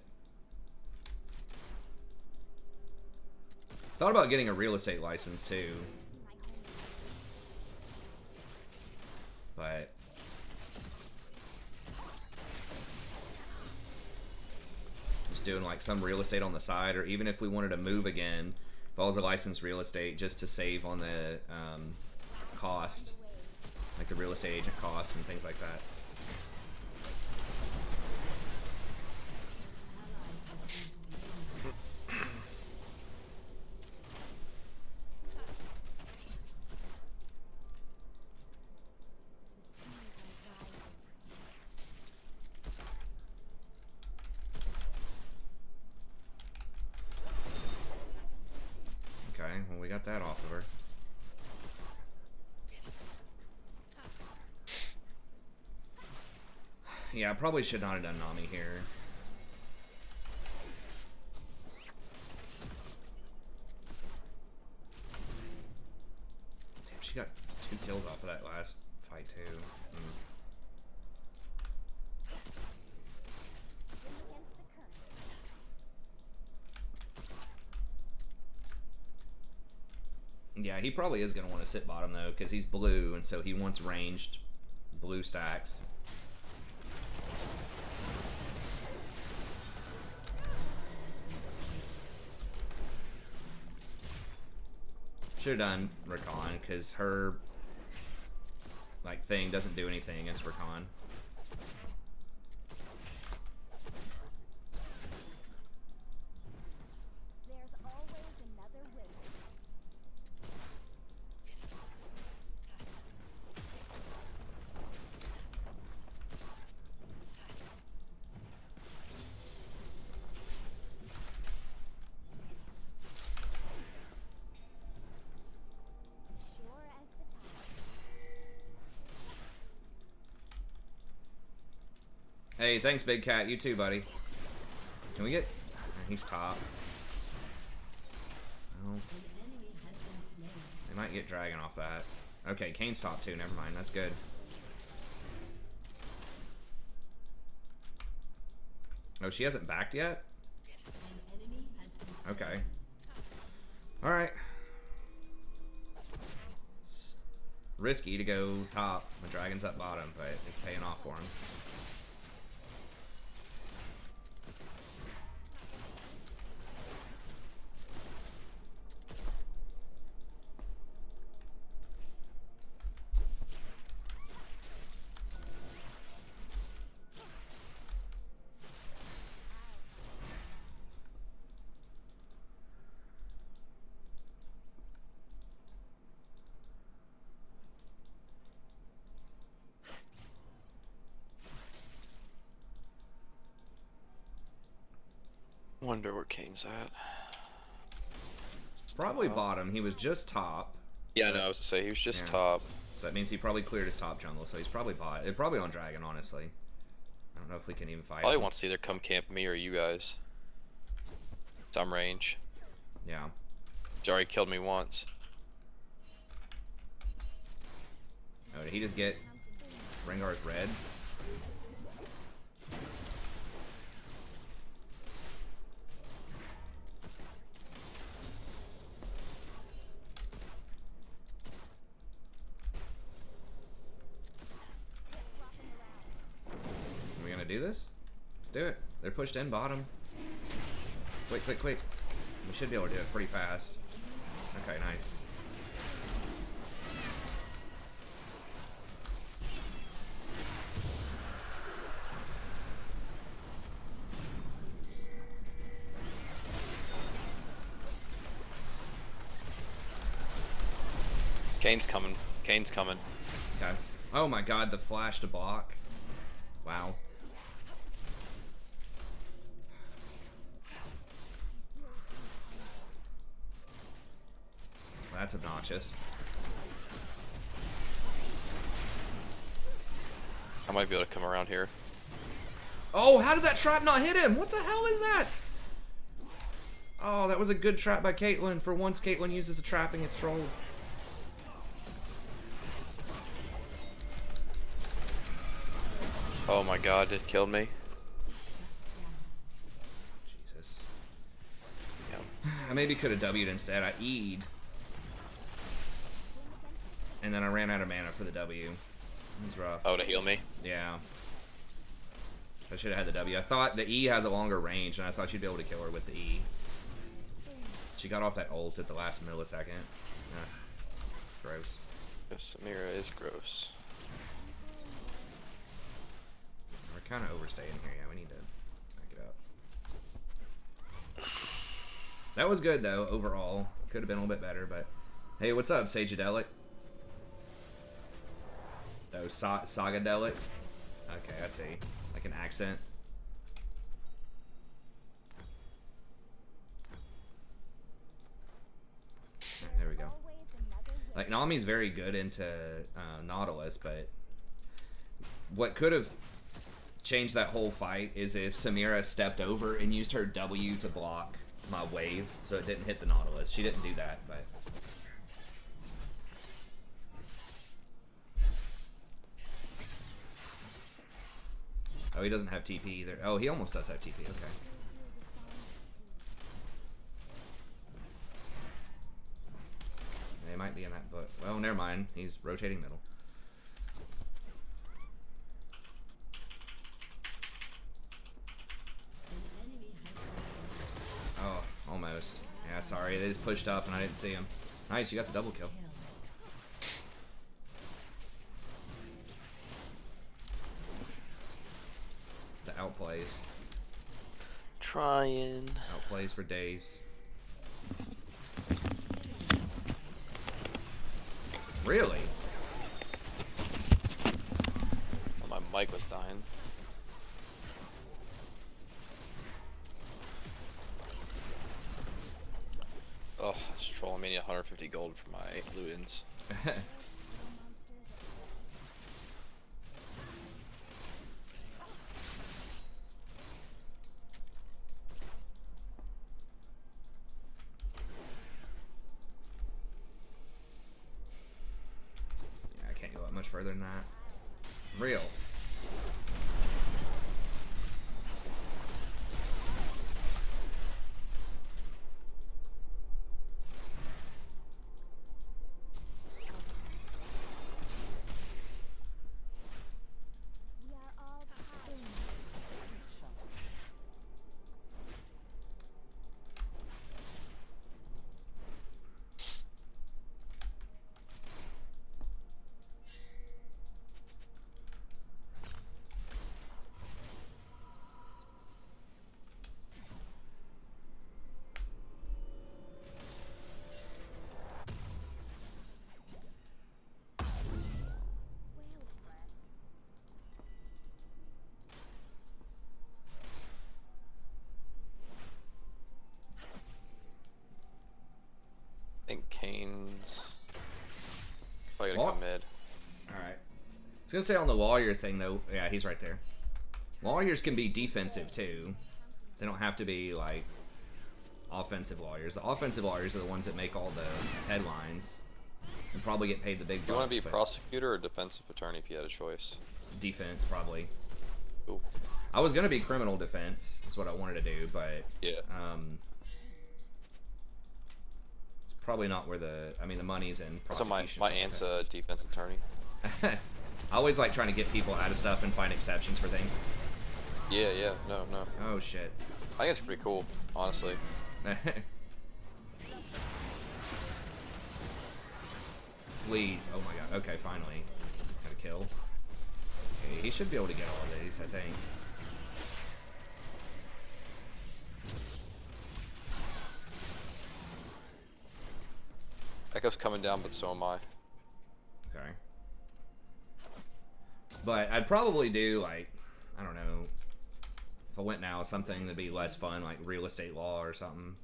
thought about getting a real estate license too, but just doing like some real estate on the side, or even if we wanted to move again, if I was a licensed real estate, just to save on the cost, like the real estate agent costs and things like that. Okay, well we got that off of her. Yeah, I probably should not have done Nami here. Damn, she got 2 kills off of that last fight too. Swim against the current. Yeah, he probably is going to want to sit bottom though, because he's blue, and so he wants ranged blue stacks. Should have done Rakan, because her like thing doesn't do anything against Rakan. There's always another way. Hey, thanks, Big Cat. You too, buddy. Can we get... He's top. Oh. They might get Dragon off that. Okay, Kane's top too. Never mind. That's good. Oh, she hasn't backed yet? Okay. Alright. It's risky to go top when Dragon's up bottom, but it's paying off for him. Wonder where Kane's at. Probably bottom. He was just top. Yeah, so, no, I was to say he was just yeah. top. So that means he probably cleared his top jungle, so he's probably bot. They're probably on Dragon, honestly. I don't know if we can even fight Probably him. wants to either come camp me or you guys. Some range. Yeah. He's already killed me once. Oh, did he just get Rengar's red? Are we gonna do this? Let's do it. They're pushed in bottom. Quick, quick, quick. We should be able to do it pretty fast. Okay, nice. Kane's coming. Kane's coming. Okay. Oh my god, the flash to block. Wow. That's obnoxious. I might be able to come around here. Oh, how did that trap not hit him? What the hell is that? Oh, that was a good trap by Caitlyn. For once, Caitlyn uses a trap and gets trolled. Oh my god, it killed me. Jesus. Yep. I maybe could have W'd instead. I E'd. And then I ran out of mana for the W. It was rough. Oh, to heal me? Yeah. I should have had the W. I thought the E has a longer range, and I thought you'd be able to kill her with the E. She got off that ult at the last millisecond. Ugh. Gross. Yes, Samira is gross. We're kind of overstaying here. Yeah, we need to back it up. That was good, though, overall. Could have been a little bit better, but... Hey, what's up, Sagadelic? Oh, Sagadelic? Okay, I see. Like an accent. There we go. Like, Nami's very good into Nautilus, but what could have changed that whole fight is if Samira stepped over and used her W to block my wave so it didn't hit the Nautilus. She didn't do that, but... Oh, he doesn't have TP either. Oh, he almost does have TP. Okay. They might be in that book. Well, never mind. He's rotating middle. Oh, almost. Yeah, sorry. They just pushed up and I didn't see him. Nice, you got the double kill. The outplays. Trying. Outplays for days. Really? Oh, my mic was dying. Oh, that's trolling. I need 150 gold for my Ludens. much further than that. Real. We are all tied. Well, Thresh. I think Kane's probably gonna What? come mid. Alright. I was gonna say on the lawyer thing though, yeah, he's right there. Lawyers can be defensive too. They don't have to be like offensive lawyers. The offensive lawyers are the ones that make all the headlines and probably get paid the big bucks. Do you want to be a but prosecutor or defensive attorney if you had a choice? defense probably. Ooh. I was gonna be criminal defense, is what I wanted to do, but Yeah. it's probably not where the the money's in So prosecution. my aunt's a defense attorney. I always like trying to get people out of stuff and find exceptions for things. Yeah, yeah, no. Oh shit. I think it's pretty cool, honestly. Please. Oh my god. Okay, finally. Got a kill. Okay, he should be able to get all of these, I think. Echo's coming down, but so am I. Okay. But I'd probably do, like, I don't know. If I went now, something that'd be less fun, like real estate law or something.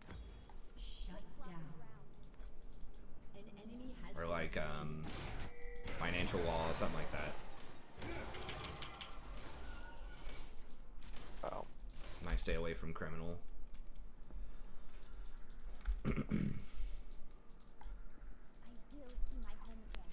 Shut down. An enemy has Or been like, slain. financial law, something like that. Wow. Might stay away from criminal. I will see my home again.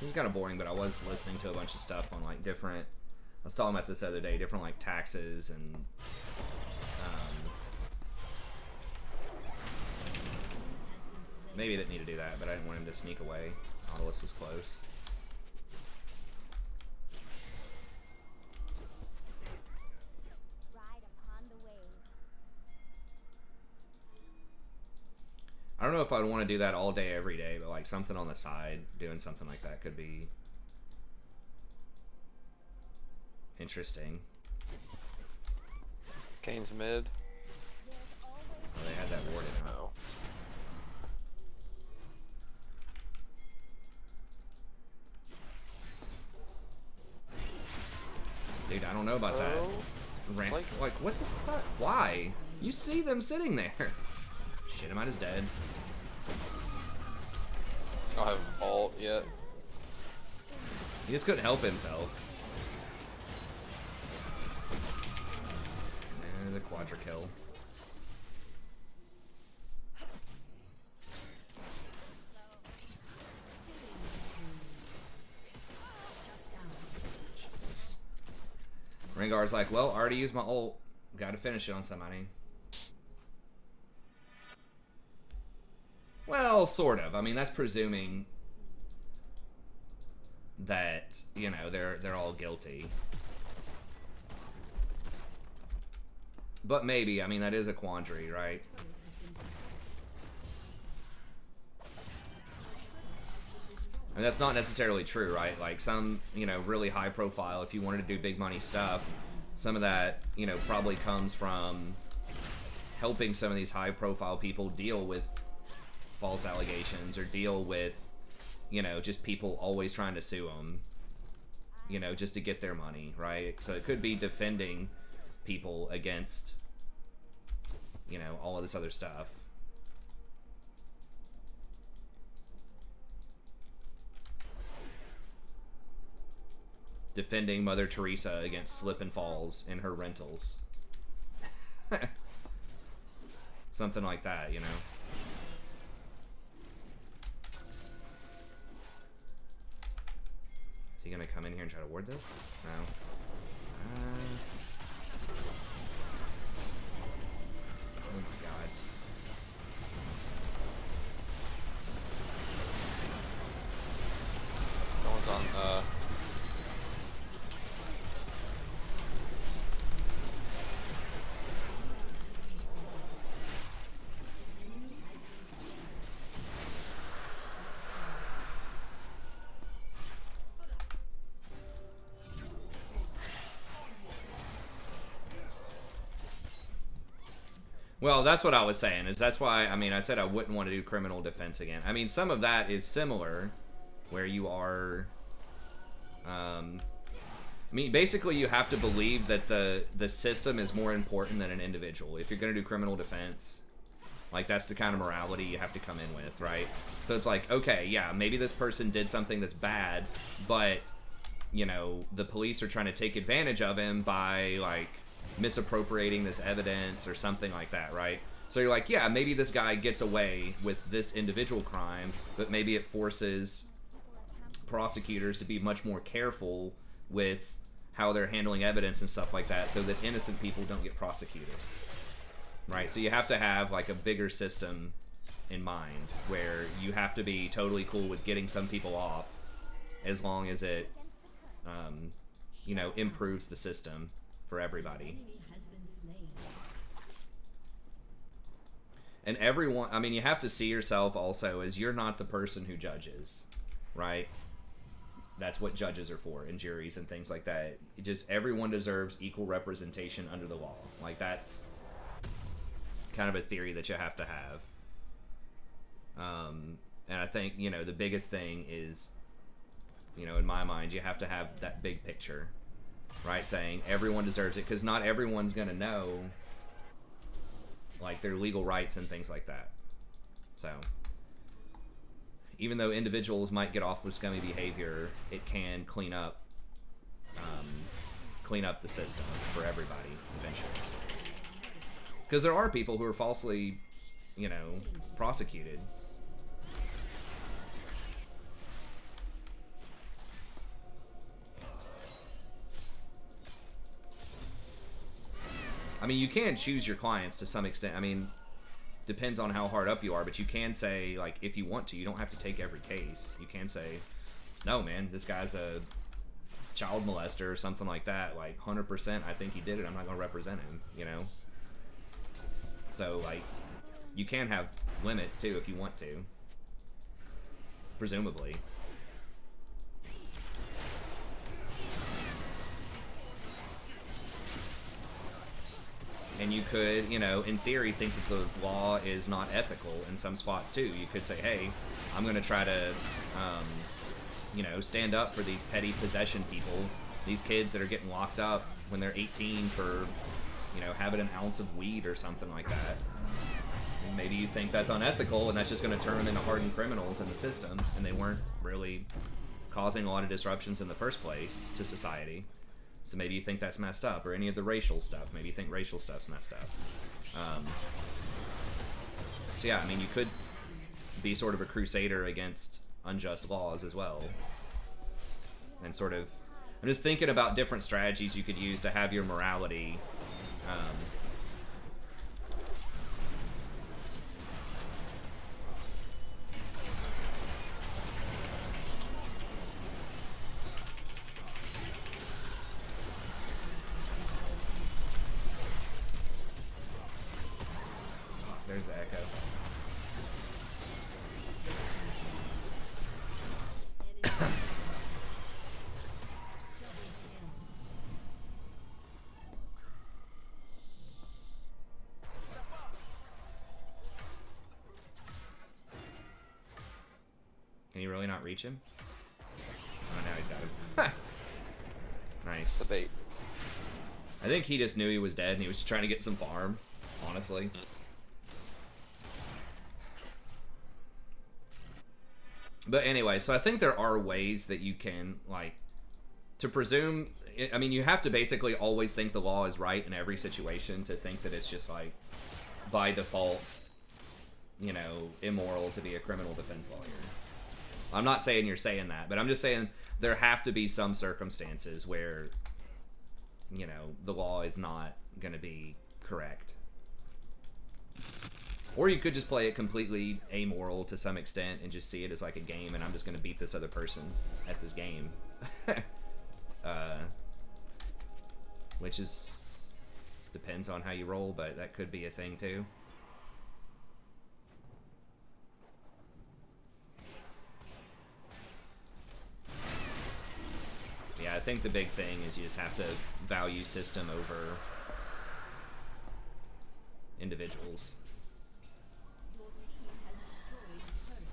It was kind of boring, but I was listening to a bunch of stuff on like different. I was talking about this the other day, different like taxes and maybe I didn't need to do that, but I didn't want him to sneak away. Nautilus is close. Ride upon the waves. I don't know if I'd want to do that all day, every day, but like something on the side, doing something like that could be interesting. Kane's mid. There's always Oh, they had that warded out. Oh. Dude, I don't know about that. Rank, like, what the fuck? Why? You see them sitting there. Shit, am I just dead? I don't have ult yet. He just couldn't help himself. And a quadra kill. Jesus. Rengar's like, well, I already used my ult. Gotta finish it on somebody. Well, sort of. I mean, that's presuming that, you know, they're all guilty. But maybe, I mean, that is a quandary, right? And that's not necessarily true, right? Like some, you know, really high profile, if you wanted to do big money stuff, some of that, you know, probably comes from helping some of these high profile people deal with false allegations or deal with, you know, just people always trying to sue them, you know, just to get their money, right? So it could be defending people against, you know, all of this other stuff. defending Mother Teresa against slip and falls in her rentals. Something like that, you know. Is he gonna come in here and try to ward this? No. Oh my god. No one's on. Well, that's what I was saying. Is that's why I said I wouldn't want to do criminal defense again. I mean, some of that is similar, where you are. Basically, you have to believe that the system is more important than an individual. If you're gonna do criminal defense, like that's the kind of morality you have to come in with, right? So it's like, okay, yeah, maybe this person did something that's bad, but you know, the police are trying to take advantage of him by like misappropriating this evidence or something like that, right? So you're like, yeah, maybe this guy gets away with this individual crime, but maybe it forces prosecutors to be much more careful with how they're handling evidence and stuff like that, so that innocent people don't get prosecuted, right? So you have to have like a bigger system in mind where you have to be totally cool with getting some people off as long as it you know, improves the system for everybody. Enemy has been slain. And everyone, I mean, you have to see yourself also as you're not the person who judges, right? That's what judges are for, and juries and things like that. It just, everyone deserves equal representation under the law. Like, that's kind of a theory that you have to have. And I think, you know, the biggest thing is, you know, in my mind, you have to have that big picture, right? Saying everyone deserves it, because not everyone's going to know, like, their legal rights and things like that. So, even though individuals might get off with scummy behavior, it can clean up the system for everybody eventually. Because there are people who are falsely, you know, prosecuted. I mean, you can choose your clients to some extent. I mean, depends on how hard up you are, but you can say, like, if you want to, you don't have to take every case. You can say, no, man, this guy's a child molester or something like that. Like, 100%, I think he did it. I'm not going to represent him, you know? So, like, you can have limits, too, if you want to. Presumably. And you could, you know, in theory, think that the law is not ethical in some spots too. You could say, hey, I'm going to try to, you know, stand up for these petty possession people, these kids that are getting locked up when they're 18 for, you know, having an ounce of weed or something like that. And maybe you think that's unethical, and that's just going to turn them into hardened criminals in the system, and they weren't really causing a lot of disruptions in the first place to society. So maybe you think that's messed up, or any of the racial stuff. Maybe you think racial stuff's messed up. So yeah, I mean, you could be sort of a crusader against unjust laws as well. And sort of, I'm just thinking about different strategies you could use to have your morality. There's the echo. Can you really not reach him? Oh, now he's got him. Nice. The bait. I think he just knew he was dead and he was just trying to get some farm, honestly. But anyway, so I think there are ways that you can, like, to presume, I mean, you have to basically always think the law is right in every situation to think that it's just like by default, you know, immoral to be a criminal defense lawyer. I'm not saying you're saying that, but I'm just saying there have to be some circumstances where, you know, the law is not going to be correct. Or you could just play it completely amoral to some extent and just see it as like a game, and I'm just going to beat this other person at this game. Which is, depends on how you roll, but that could be a thing too. Yeah, I think the big thing is you just have to value system over individuals. Your team has destroyed a turret.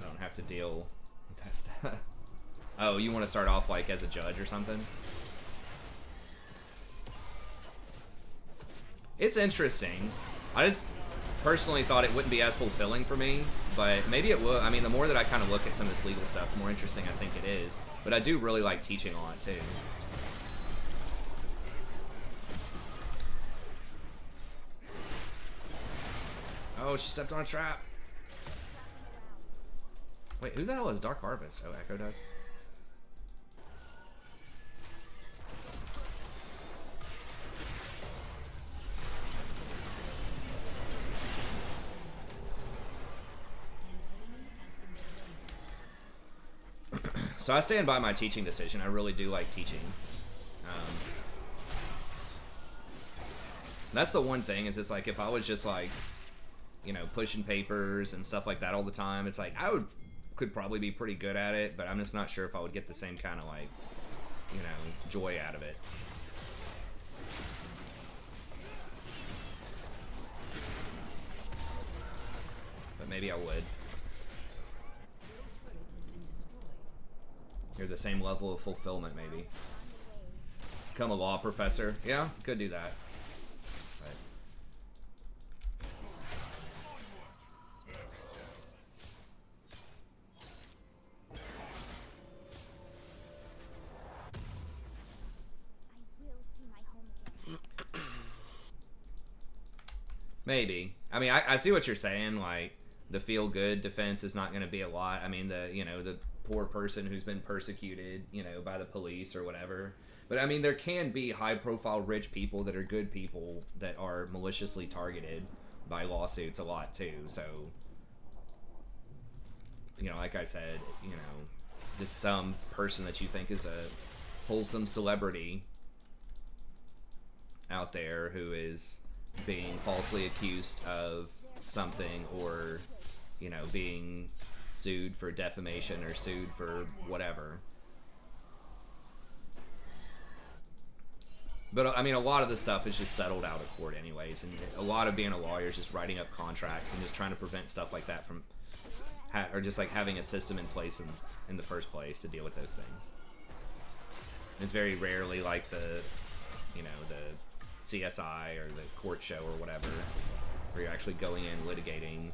I don't have to deal with that stuff. Oh, you want to start off like as a judge or something? It's interesting. I just personally thought it wouldn't be as fulfilling for me, but maybe it will. I mean, the more that I kind of look at some of this legal stuff, the more interesting I think it is. But I do really like teaching on it too. Oh, she stepped on a trap. Wait, who the hell is Dark Harvest? Oh, Echo does. So I stand by my teaching decision. I really do like teaching. That's the one thing, is it's like if I was just like, you know, pushing papers and stuff like that all the time, it's like I could probably be pretty good at it, but I'm just not sure if I would get the same kind of like, you know, joy out of it. But maybe I would. You're the same level of fulfillment, maybe. Become a law professor. Yeah, could do that. I will see my home again. Maybe. I mean, I see what you're saying. Like, the feel-good defense is not going to be a lot. I mean, the poor person who's been persecuted, you know, by the police or whatever. But I mean, there can be high-profile rich people that are good people that are maliciously targeted by lawsuits a lot too. So, you know, like I said, you know, just some person that you think is a wholesome celebrity out there who is being falsely accused of something, or, you know, being sued for defamation or sued for whatever. But I mean, a lot of the stuff is just settled out of court anyways, and a lot of being a lawyer is just writing up contracts and just trying to prevent stuff like that from or just like having a system in place in the first place to deal with those things. And it's very rarely like the, you know, the CSI or the court show or whatever, where you're actually going in litigating.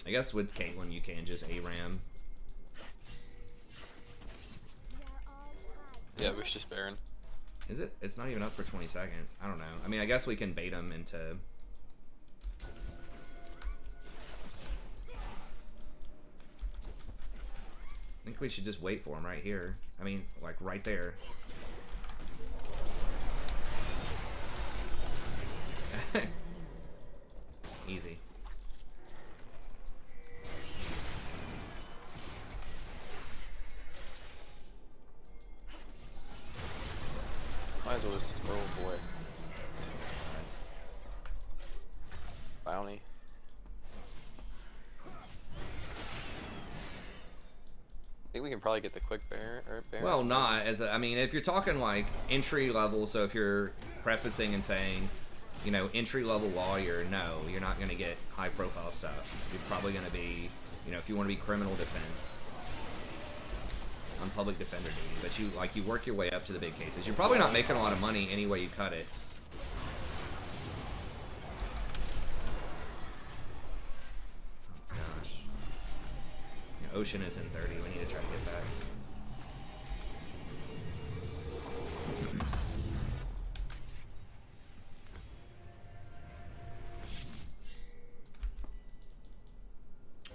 I guess with Caitlyn you can just ARAM. We are all tied. Yeah, Wish to Baron. Is it? It's not even up for 20 seconds. I don't know. I mean, I guess we can bait him into... I think we should just wait for him right here. I mean, like right there. Easy. Might as well just throw him away. Bounty. I think we can probably get the quick Baron. Well, not as a, I mean, if you're talking like entry level, so if you're prefacing and saying, you know, entry-level lawyer, no, you're not going to get high-profile stuff. You're probably going to be, you know, if you want to be criminal defense on public defender duty, but you work your way up to the big cases. You're probably not making a lot of money any way you cut it. Oh, gosh. Yeah, Ocean is in 30. We need to try to get back.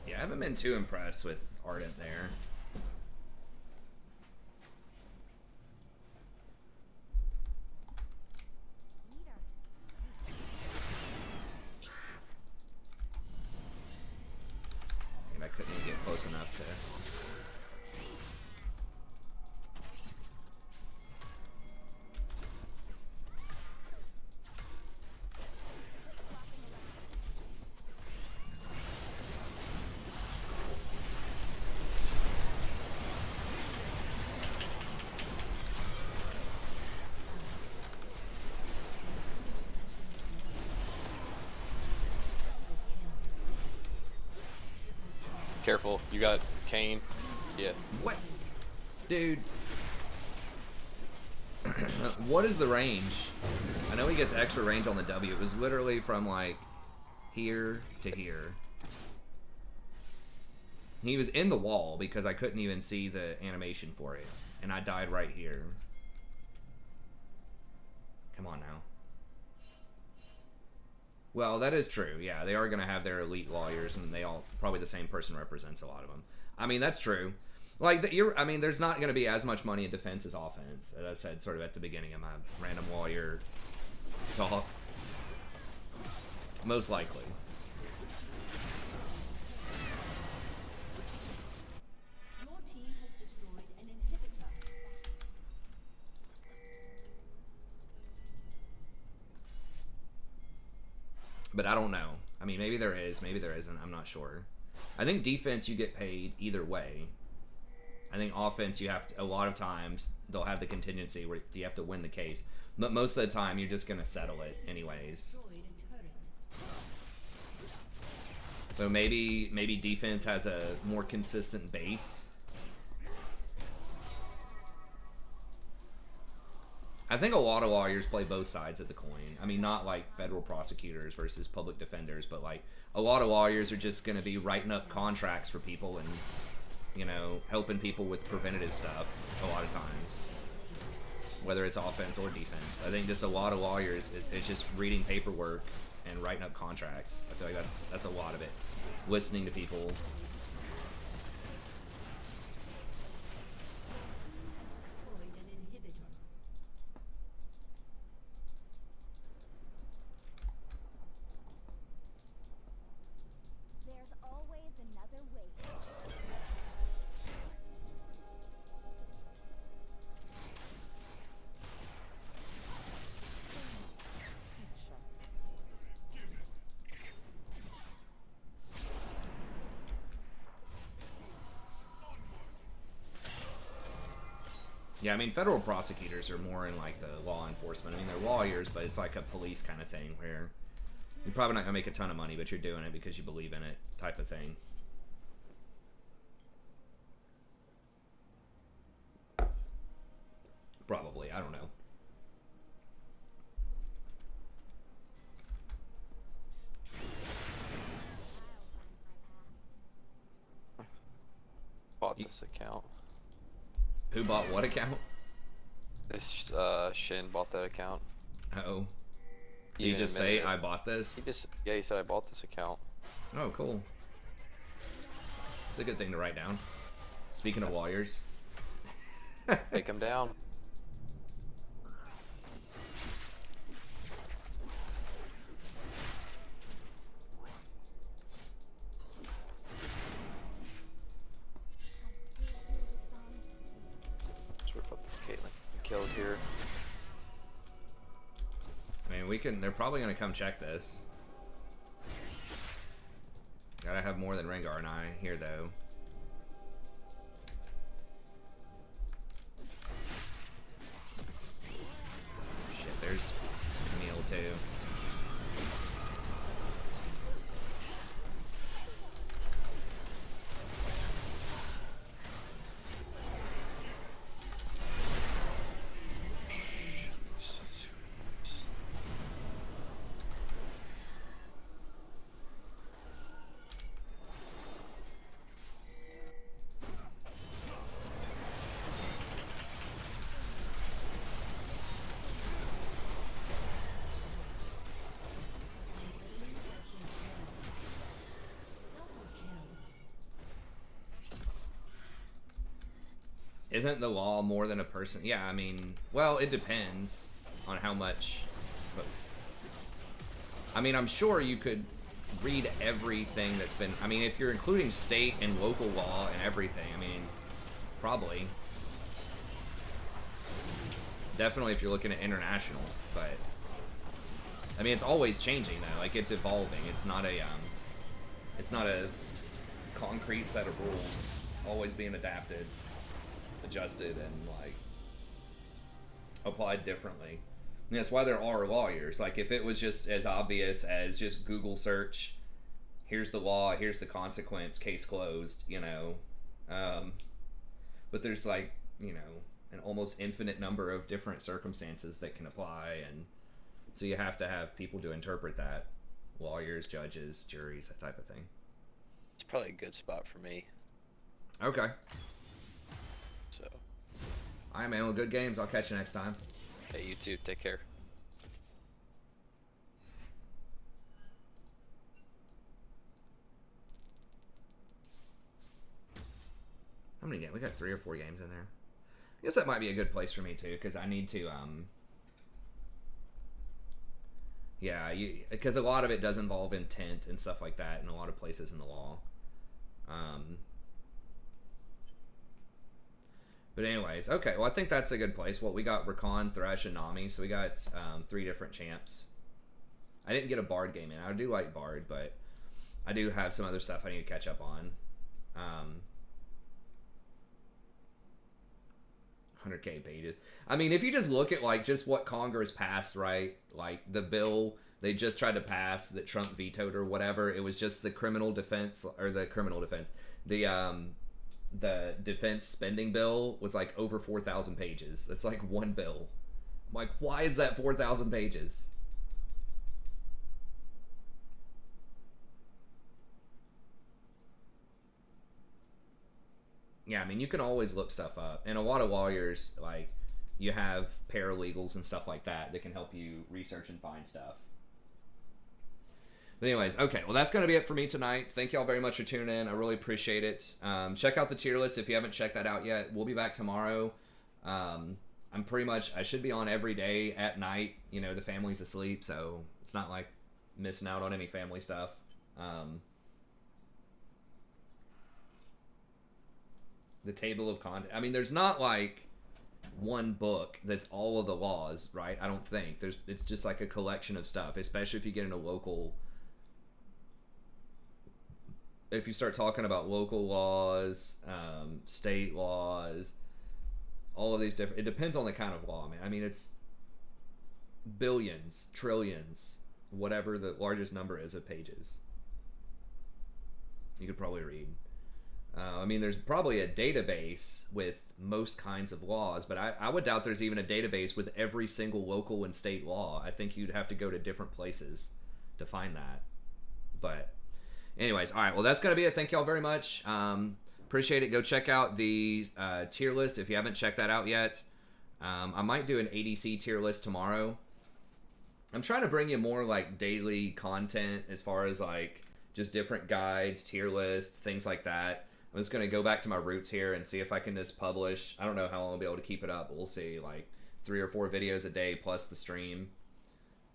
Yeah, I haven't been too impressed with Ardent there. And I couldn't even get close enough to... Careful, you got Kane. Yeah. What? Dude. What is the range? I know he gets extra range on the W. It was literally from, like, here to here. He was in the wall because I couldn't even see the animation for it. And I died right here. Come on now. Well, that is true. Yeah, they are going to have their elite lawyers, and they all probably the same person represents a lot of them. I mean, that's true. Like, I mean, there's not going to be as much money in defense as offense, as I said sort of at the beginning of my random lawyer talk. Most likely. Your team has destroyed an inhibitor. But I don't know. I mean, maybe there is, maybe there isn't. I'm not sure. I think defense, you get paid either way. I think offense, you have to, a lot of times, they'll have the contingency where you have to win the case. But most of the time, you're just going to settle it anyways. Destroyed a turret. So maybe defense has a more consistent base. I think a lot of lawyers play both sides of the coin. I mean, not like federal prosecutors versus public defenders, but like a lot of lawyers are just going to be writing up contracts for people and, you know, helping people with preventative stuff a lot of times, whether it's offense or defense. I think just a lot of lawyers, it's just reading paperwork and writing up contracts. I feel like that's a lot of it. Listening to people. Has destroyed an inhibitor. There's always another way. Yeah, I mean, federal prosecutors are more in like the law enforcement. I mean, they're lawyers, but it's like a police kind of thing where you're probably not gonna make a ton of money, but you're doing it because you believe in it, type of thing. Probably, I don't know. Bought this account. Who bought what account? This Shin bought that account. Oh. Did Even you just admitted say, it. I bought this? He said I bought this account. Oh, cool. It's a good thing to write down. Speaking of lawyers. Take him down. Let's rip up this Caitlyn killed here. I mean, we can. They're probably gonna come check this. Gotta have more than Rengar and I here, though. Shit, there's Camille too. Isn't the law more than a person? Yeah, I mean, well, it depends on how much. But, I mean, I'm sure you could read everything that's been. I mean, if you're including state and local law and everything, I mean, probably. Definitely if you're looking at international, but I mean, it's always changing though. Like, it's evolving. It's not a concrete set of rules. It's always being adapted, adjusted, and like applied differently. And that's why there are lawyers. Like, if it was just as obvious as just Google search, here's the law, here's the consequence, case closed, you know. But there's like, you know, an almost infinite number of different circumstances that can apply, and so you have to have people to interpret that. Lawyers, judges, juries, that type of thing. It's probably a good spot for me. Okay. So, Alright, man. Well, good games. I'll catch you next time. hey, you too. Take care. How many games? We got 3 or 4 games in there. I guess that might be a good place for me too, because I need to yeah, because a lot of it does involve intent and stuff like that in a lot of places in the law. But anyways, okay, well, I think that's a good place. Well, we got Rakan, Thresh, and Nami, so we got 3 different champs. I didn't get a Bard game in. I do like Bard, but I do have some other stuff I need to catch up on. 100K pages. I mean, if you just look at like just what Congress passed, right? Like the bill they just tried to pass that Trump vetoed or whatever, it was just the criminal defense, the defense spending bill was like over 4,000 pages. That's like one bill. I'm like, why is that 4,000 pages? Yeah, I mean, you can always look stuff up. And a lot of lawyers, like, you have paralegals and stuff like that that can help you research and find stuff. But anyways, okay, well, that's going to be it for me tonight. Thank y'all very much for tuning in. I really appreciate it. Check out the tier list if you haven't checked that out yet. We'll be back tomorrow. I should be on every day at night. You know, the family's asleep, so it's not like missing out on any family stuff. The table of content. I mean, there's not like one book that's all of the laws, right? I don't think. It's just like a collection of stuff, especially if you get into local. If you start talking about local laws, state laws, all of these different. It depends on the kind of law, man. I mean, it's billions, trillions, whatever the largest number is of pages. You could probably read. I mean, there's probably a database with most kinds of laws, but I would doubt there's even a database with every single local and state law. I think you'd have to go to different places to find that. But anyways, all right, well, that's going to be it. Thank y'all very much. Appreciate it. Go check out the tier list if you haven't checked that out yet. I might do an ADC tier list tomorrow. I'm trying to bring you more like daily content as far as like just different guides, tier lists, things like that. I'm just going to go back to my roots here and see if I can just publish. I don't know how long I'll be able to keep it up, but we'll see. Like 3 or 4 videos a day plus the stream.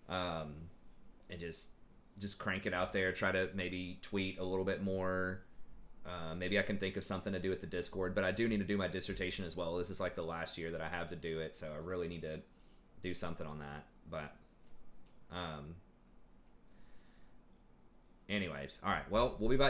And just crank it out there. Try to maybe tweet a little bit more. Maybe I can think of something to do with the Discord. But I do need to do my dissertation as well. This is like the last year that I have to do it. So I really need to do something on that. But anyways, all right. Well, we'll be back next